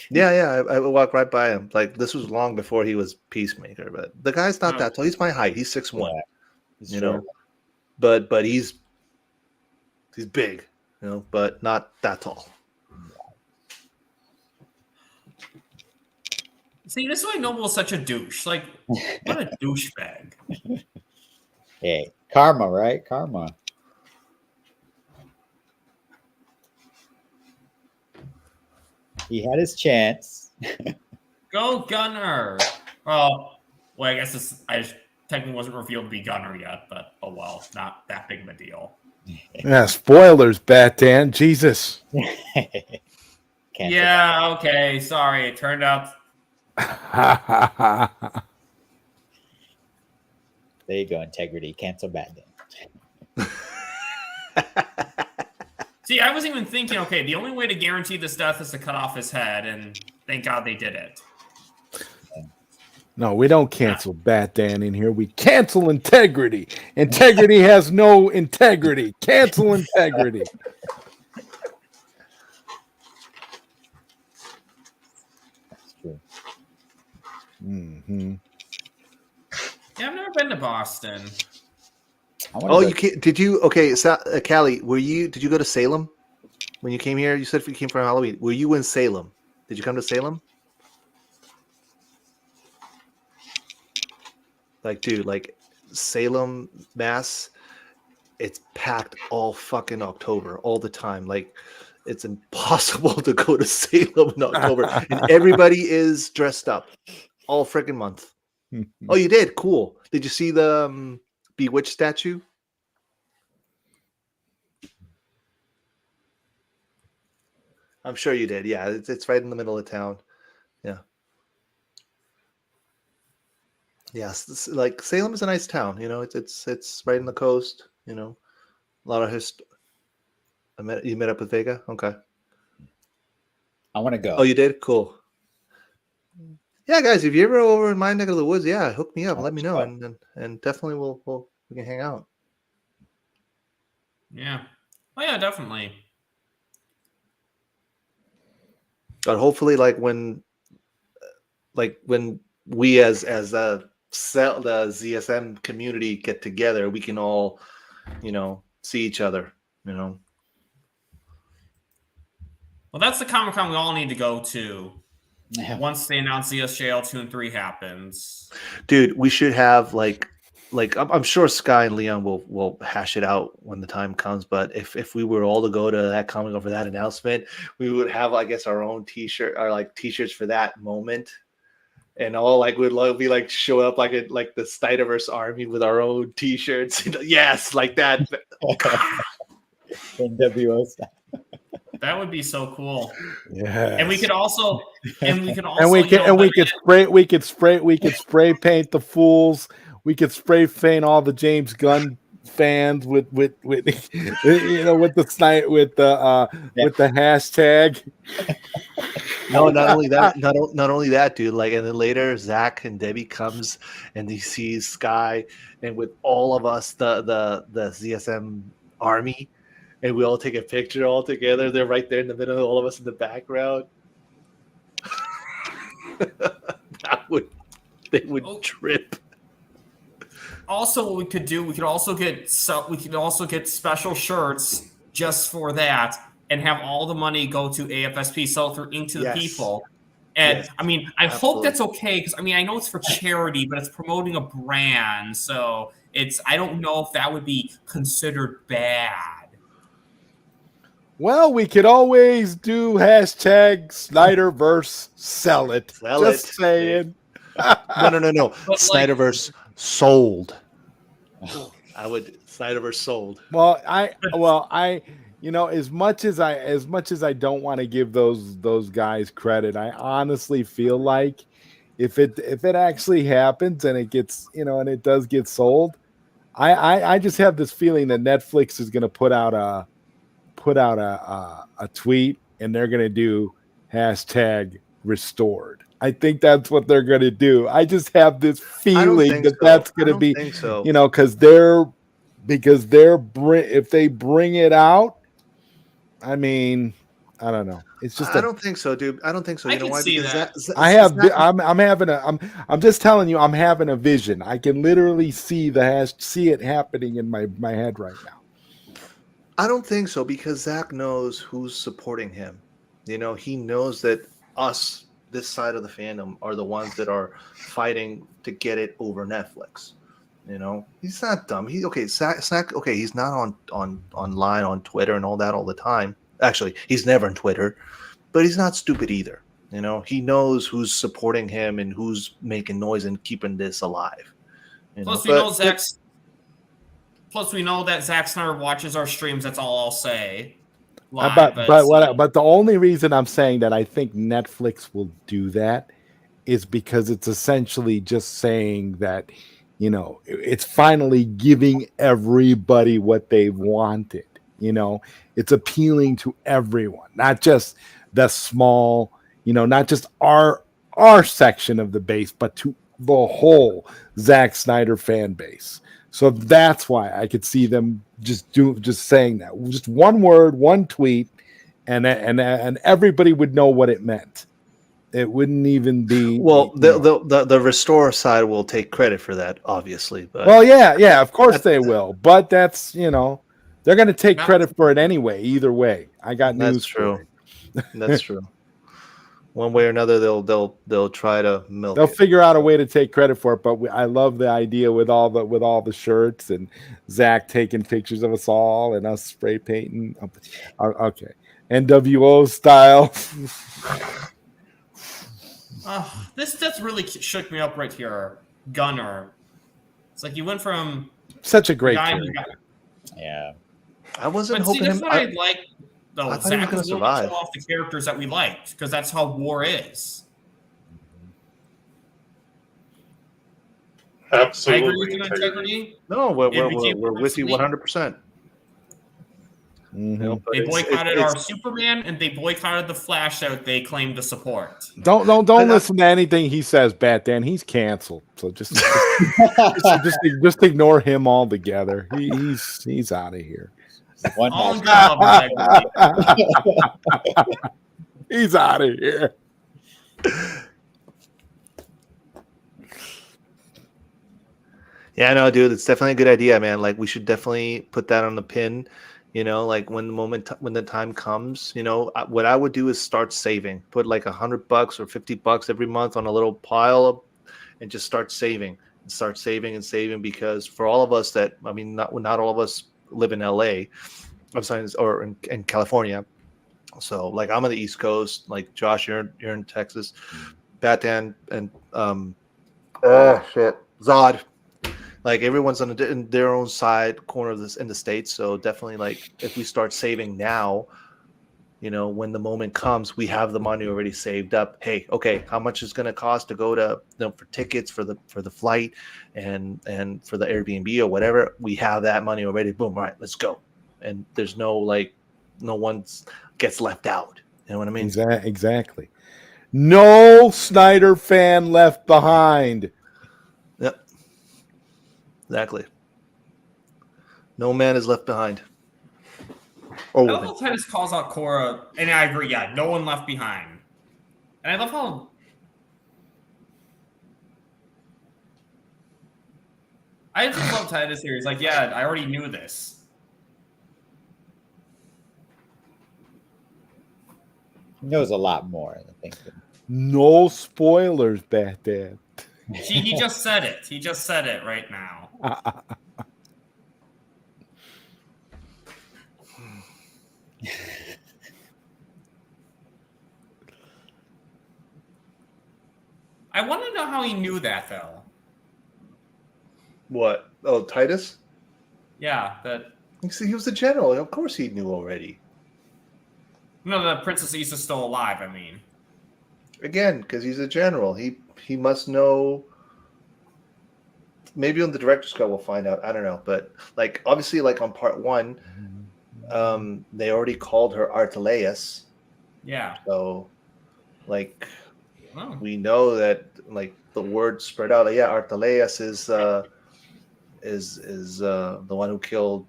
Yeah. I walked right by him. Like this was long before he was Peacemaker, but the guy's not that tall. He's my height. He's 6'1". Yeah, but he's big, but not that tall. See, this is why Noble is such a douche. Like, what a douchebag. Hey, karma, right? Karma. He had his chance. Go Gunner. Well, I guess I technically wasn't revealed to be Gunner yet, but oh well, not that big of a deal. Yeah, spoilers, Batman. Jesus. Yeah, okay, sorry. It turned out. There you go, integrity. Cancel Batman. See, I was even thinking, okay, the only way to guarantee this death is to cut off his head, and thank God they did it. No, we don't cancel Batman in here. We cancel integrity. Integrity has no integrity. Cancel integrity. That's true. Mm-hmm. Yeah, I've never been to Boston. You can't? Did you? Okay, Callie, did you go to Salem when you came here? You said you came for Halloween. Were you in Salem? Did you come to Salem? Like, dude, like Salem, Mass, it's packed all fucking October, all the time. Like, it's impossible to go to Salem in October, and everybody is dressed up all freaking month. Oh, you did? Cool. Did you see the Bewitched statue? I'm sure you did. Yeah, it's right in the middle of town. Yeah. Yes, like Salem is a nice town. It's right in the coast. A lot of You met up with Vega. Okay. I want to go. Oh, you did? Cool. Yeah, guys, if you're ever over in my neck of the woods, yeah, hook me up. Let me know, and definitely we can hang out. Yeah. Oh yeah, definitely. But hopefully, when we as the ZSM community get together, we can all, see each other. Well, that's the Comic-Con we all need to go to. Yeah. Once they announce the SJL 2 and 3 happens. Dude, we should have like I'm sure Sky and Leon will hash it out when the time comes. But if we were all to go to that Comic-Con for that announcement, we would have, I guess, our own T-shirt or like T-shirts for that moment, and all would be show up like the Snyderverse army with our own T-shirts. Yes, like that. NWO stuff. That would be so cool. Yeah. And we could also and we could spray paint the fools. We could spray paint all the James Gunn fans with with the hashtag. No, not only that, not only that, dude. And then later, Zach and Debbie comes and he sees Sky, and with all of us, the ZSM army, and we all take a picture all together. They're right there in the middle, all of us in the background. They would trip. Also, what we could do, we could also get special shirts just for that, and have all the money go to AFSP, sell through Ink to the People. And Yes. I mean, I hope that's okay, because I mean, I know it's for charity, but it's promoting a brand, so I don't know if that would be considered bad. Well, we could always do hashtag Snyderverse sell it. Just saying. No. Snyderverse sold. I would Snyderverse sold. Well, I as much as I don't want to give those guys credit, I honestly feel like if it actually happens and it gets, and it does get sold, I just have this feeling that Netflix is going to put out a tweet, and they're going to do hashtag restored. I think that's what they're going to do. I just have this feeling that's going to be, because if they bring it out, I mean, I don't know. It's just I don't think so, dude. I don't think so. You know why? Because I'm just telling you, I'm having a vision. I can literally see it happening in my head right now. I don't think so, because Zach knows who's supporting him. He knows that us, this side of the fandom, are the ones that are fighting to get it over Netflix. He's not dumb. Zach. Okay, he's not online on Twitter and all that all the time. Actually, he's never on Twitter, but he's not stupid either. He knows who's supporting him and who's making noise and keeping this alive. Plus, we know that Zack Snyder watches our streams. That's all I'll say. But the only reason I'm saying that I think Netflix will do that is because it's essentially just saying that, it's finally giving everybody what they wanted. It's appealing to everyone, not just the small, not just our section of the base, but to the whole Zack Snyder fan base. So that's why I could see them just saying that, just one word, one tweet, and everybody would know what it meant. It wouldn't even be the restore side will take credit for that, obviously. But of course they will. But that's they're going to take credit for it anyway. Either way, I got news. That's true. That's true. One way or another, they'll try to milk. They'll figure out a way to take credit for it. But I love the idea with all the shirts and Zach taking pictures of us all and us spray painting. Okay, NWO style. That's really shook me up right here, Gunner. It's like you went from such a great guy. Yeah, I wasn't but hoping see, that's him. what I like. No, I thought he was Zach gonna was willing to survive. kill off the characters that we liked because that's how war is. I Absolutely. agree with you, integrity. No, we're It became with you obsolete. 100%. You know, but They it's- boycotted it's- our Superman and they boycotted the Flash that they claimed to support. Don't listen to anything he says, Bat Dan. He's canceled. So just ignore him altogether. He's out of here. One All in has- good love, integrity. He's out of here. Yeah, no, dude, it's definitely a good idea, man. Like, we should definitely put that on the pin. You know, like when the time comes, you know, what I would do is start saving. Put like $100 or $50 every month on a little pile and just start saving and saving. Because for all of us that, I mean, not all of us live in LA, I'm sorry, or in California. So like I'm on the East Coast. Like Josh, you're in Texas. Batan and Zod. Like everyone's on in their own side corner of this in the States. So definitely, like if we start saving now, you know, when the moment comes, we have the money already saved up. Hey, okay, how much is going to cost to go to, you know, for tickets for the flight and for the Airbnb or whatever? We have that money already. Boom, all right, let's go. And there's no one gets left out. You know what I mean? Exactly. No Snyder fan left behind. Yep. Exactly. No man is left behind. I love how Titus calls out Korra, and I agree, yeah, no one left behind. And I love how I just love Titus here. He's like, yeah, I already knew this. He knows a lot more, I think. No spoilers, Bat Dan. He just said it. He just said it right now. I want to know how he knew that, though. What? Oh, Titus? Yeah, that. He was the general. Of course, he knew already. No, the Princess Issa's still alive. I mean, Again, because he's a general, he must know. Maybe on the director's cut we'll find out. I don't know, but like obviously, like on part 1, they already called her Arteleus. yeah. So, like, Oh. we know that like the word spread out. Like, yeah, Arteleus is the one who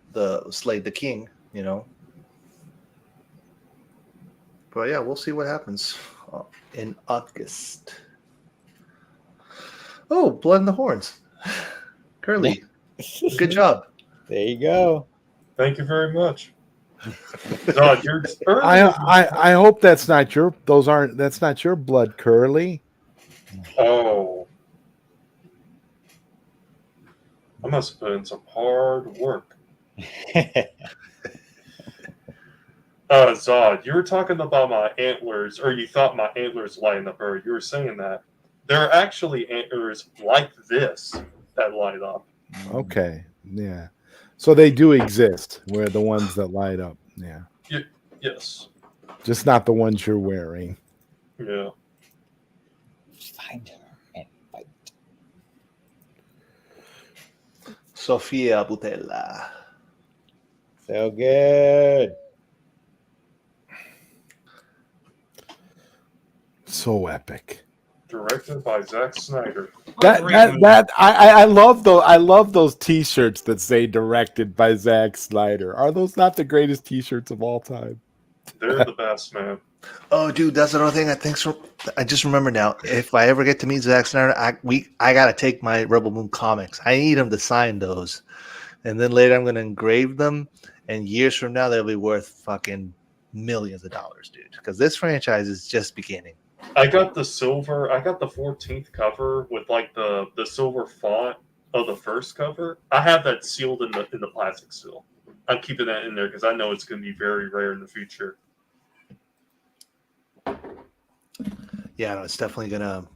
slayed the king. You know. But yeah, we'll see what happens in August. Oh, Blood in the Horns. Curly, good job. There you go. Thank you very much. God, you're I hope that's not your that's not your blood, Curly. Oh. I must have put in some hard work. Zod, you were talking about my antlers, or you thought my antlers lighting up, or you were saying that. There are actually antlers like this that light up. Okay, yeah. So they do exist. Where the ones that light up, yeah. Yes. Just not the ones you're wearing. Yeah. Find her and fight. Sofia Butella. So good. So epic. Directed by Zack Snyder. I love those T-shirts that say "Directed by Zack Snyder." Are those not the greatest T-shirts of all time? They're the best, man. Oh, dude, that's another thing I think. I just remember now. If I ever get to meet Zack Snyder, I gotta take my Rebel Moon comics. I need him to sign those, and then later I'm gonna engrave them. And years from now, they'll be worth fucking millions of dollars, dude. Because this franchise is just beginning. I got the 14th cover with like the silver font of the first cover. I have that sealed in the plastic seal. I'm keeping that in there because I know it's going to be very rare in the future. Yeah, no, it's definitely gonna,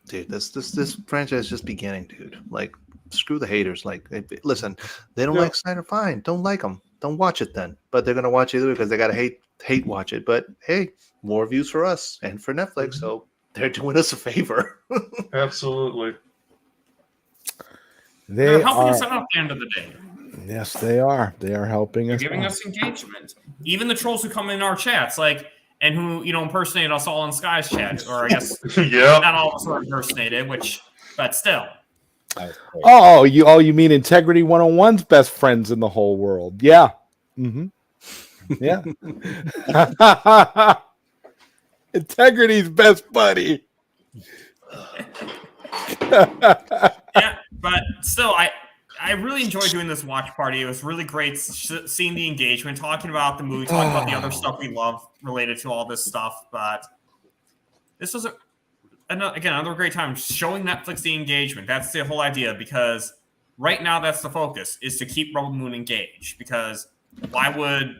dude. This franchise is just beginning, dude. Like, screw the haters. Like, listen, they don't like Snyder. Fine, don't like them. Don't watch it then. But they're gonna watch it either because they gotta hate hate watch it. But hey, more views for us and for Netflix, so they're doing us a favor. Absolutely. They're They helping us are. out at the end of the day. Yes, they are. They are helping They're us. giving out. us engagement. Even the trolls who come in our chats, like, and who, impersonate us all in Sky's chat, or I guess Yeah. not all of us are impersonated, but still. Oh, you mean Integrity 101's best friends in the whole world? Yeah. Mm-hmm. Yeah. Integrity's best buddy. Yeah, but still, I really enjoyed doing this watch party. It was really great seeing the engagement, talking about the movie, talking about the other stuff we love related to all this stuff. But this was another great time showing Netflix the engagement. That's the whole idea, because right now that's the focus, is to keep Rebel Moon engaged. Because why would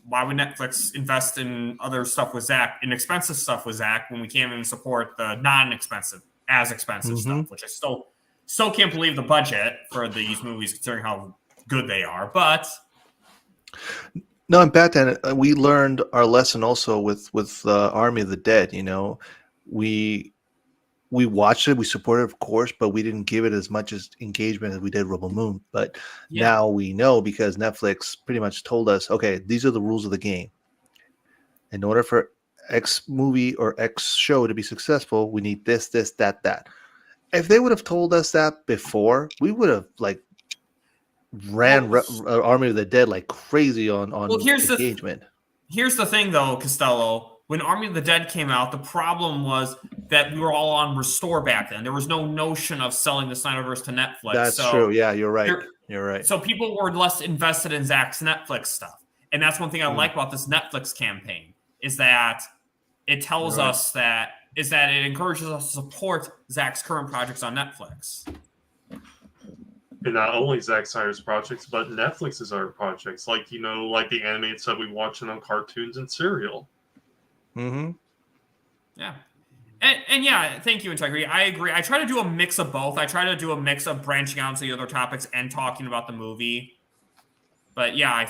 Netflix invest in other stuff with Zach, inexpensive stuff with Zach, when we can't even support the non-expensive, as expensive stuff, which I still can't believe the budget for these movies, considering how good they are. But No, and back then we learned our lesson also with Army of the Dead. We watched it, we supported it, of course, but we didn't give it as much as engagement as we did Rebel Moon. But now we know, because Netflix pretty much told us, okay, these are the rules of the game. In order for X movie or X show to be successful, we need this, that. If they would have told us that before, we would have ran Army of the Dead like crazy on engagement. Here's the thing, though, Costello. When Army of the Dead came out, the problem was that we were all on Restore back then. There was no notion of selling the Snyderverse to Netflix. That's true. Yeah, you're right. You're right. So people were less invested in Zach's Netflix stuff. And that's one thing I like about this Netflix campaign, is that it tells us that it encourages us to support Zach's current projects on Netflix. And not only Zack Snyder's projects, but Netflix's other projects, like the animated stuff we watch on cartoons and Serial. Mm-hmm. Yeah. And yeah, thank you, Integrity. I agree. I try to do a mix of both. I try to do a mix of branching out into the other topics and talking about the movie. But yeah,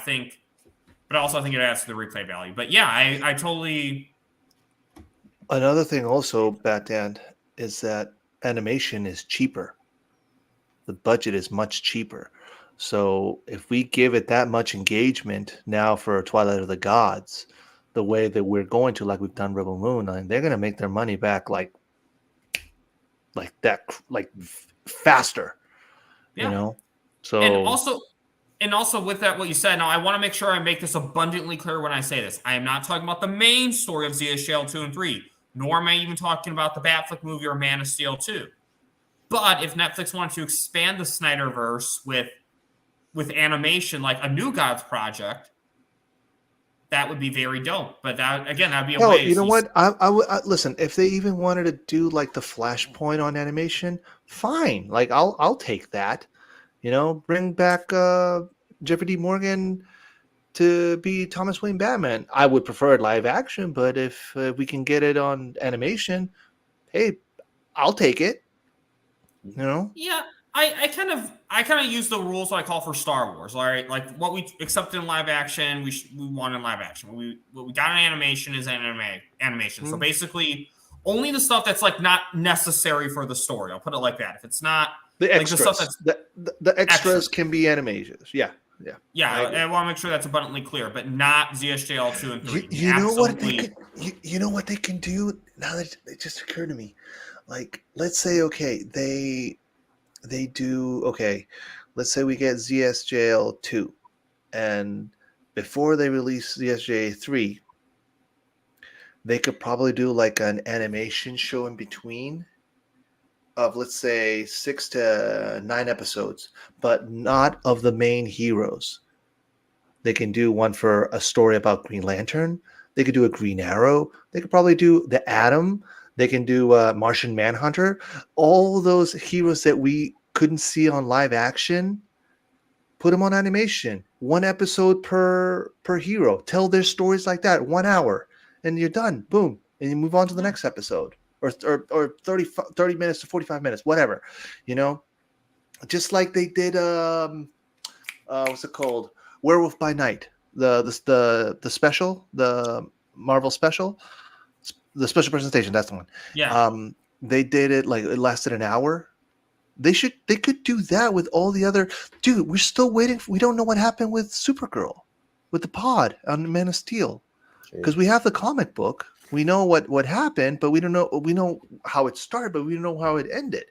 but also I think it adds to the replay value. But yeah, I totally. Another thing also, Batman, is that animation is cheaper. The budget is much cheaper. So if we give it that much engagement now for Twilight of the Gods, the way that we're going to, like we've done Rebel Moon, and they're going to make their money back like faster, So and also with that, what you said. Now, I want to make sure I make this abundantly clear when I say this. I am not talking about the main story of ZSJL 2 and 3, nor am I even talking about the Batfleck movie or Man of Steel 2. But if Netflix wanted to expand the Snyderverse with animation, like a New Gods project, that would be very dope. But that would be a way. You know what? I would listen. If they even wanted to do like the Flashpoint on animation, fine. Like I'll take that. Bring back Jeffrey D. Morgan to be Thomas Wayne Batman. I would prefer it live action, but if we can get it on animation, hey, I'll take it. Yeah, I kind of use the rules I call for Star Wars. All right, like what we accepted in live action, we want in live action. What we got in animation is animation. So basically, only the stuff that's like not necessary for the story. I'll put it like that. If it's not the extras, the stuff that's the extras can be animations. Yeah. I want to make sure that's abundantly clear, but not ZSJL 2 and 3. You know what they could? You know what they can do? Now that it just occurred to me, like let's say they do let's say we get ZSJL 2, and before they release ZSJL 3, they could probably do like an animation show in between of, let's say, 6 to 9 episodes, but not of the main heroes. They can do one for a story about Green Lantern. They could do a Green Arrow. They could probably do the Atom. They can do Martian Manhunter. All those heroes that we couldn't see on live action, put them on animation. 1 episode per hero. Tell their stories like that. 1 hour. And you're done. Boom. And you move on to the next episode. Or 30 minutes to 45 minutes. Whatever. Just like they did, what's it called? Werewolf by Night. the special, the Marvel special, the special presentation. That's the one. Yeah. They did it like it lasted an hour. They could do that with all the other. Dude, we're still waiting. We don't know what happened with Supergirl, with the pod on Man of Steel, because we have the comic book. We know what happened, but we don't know. We know how it started, but we don't know how it ended.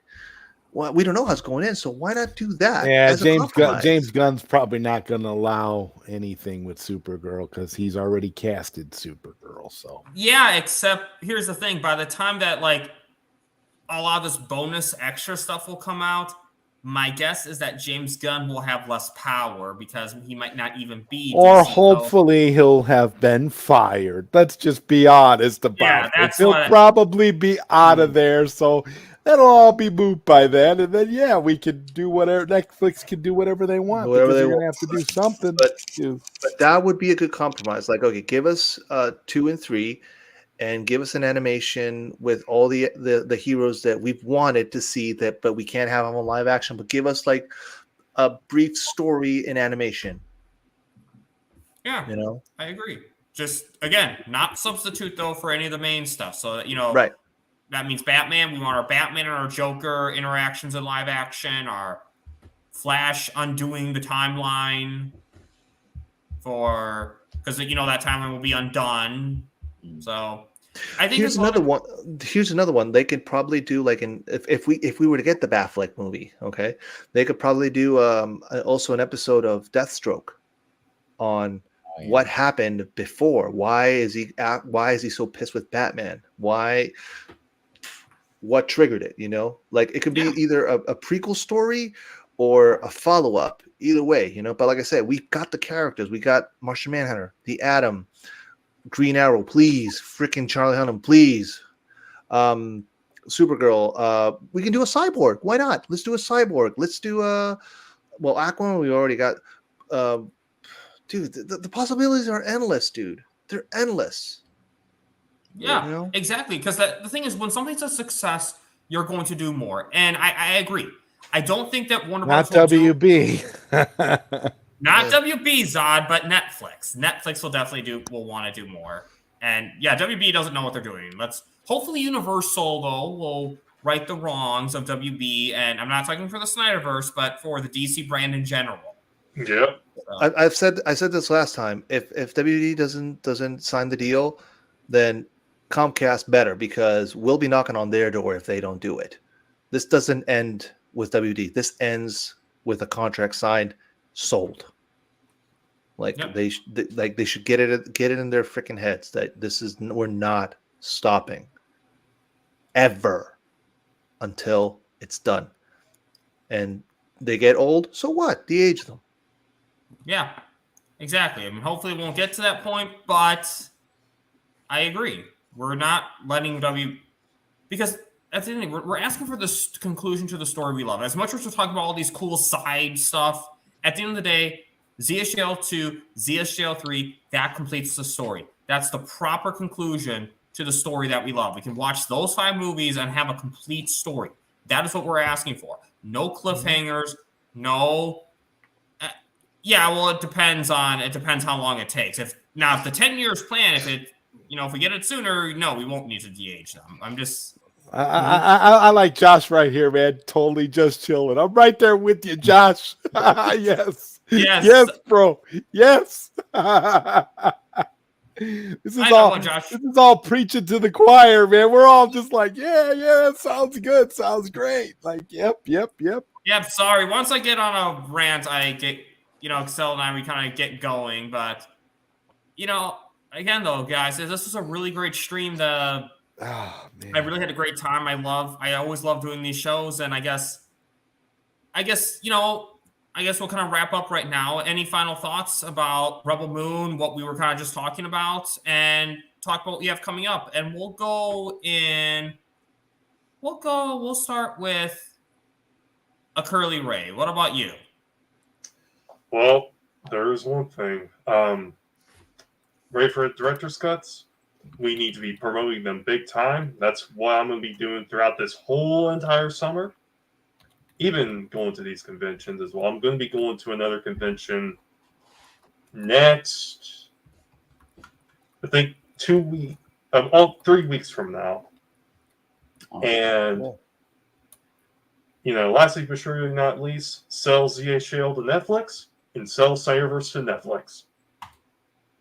Well, we don't know how it's going in. So why not do that? Yeah, as a compromise? James Gunn's probably not going to allow anything with Supergirl because he's already casted Supergirl. So Yeah, except here's the thing: by the time that like a lot of this bonus extra stuff will come out, my guess is that James Gunn will have less power because he might not even be. Or DC, hopefully he'll have been fired. Let's just be honest about it. He'll probably be out of there. So that'll all be moot by then. And then, yeah, we can do whatever. Netflix can do whatever they want. Whatever because they they're going want. to have to do something. But that would be a good compromise. Like, okay, give us 2 and 3 and give us an animation with all the heroes that we've wanted to see, that but we can't have them on live action, but give us like a brief story in animation. Yeah, you know, I agree. Just again, not substitute though for any of the main stuff. So that, right. That means Batman. We want our Batman and our Joker interactions in live action. Our Flash undoing the timeline because that timeline will be undone. So I think here's another one. They could probably do like if we were to get the Batfleck movie, okay, they could probably do also an episode of Deathstroke on what happened before. Why is he so pissed with Batman? What triggered it? Like it could be either a prequel story or a follow-up. Either way, But like I said, we got the characters. We got Martian Manhunter, the Atom, Green Arrow, please. Freaking Charlie Hunnam, please. Supergirl. We can do a cyborg. Why not? Let's do a cyborg. Let's do Aquaman. We already got. Dude, the possibilities are endless, dude. They're endless. Yeah, exactly. Because the thing is, when something's a success, you're going to do more, and I agree. I don't think that Warner not Bros. WB. Not WB, Zod, but Netflix. Netflix will want to do more. And yeah, WB doesn't know what they're doing. Hopefully Universal, though, will right the wrongs of WB. And I'm not talking for the Snyderverse, but for the DC brand in general. Yeah. So. I said this last time. If WB doesn't sign the deal, then Comcast better, because we'll be knocking on their door if they don't do it. This doesn't end with WD. This ends with a contract signed, sold. Like they should get it in their freaking heads that we're not stopping ever until it's done. And they get old, so what? De-age them. Yeah, exactly. I mean, hopefully it won't get to that point, but I agree. We're not letting because at the end, we're asking for this conclusion to the story we love. As much as we're talking about all these cool side stuff, at the end of the day, ZSJL 2, ZSJL 3, that completes the story. That's the proper conclusion to the story that we love. We can watch those 5 movies and have a complete story. That is what we're asking for. No cliffhangers, no. It depends how long it takes. If the 10 years plan, if we get it sooner, no, we won't need to de-age them. I'm just. I like Josh right here, man. Totally just chilling. I'm right there with you, Josh. Yes. Yes, bro. Yes. This is all preaching to the choir, man. We're all just like, yeah, that sounds good. Sounds great. Like, yep. Yep, sorry. Once I get on a rant, I get, Excel and I, we kind of get going. But, again, though, guys, this was a really great stream. I really had a great time. I always love doing these shows. And I guess we'll kind of wrap up right now. Any final thoughts about Rebel Moon, what we were kind of just talking about, and talk about what we have coming up? And we'll start with a Curly Ray. What about you? Well, there's one thing. Ready for director's cuts? We need to be promoting them big time. That's what I'm going to be doing throughout this whole entire summer. Even going to these conventions as well. I'm going to be going to another convention next, I think 3 weeks from now. And Cool. lastly but surely not least, sell ZA Shield to Netflix and sell Cyberverse to Netflix.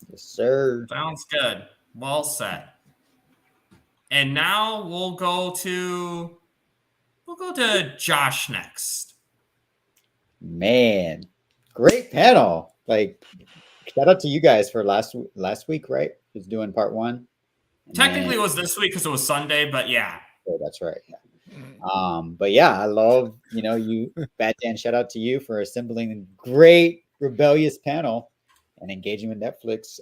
Yes, sir. Sounds good. Well said. And now we'll go to Josh next. Man, great panel. Like, shout out to you guys for last week, right? Was doing part 1. And Technically, then- it was this week because it was Sunday, but yeah. Oh, that's right. Yeah. But yeah, I love, you, Bad Dan, shout out to you for assembling a great rebellious panel and engaging with Netflix.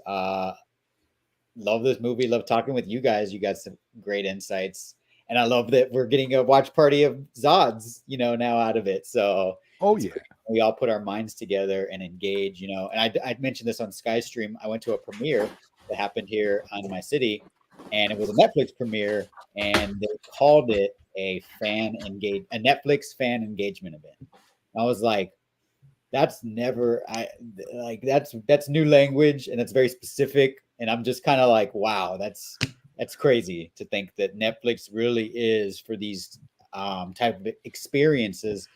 Love this movie. Love talking with you guys. You got some great insights. And I love that we're getting a watch party of Zods, now out of it. So we all put our minds together and engage, and I mentioned this on Skystream. I went to a premiere that happened here in my city, and it was a Netflix premiere, and they called it a Netflix fan engagement event. I was like, that's new language, and it's very specific. And I'm just kind of like, wow, that's crazy to think that Netflix really is for these type of experiences.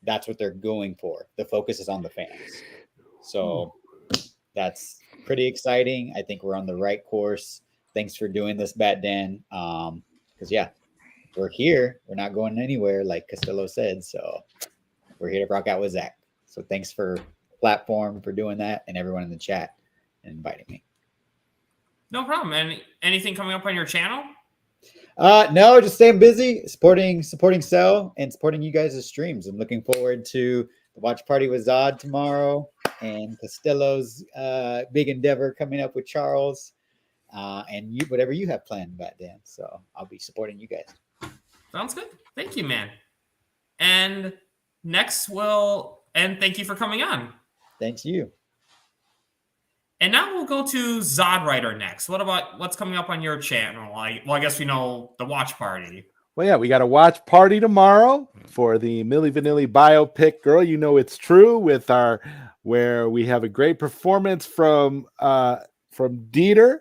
That's what they're going for. The focus is on the fans. So that's pretty exciting. I think we're on the right course. Thanks for doing this, Bat Dan. Because we're here. We're not going anywhere, like Costello said. So we're here to rock out with Zach. So thanks for the platform for doing that, and everyone in the chat and inviting me. No problem. And anything coming up on your channel? No, just staying busy, supporting Cell and supporting you guys' streams. I'm looking forward to the watch party with Zod tomorrow and Costello's big endeavor coming up with Charles. And whatever you have planned, Bat Dan. So I'll be supporting you guys. Sounds good. Thank you, man. And next thank you for coming on. Thanks you. And now we'll go to Zodwriter next. What's coming up on your channel? I guess we know the watch party. Well, yeah, we got a watch party tomorrow for the Milli Vanilli biopic "Girl, You Know It's True" where we have a great performance from Dieter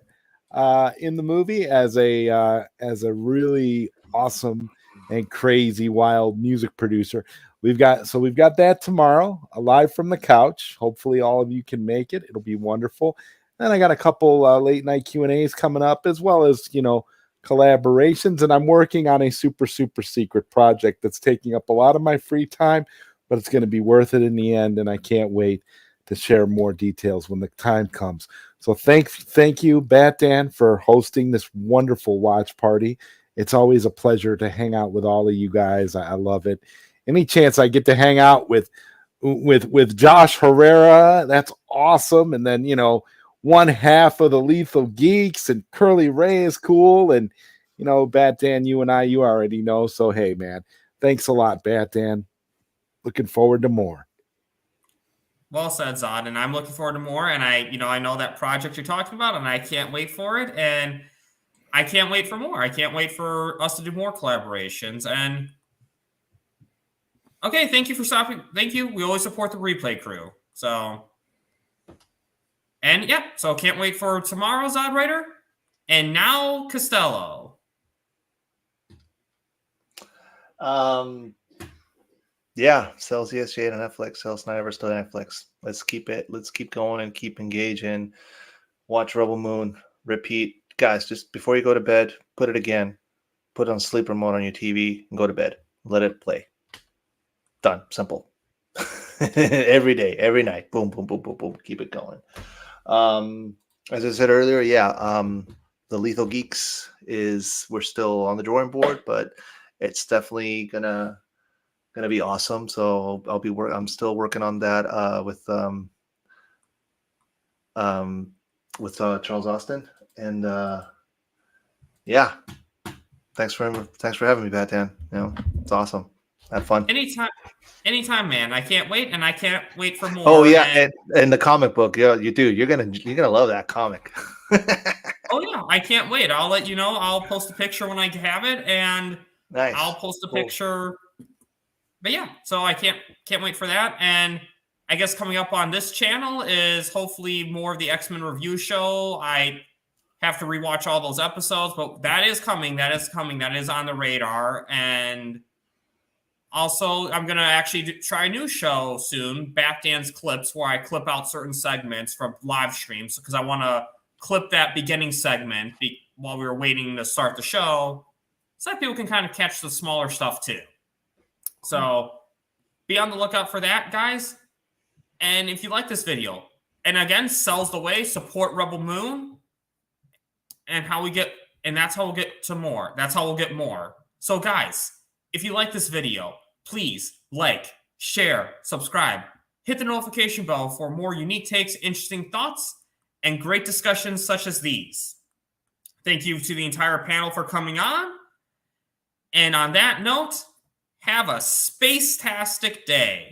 in the movie as a really awesome and crazy wild music producer. We've got that tomorrow, live from the couch. Hopefully all of you can make it. It'll be wonderful. And I got a couple late night Q&As coming up, as well as, collaborations. And I'm working on a super, super secret project that's taking up a lot of my free time, but it's going to be worth it in the end. And I can't wait to share more details when the time comes. So thank you, Bat Dan, for hosting this wonderful watch party. It's always a pleasure to hang out with all of you guys. I love it. Any chance I get to hang out with Josh Herrera, that's awesome. And then, one half of the Lethal Geeks and Curly Ray is cool. And, Bat Dan, you already know. So, hey, man, thanks a lot, Bat Dan. Looking forward to more. Well said, Zod. And I'm looking forward to more. And I know that project you're talking about, and I can't wait for it. And I can't wait for more. I can't wait for us to do more collaborations. And okay, thank you for stopping. Thank you. We always support the replay crew. So can't wait for tomorrow, Zodwriter. And now Costello. Sell CSJ to Netflix, sell Snyderverse to Netflix. Let's keep going and keep engaging. Watch Rebel Moon, repeat. Guys, just before you go to bed, put it again. Put it on sleeper mode on your TV and go to bed. Let it play. Done. Simple. Every day, every night. Boom, boom, boom, boom, boom. Keep it going. As I said earlier, the Lethal Geeks we're still on the drawing board, but it's definitely gonna be awesome. So I'm still working on that with Charles Austin, and thanks for having me, Bat Dan. It's awesome. Have fun. Anytime, man. I can't wait, and I can't wait for more. Oh yeah, and the comic book, you do. You're gonna love that comic. Oh yeah, I can't wait. I'll let you know. I'll post a picture when I have it, and nice. I'll post a picture. But yeah, so I can't wait for that. And I guess coming up on this channel is hopefully more of the X-Men review show. I have to rewatch all those episodes, but that is coming. That is coming. That is on the radar. And also, I'm going to actually try a new show soon, Backdance Clips, where I clip out certain segments from live streams because I want to clip that beginning segment while we were waiting to start the show so that people can kind of catch the smaller stuff too. So be on the lookout for that, guys. And if you like this video, and again, sells the way, support Rebel Moon, and that's how we'll get to more. That's how we'll get more. So guys, if you like this video, please like, share, subscribe, hit the notification bell for more unique takes, interesting thoughts, and great discussions such as these. Thank you to the entire panel for coming on. And on that note, have a space-tastic day.